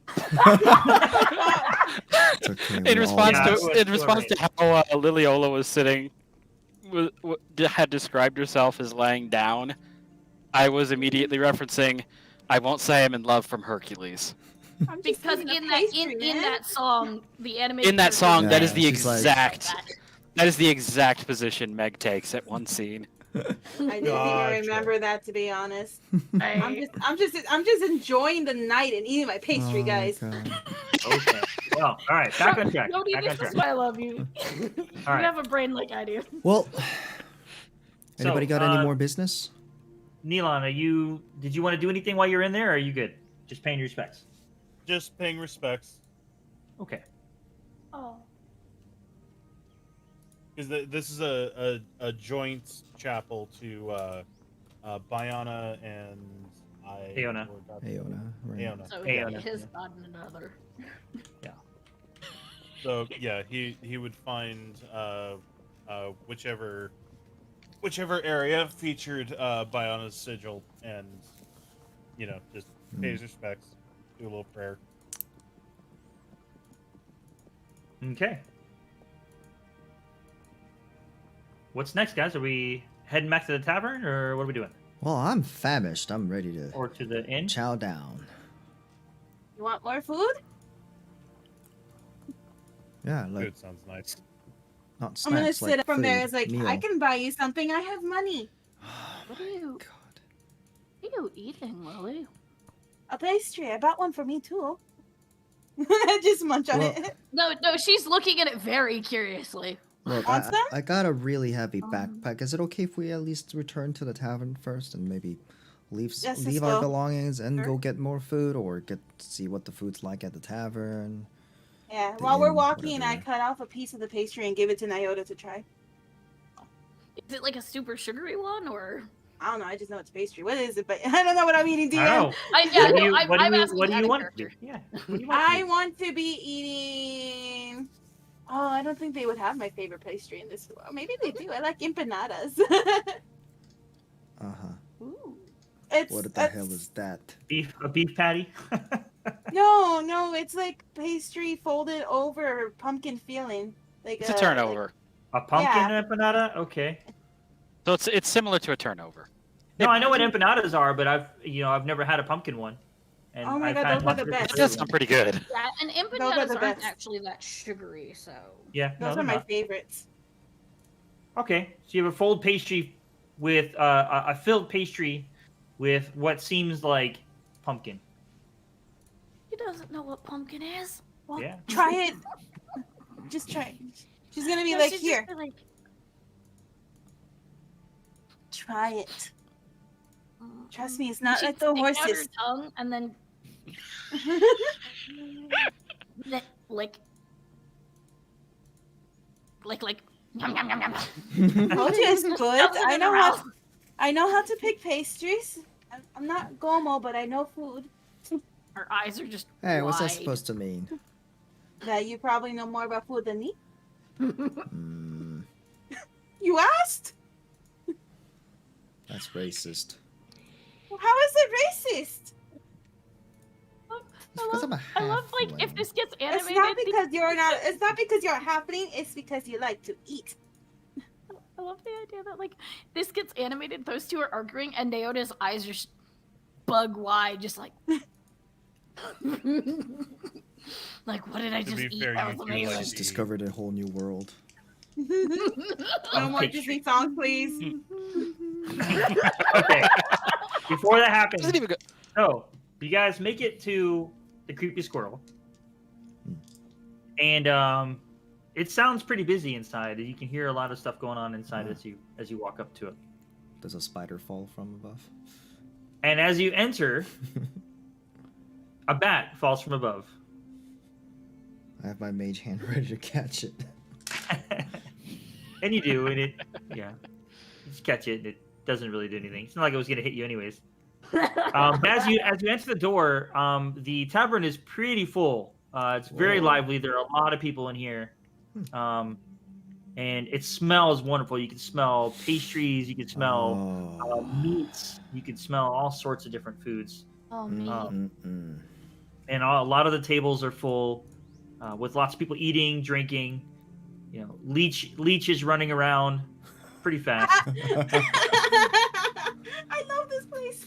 It's okay. In we all response Yeah, to it was in response to how Liliola was sitting, had described herself as laying down, I was immediately referencing, "I won't say I'm in love" from Hercules. I'm just Because eating a in that pastry, in man. that song, the animated In that song, that is Yeah, the she's like- exact position Meg takes at one scene. I didn't Gotcha. even remember that, to be honest. I- I'm just enjoying the night and eating my pastry, Oh, guys. God. Okay. Well, all right. Back on track. Jody, Back on this track. is why I love you. You right. have a brain like I do. Well, anybody got any uh, more business? Neelan, did you want to do anything while you're in there, or are you good? Just paying your respects. Just paying respects. Okay. Oh. Because this is a joint chapel to Bayana and Aeona. Aeona, right. Aeona. So Hey, yeah, Anna. his not another. So yeah, he would find whichever area featured Bayana's sigil, and just pay his respects, do a little prayer. Okay. What's next, guys? Are we heading back to the tavern, or what are we doing? Well, I'm famished. I'm ready to Or to the inn? chow down. You want more food? Yeah, like Food sounds nice. not snacks. I'm gonna sit like up from there. food, It's like, meal. I can buy you something. I have money. Oh What my are you- God. What are you eating, Lily? A pastry. I bought one for me too. Just munch on Well, it. No, she's looking at it very curiously. Look, Want some? I got a really heavy Um, backpack. Is it okay if we at least return to the tavern first and maybe leave Yes, let's leave our go. belongings and Sure. go get more food, or see what the food's like at the tavern? Yeah. The While we're inn, walking, I whatever. cut off a piece of the pastry and give it to Nyota to try. Is it like a super sugary one, or? I don't know. I just know it's pastry. What is it? But I don't know what I'm eating. I DM. know. Yeah, What do no, you, I'm what do you, asking what do out you of want? character. Yeah. What do you want? I want to be eating. Oh, I don't think they would have my favorite pastry in this. Well, maybe they do. I like empanadas. Uh-huh. Ooh. it's What the hell is that? A beef patty? No, it's like pastry folded over pumpkin filling. Like It's a turnover, A pumpkin Yeah. empanada? Okay. so it's similar to a turnover. No, I know what empanadas are, but I've never had a pumpkin one. And Oh my I've God, had those are lots the of best. different It does flavors. sound pretty good. Yeah, and Those are empanadas the aren't best. actually that sugary, so. Yeah, no, Those they're are my not. favorites. Okay, so you have a fold pastry with a filled pastry with what seems like pumpkin. He doesn't know what pumpkin is. Well, Yeah. try it. Just try it. She's gonna be No, like, she's here, just like, try it. Trust mm, me, it's not she like the sticks out her horses. tongue and then lick. Yum, yum, yum, yum. Told you it's good. Stuff it I in know her how. mouth. I know how to pick pastries. I'm not Gomo, but I know food. Her eyes are just Hey, what's that wide. supposed to mean? That you probably know more about food than me. Hmm, You asked? that's racist. How is it racist? It's because I'm a I love like if halfling. this gets It's animated. not because you're not. It's not because you're halfling. It's because you like to eat. I love the idea that like this gets animated. Those two are arguing, and Naota's eyes are just bug wide, just like. Like, what did I To just be eat? fair, That you was do I amazing. like just discovered a whole new world. No more pastry. Disney songs, please. Okay. Before that happens, Doesn't even go. so you guys make it to the creepy squirrel, and it sounds pretty busy inside. You can hear a lot of stuff going on inside as you walk up to it. Does a spider fall from above? And as you enter, a bat falls from above. I have my mage hand ready to catch it. And you do, and you just catch it, and it doesn't really do anything. It's not like it was going to hit you anyways. As you enter the door, the tavern is pretty full. It's very Whoa. lively. There are a lot of people in here, and and it smells wonderful. You can smell pastries, you can smell Oh. meats, you can smell all sorts of different foods. Oh, me. Mm-mm-mm. And a lot of the tables are full with lots of people eating, drinking. You know, leeches running around pretty fast. I love this place.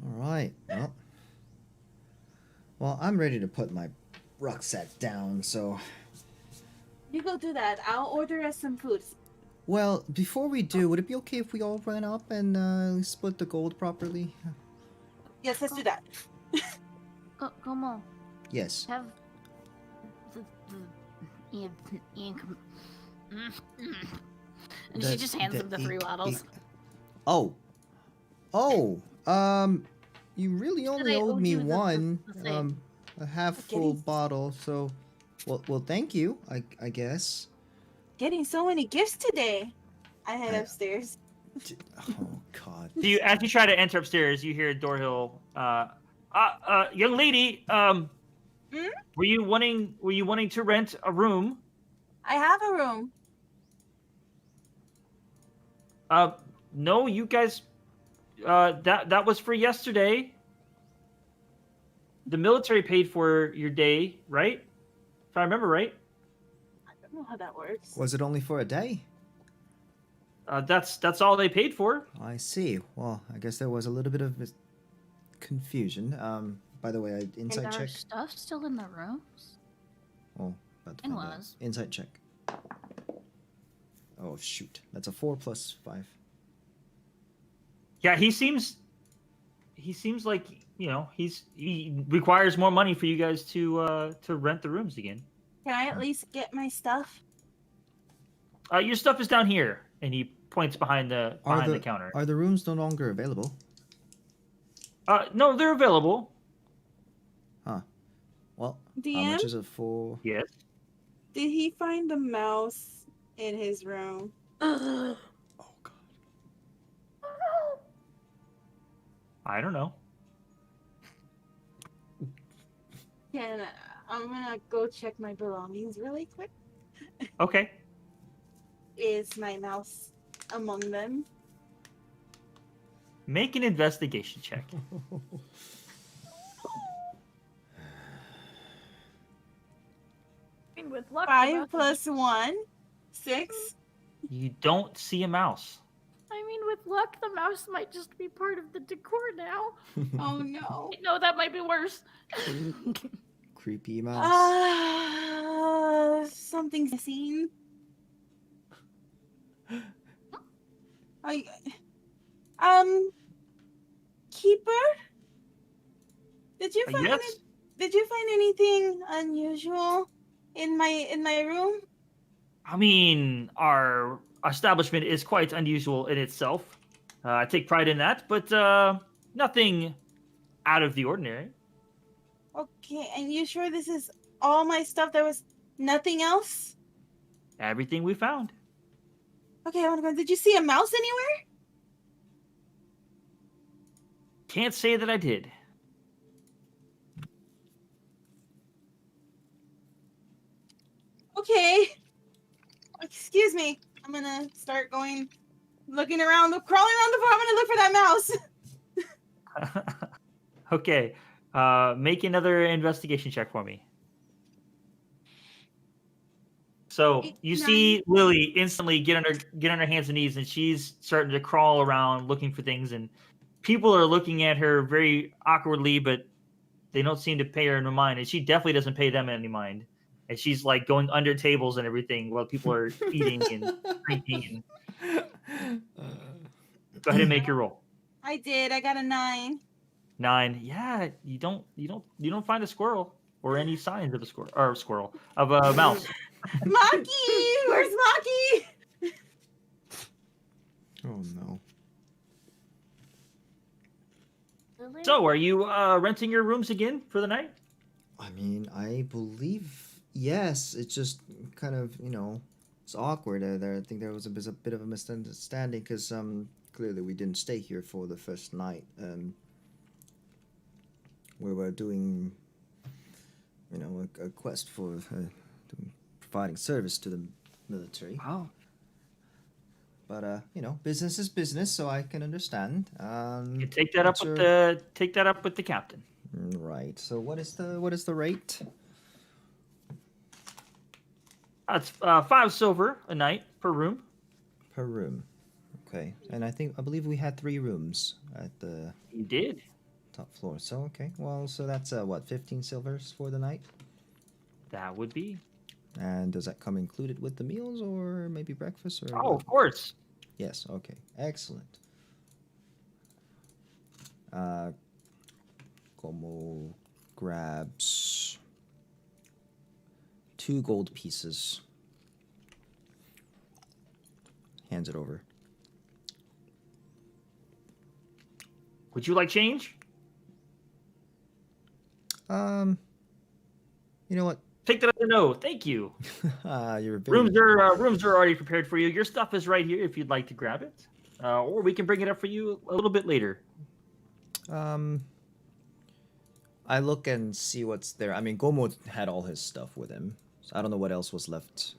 All right. Well, I'm ready to put my rucksack down. So, You go do that. I'll order us some food. well, before we do, would it be okay if we all ran up and split the gold properly? Yes, let's do that. Come on. Yes. Have ink. And she just hands him the 3 bottles. Oh. You really only I owed owed me you the one, thing. a half full bottle. So, well, thank you. I guess. Getting so many gifts today. I head I- upstairs. Oh God. So as you try to enter upstairs, you hear Doorhill, young lady, were you wanting to rent a room? I have a room. No, you guys, that was for yesterday. The military paid for your day, right? If I remember right. I don't know how that works. Was it only for a day? That's all they paid for. I see. Well, I guess there was a little bit of confusion. By the way, insight Is our check. stuff still in the rooms? Oh, about to Mine find out. was. Insight check. Oh shoot, that's a 4 plus 5. Yeah, he seems like he requires more money for you guys to rent the rooms again. Can I at least get my stuff? Your stuff is down here, and he points behind the counter. Are the rooms no longer available? No, they're available. Huh. Well, how DM, much is it for? Yes. did he find the mouse in his room? Oh God. I don't know. I'm gonna go check my belongings really quick. Okay. Is my mouse among them? Make an investigation check. I mean, with luck. 5 plus 1, 6. You don't see a mouse. I mean, with luck, the mouse might just be part of the decor now. Oh no. No, that might be worse. Creepy mouse. Something's missing. Keeper? Did you find Yes. Did you find anything unusual in my room? I mean, our establishment is quite unusual in itself. I take pride in that, but nothing out of the ordinary. Okay, and you sure this is all my stuff? There was nothing else? Everything we found. Okay, I want to go. Did you see a mouse anywhere? Can't say that I did. Okay. Excuse me. I'm gonna start looking around, crawling around the farm. I'm gonna look for that mouse. Okay. Make another investigation check for me. So 8, you 9. see Lily instantly get on her hands and knees, and she's starting to crawl around looking for things, and people are looking at her very awkwardly, but they don't seem to pay her no mind, and she definitely doesn't pay them any mind. And she's like going under tables and everything while people are eating and drinking. Go ahead and make your roll. I did. I got a 9. 9. Yeah, you don't find a squirrel or any signs of a squirrel of a mouse. Maki! Where's Maki? Oh no. Really? So, are you renting your rooms again for the night? I mean, I believe yes. It's just kind of it's awkward there. I think there was a bit of a misunderstanding because clearly we didn't stay here for the first night. We were doing a quest for providing service to the military. Oh. But you know, business is business, so I can understand. You take that up what's with your- the captain. Right. So what is the rate? That's 5 silver a night per room. Per room. Okay. And I believe we had 3 rooms at the You did. top floor. So okay. Well, so that's what, 15 silvers for the night? That would be. And does that come included with the meals or maybe breakfast or Oh, what? of course. Yes, okay. Excellent. Como grabs 2 gold pieces. Hands it over. Would you like change? You know what? Take that as a no. Thank you. You're very Rooms are already prepared for you. Your stuff is right here if you'd like to grab it, or we can bring it up for you a little bit later. I look and see what's there. I mean, Gomo had all his stuff with him, so I don't know what else was left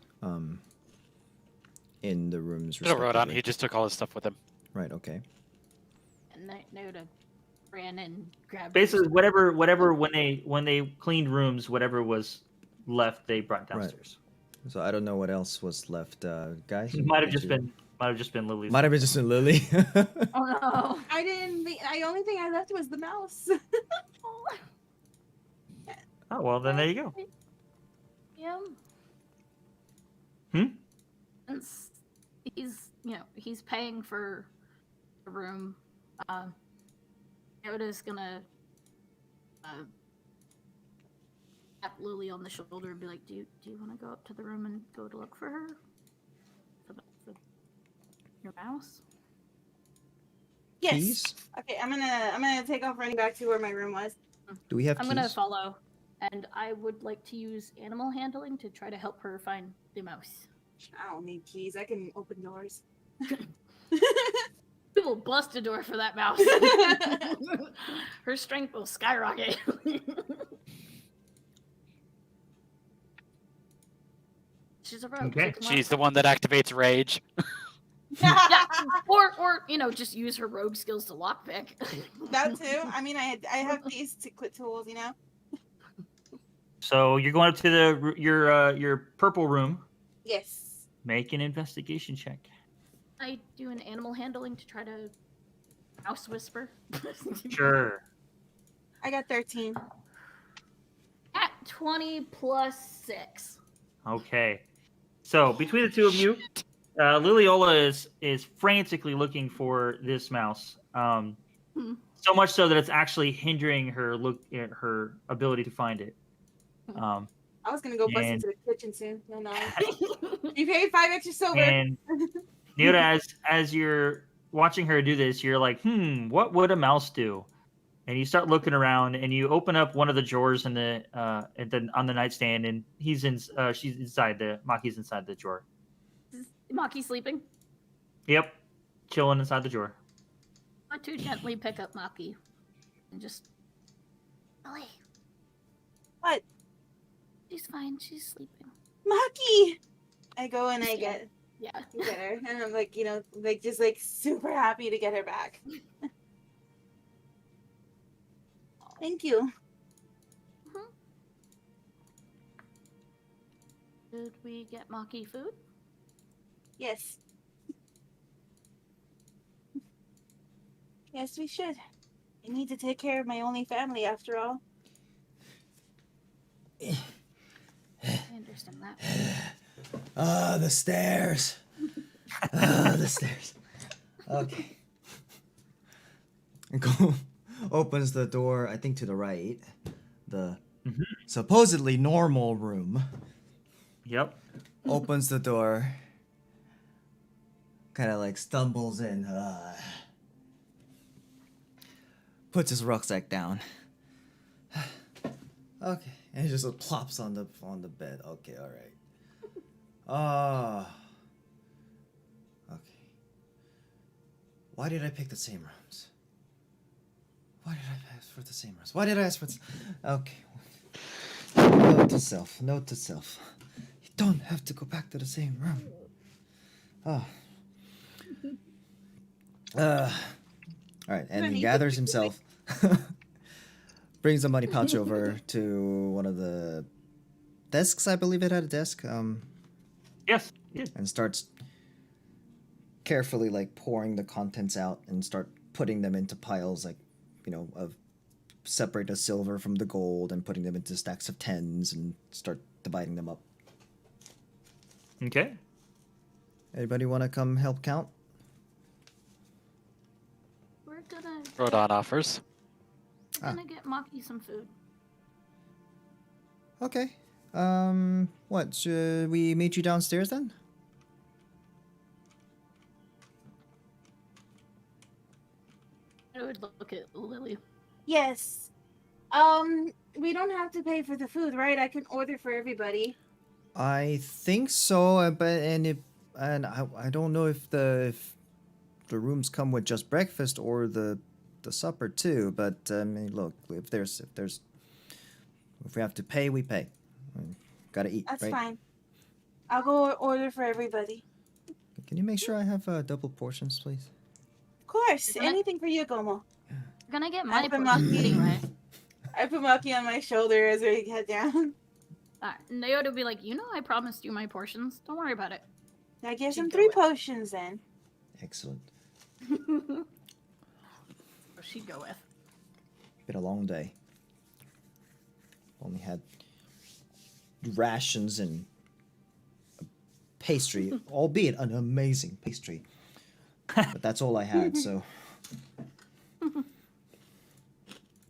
in the rooms. No, Rodon, respectively. he just took all his stuff with him. Right. Okay. And Noda ran and grabbed. Basically, whatever when they cleaned rooms, whatever was left, they brought downstairs. So I don't know what else was left, guys. It might have Did just you- been Lily's. Might have been just been Lily. Oh no! I didn't. The only thing I left was the mouse. Oh well, then there you go. Yeah. Hmm? Since he's paying for a room. Yoda's gonna tap Lily on the shoulder and be like, "Do you want to go up to the room and go to look for her? For your mouse?" Yes. Keys? Okay, I'm gonna take off running back to where my room was. Do we have I'm keys? gonna follow, and I would like to use animal handling to try to help her find the mouse. I don't need keys. I can open doors. We will bust a door for that mouse. Her strength will skyrocket. She's a rogue. Okay. so come on. She's the one that activates rage. Yeah, or just use her rogue skills to lockpick. That too. I mean, I have these tools, you know. So you're going up to your purple room. Yes. Make an investigation check. I do an animal handling to try to mouse whisper. Sure. I got 13. At 20 plus 6. Okay. So between the two of you, Liliola is frantically looking for this mouse. So much so that it's actually hindering her ability to find it. I was gonna go bust And- into the kitchen soon. No. You paid 5 extra silver. And Neota, as you're watching her do this, you're like, what would a mouse do? And you start looking around, and you open up one of the drawers on the nightstand, and she's inside Maki's inside the drawer. Is Maki sleeping? Yep, chilling inside the drawer. I too gently pick up Maki and just. Lily. What? She's fine. She's sleeping. Maki! I go and I get Yeah. her, and I'm like, just super happy to get her back. Thank you. Did we get Maki food? Yes. Yes, we should. I need to take care of my only family after all. I understand that. Ah, the stairs. The stairs. Okay. And go opens the door, I think to the right. The supposedly normal room. Yep. Opens the door. Kind of stumbles in. Puts his rucksack down. Okay. And he just plops on the bed. Okay, alright. Okay. Why did I pick the same rooms? Why did I ask for the same rooms? Why did I ask for... Okay. Note to self. don't have to go back to the same room. Oh. All right, and he gathers himself, brings the money pouch over to one of the desks. I believe it had a desk. Yes. Yeah. And starts carefully like pouring the contents out and start putting them into piles, like, you know, of separate the silver from the gold and putting them into stacks of tens and start dividing them up. Okay. Anybody want to come help count? We're gonna Rodon offers. we're gonna get Maki some food. Okay. What, should we meet you downstairs then? I would look at Lily. Yes. We don't have to pay for the food, right? I can order for everybody. I think so, but I don't know if the rooms come with just breakfast or the supper too. But I mean, look, if we have to pay, we pay. Gotta eat, That's right? fine. I'll go order for everybody. Can you make sure I have double portions, please? Of course. You're gonna- Anything for you, Gomo. We're gonna get I my put portion Maki. anyway. I put Maki on my shoulder as we head down. Nayoto would be like, you know, I promised you my portions. Don't worry about it. I give She'd him go 3 with- potions then. Excellent. What she'd go with. Been a long day. Only had rations and a pastry, albeit an amazing pastry. But that's all I had, so.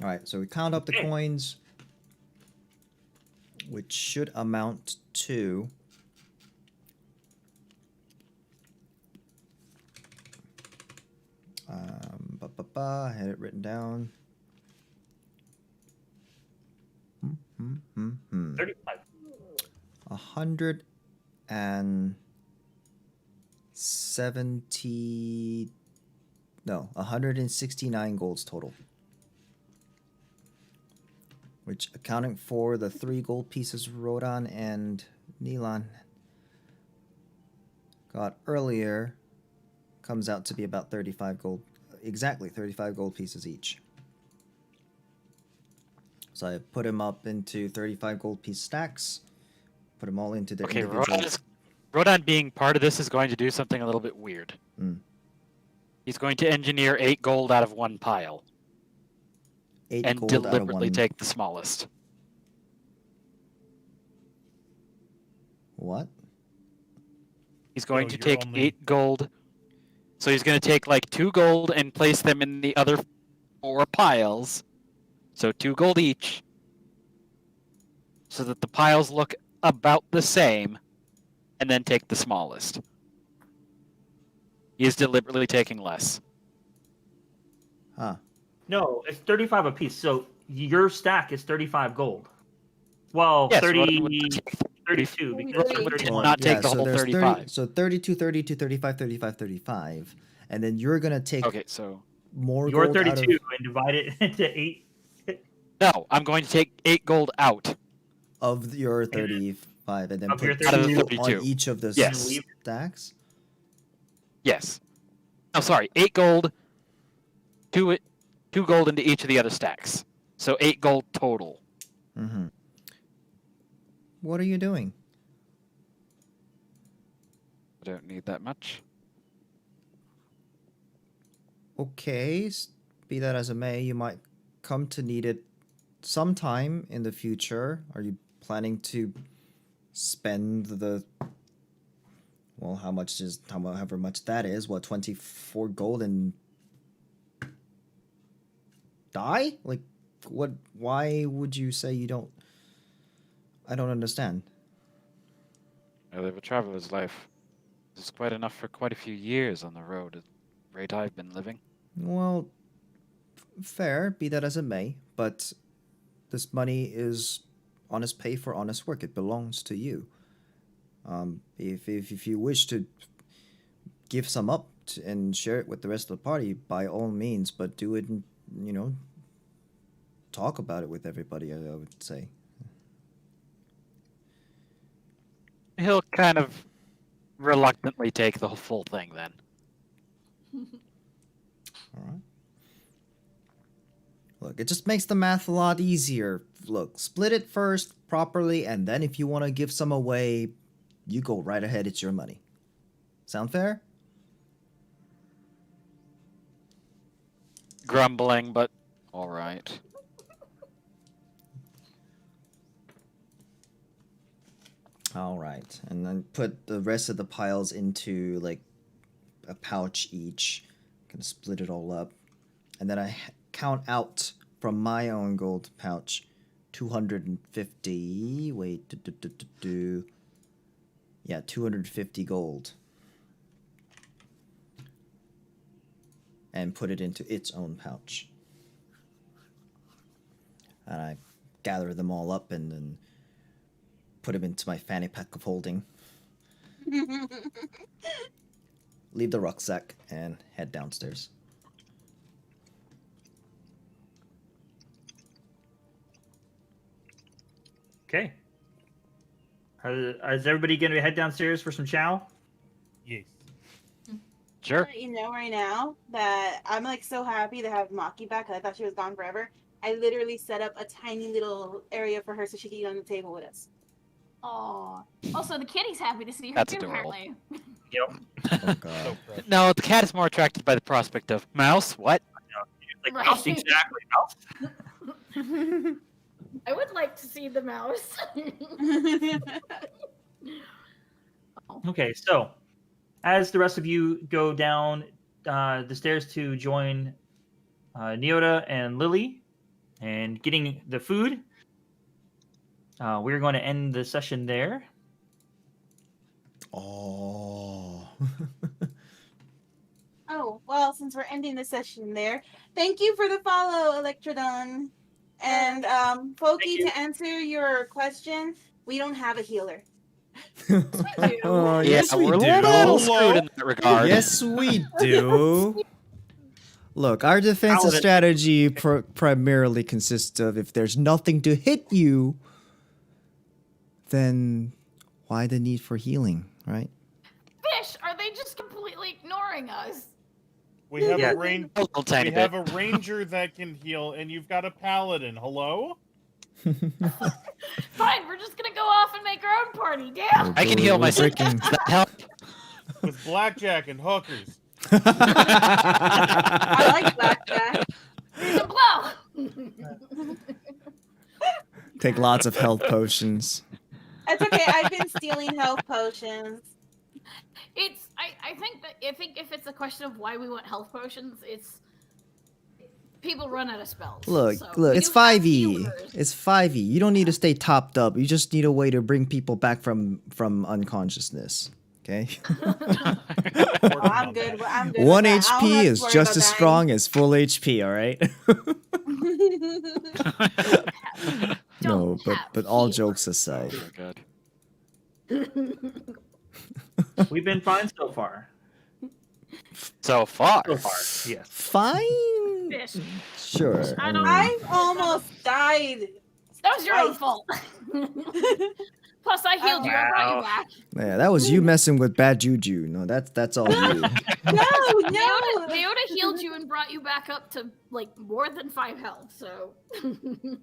Alright, so we count up the coins, which should amount to I had it written down. 35. 169 golds total. Which, accounting for the 3 gold pieces Rodan and Nilan got earlier, comes out to be about 35 gold, exactly 35 gold pieces each. So I put them up into 35 gold piece stacks, put them all into their Okay, individual... Rodan being part of this is going to do something a little bit weird. Mm. He's going to engineer 8 gold out of one pile 8 and gold out of deliberately one... take the smallest. What? He's going So to you're take only- 8 gold. So he's going to take like 2 gold and place them in the other 4 piles. So 2 gold each. So that the piles look about the same. And then take the smallest. He is deliberately taking less. Huh. No, it's 35 apiece. So your stack is 35 gold. Well, Yes, 30, Rodan would take 32 Rodan because would you're take- 31. not take the whole there's 35. So 32, 32, 35, 35, 35. And then you're going to take Okay, so... more You're gold out 32 of, and divide it into 8. No, I'm going to take 8 gold out. of your 35 and then Of your put 32. 2 on 32. each of the Yes. stacks? Yes. Oh, sorry. 8 gold. 2 gold into each of the other stacks. So 8 gold total. Mm-hmm. What are you doing? I don't need that much. Okay, be that as it may, you might come to need it sometime in the future. Are you planning to spend the... Well, however much that is, what, 24 gold and die? Like, what, why would you say you don't... I don't understand. I live a traveler's life. This is quite enough for quite a few years on the road at the rate I've been living. Well, fair, be that as it may, but this money is honest pay for honest work. It belongs to you. If you wish to give some up and share it with the rest of the party, by all means, but do it, talk about it with everybody, I would say. He'll kind of reluctantly take the full thing then. All right. Look, it just makes the math a lot easier. Look, split it first properly, and then if you want to give some away, you go right ahead. It's your money. Sound fair? Grumbling, but all right. All right, and then put the rest of the piles into like a pouch each. Gonna split it all up, and then I count out from my own gold pouch 250. Wait, yeah, 250 gold, and put it into its own pouch. And I gather them all up and then put them into my fanny pack of holding. Leave the rucksack and head downstairs. Okay. Is everybody going to head downstairs for some chow? Yes. Sure. Let you know right now that I'm like so happy to have Maki back. I thought she was gone forever. I literally set up a tiny little area for her so she could eat on the table with us. Aw. Also, the kitty's happy to see her That's too, adorable. apparently. Yep. Oh god. So fresh. No, the cat is more attracted by the prospect of mouse. What? Like, Right. mouse, exactly. Mouse. I would like to see the mouse. Okay, so as the rest of you go down the stairs to join Neota and Lily and getting the food, we're going to end the session there. Oh. Oh, well, since we're ending the session there, thank you for the follow, Electrodon. And Foki, you. to answer your question, we don't have a healer. Oh, Yeah, yes, we we're a do. little screwed in that regard. Yes, we do. Look, our defensive Paladin. strategy primarily consists of if there's nothing to hit you, then why the need for healing, right? Fish, are they just completely ignoring us? We have Yeah. a rain. A little tiny We bit. have a ranger that can heal, and you've got a paladin. Hello? Fine, we're just gonna go off and make our own party. Damn! I can heal We're myself. breaking- Does that help? With blackjack and hookers. I like blackjack. The blow! Take lots of health potions. It's okay. I've been stealing health potions. I think if it's a question of why we want health potions, it's people run out of spells. Look, so look, we it's do have 5e. healers. It's 5e. You don't need to stay topped up. You just need a way to bring people back from unconsciousness. Okay? Oh, I'm good. I'm good. 1 with that. I don't have HP to is worry just about as dying. strong as full HP, alright? No, Don't have but all healers. jokes aside. Oh, God. We've been fine so far. So far. So far, yes. Fine. Fish. Sure. I don't- I almost died. That was your own Right. fault. Plus, I healed you. I brought you Wow. back. Yeah, that was you messing with bad juju. No, that's all you. No, no. Leota healed you and brought you back up to like more than 5 health. So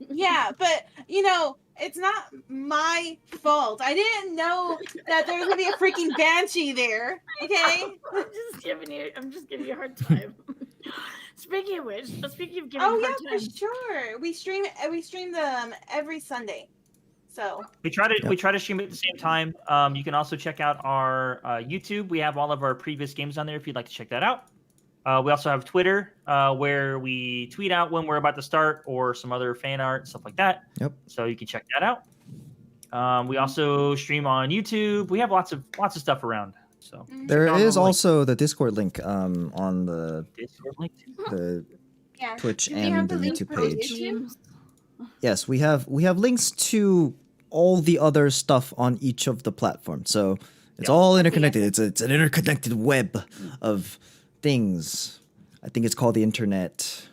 Yeah, but you know, it's not my fault. I didn't know that there was gonna be a freaking banshee there. Okay. I'm just giving you a hard time. Speaking of which, speaking of giving Oh a yeah, hard for time, sure. We stream them every Sunday. So We try to stream at the same time. You can also check out our YouTube. We have all of our previous games on there if you'd like to check that out. We also have Twitter where we tweet out when we're about to start or some other fan art and stuff like that. Yep. So you can check that out. We also stream on YouTube. We have lots of stuff around. So There check out is the link. also the Discord link on the Discord link too. the yeah. Twitch Do we have and the link YouTube for page. YouTube? Yes, we have links to all the other stuff on each of the platforms. So it's Yep. all interconnected. It's an interconnected web of things. I think it's called the internet.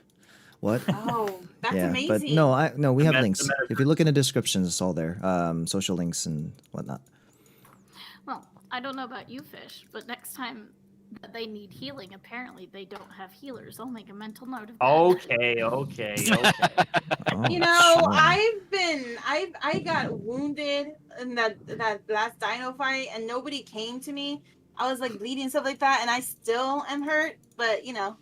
What? Oh, that's yeah, amazing. but no, we have The links. metaverse. If you look in the descriptions, it's all there. Social links and whatnot. Well, I don't know about you, Fish, but next time that they need healing, apparently they don't have healers. I'll make a mental note of that. Okay. Oh, You know, sure. I got wounded in that last dino fight, and nobody came to me. I was like bleeding and stuff like that, and I still am hurt. But you know,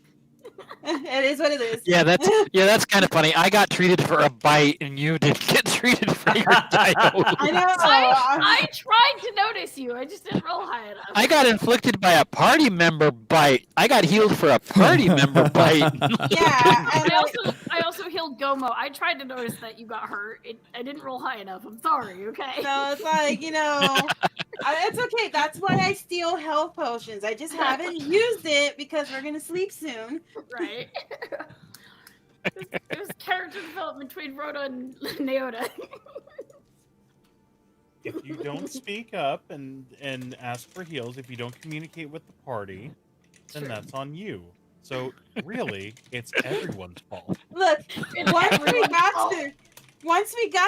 it is what it is. Yeah, that's kind of funny. I got treated for a bite, and you didn't get treated for your dino. I know. I tried to notice you. I just didn't roll high enough. I got inflicted by a party member bite. I got healed for a party member bite. Yeah, and I also healed Gomo. I tried to notice that you got hurt. I didn't roll high enough. I'm sorry, okay? so it's like, you know, it's okay. That's why I steal health potions. I just haven't used it because we're gonna sleep soon. Right. It was character development between Rhoda and Naota. If you don't speak up and ask for heals, if you don't communicate with the party, then True. that's on you. So really, it's everyone's fault. Look, It's once we everyone's got fault.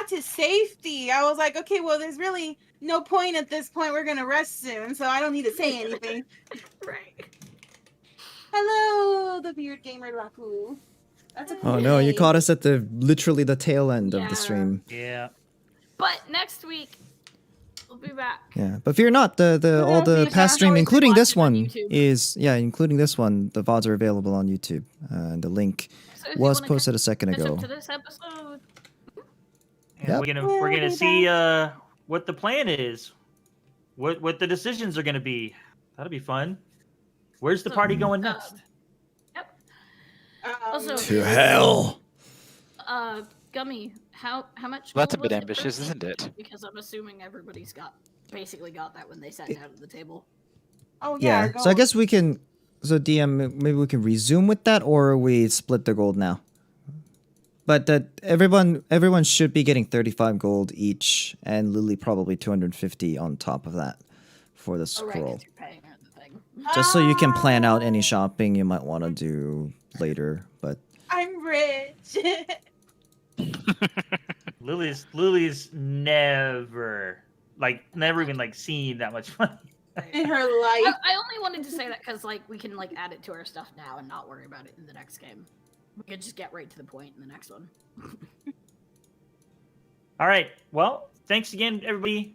to safety, I was like, okay, well, there's really no point at this point. We're gonna rest soon, so I don't need to say anything. Right. Hello, the beard gamer Laku. That's okay. Oh no, you caught us at literally the tail end of Yeah. the stream. Yeah. But next week, we'll be back. Yeah, but fear not. The all the Because past I stream, always including watch this it on one, YouTube. including this one. The VODs are available on YouTube. And the link So if you was wanna posted a second catch up ago. to this episode, And Yep. we're gonna see what the plan is, what the decisions are gonna be. That'll be fun. Where's the So, party going next? Also- To hell. Gummy, how much? Well, that's a gold bit was it ambitious, for? isn't it? Because I'm assuming everybody's basically got that when they sat down at the table. Oh Yeah. yeah. So I guess we can. So DM, maybe we can resume with that, or we split the gold now. But that everyone should be getting 35 gold each, and Lily probably 250 on top of that for the Oh, right, scroll. 'cause you're paying her the thing. Just so you can plan out any shopping you might want to do later. But I'm rich. Lily's never even like seen that much money. In her life. I only wanted to say that because we can add it to our stuff now and not worry about it in the next game. We could just get right to the point in the next one. All right. Well, thanks again, everybody.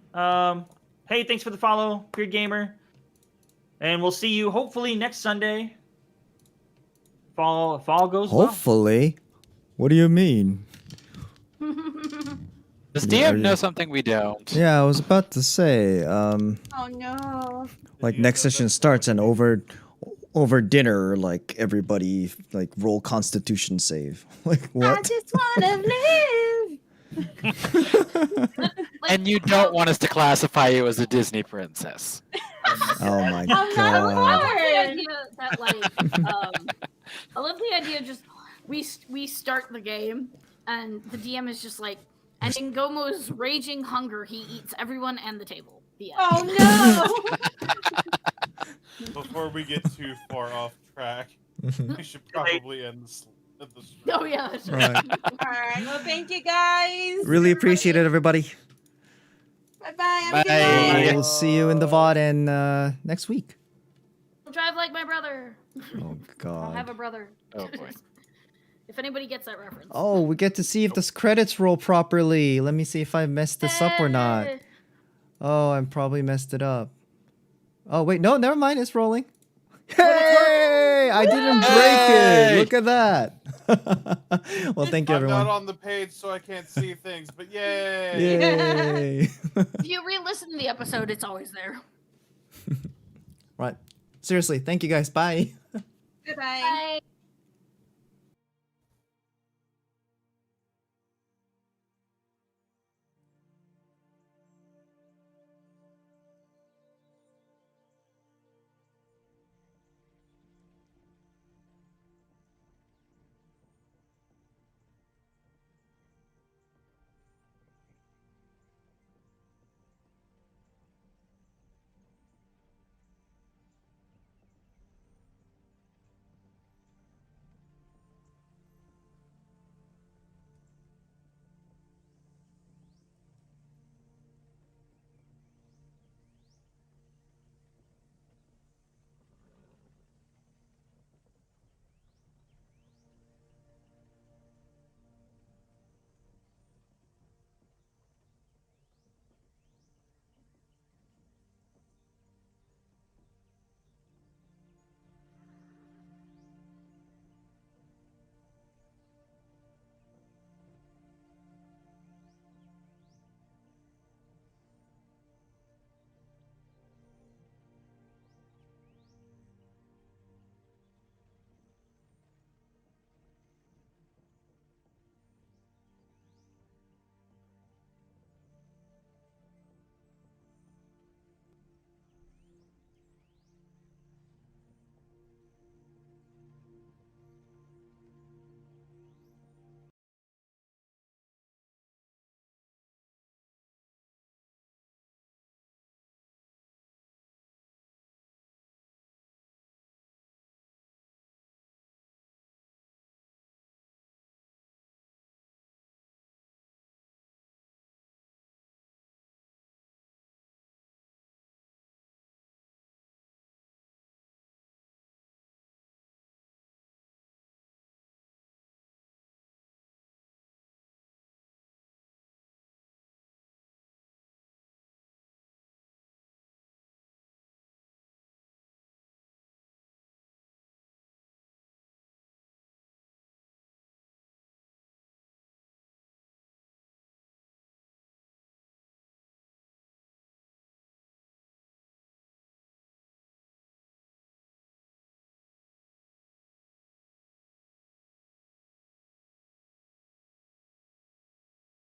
Hey, thanks for the follow, Beard Gamer, and we'll see you hopefully next Sunday. Fall goes well. hopefully, what do you mean? Does Yeah, DM know something we don't? Yeah, I was about to say. Oh no. Like next session starts and over dinner, like everybody roll Constitution save. Like I what? just wanna live. And you don't want us to classify you as a Disney princess. Oh my I'm not god. I love the Lord. idea that I love the idea just we start the game and the DM is just and in Gomo's raging hunger he eats everyone and the table. The end. Oh no. Before we get too far off track, we should probably end the stream. Oh yeah, that's right. Right. All right. Well, thank you guys. Really appreciate it, everybody. Bye bye. Have a good Bye. night. We'll see you in the VOD and next week. Drive like my brother. Oh I have god. a brother. Oh, boy. If anybody gets that reference. Oh, we get to see if the credits roll properly. Let me see if I messed this up or not. Hey! Oh, I probably messed it up. Oh wait, no, never mind. It's rolling. Hey! I didn't break it. Yay! Look at that. Well, thank you, I'm everyone. not on the page, so I can't see things, but yay! Yay! If you re-listen to the episode, it's always there. Right. Seriously, thank you guys. Bye. Goodbye. Bye.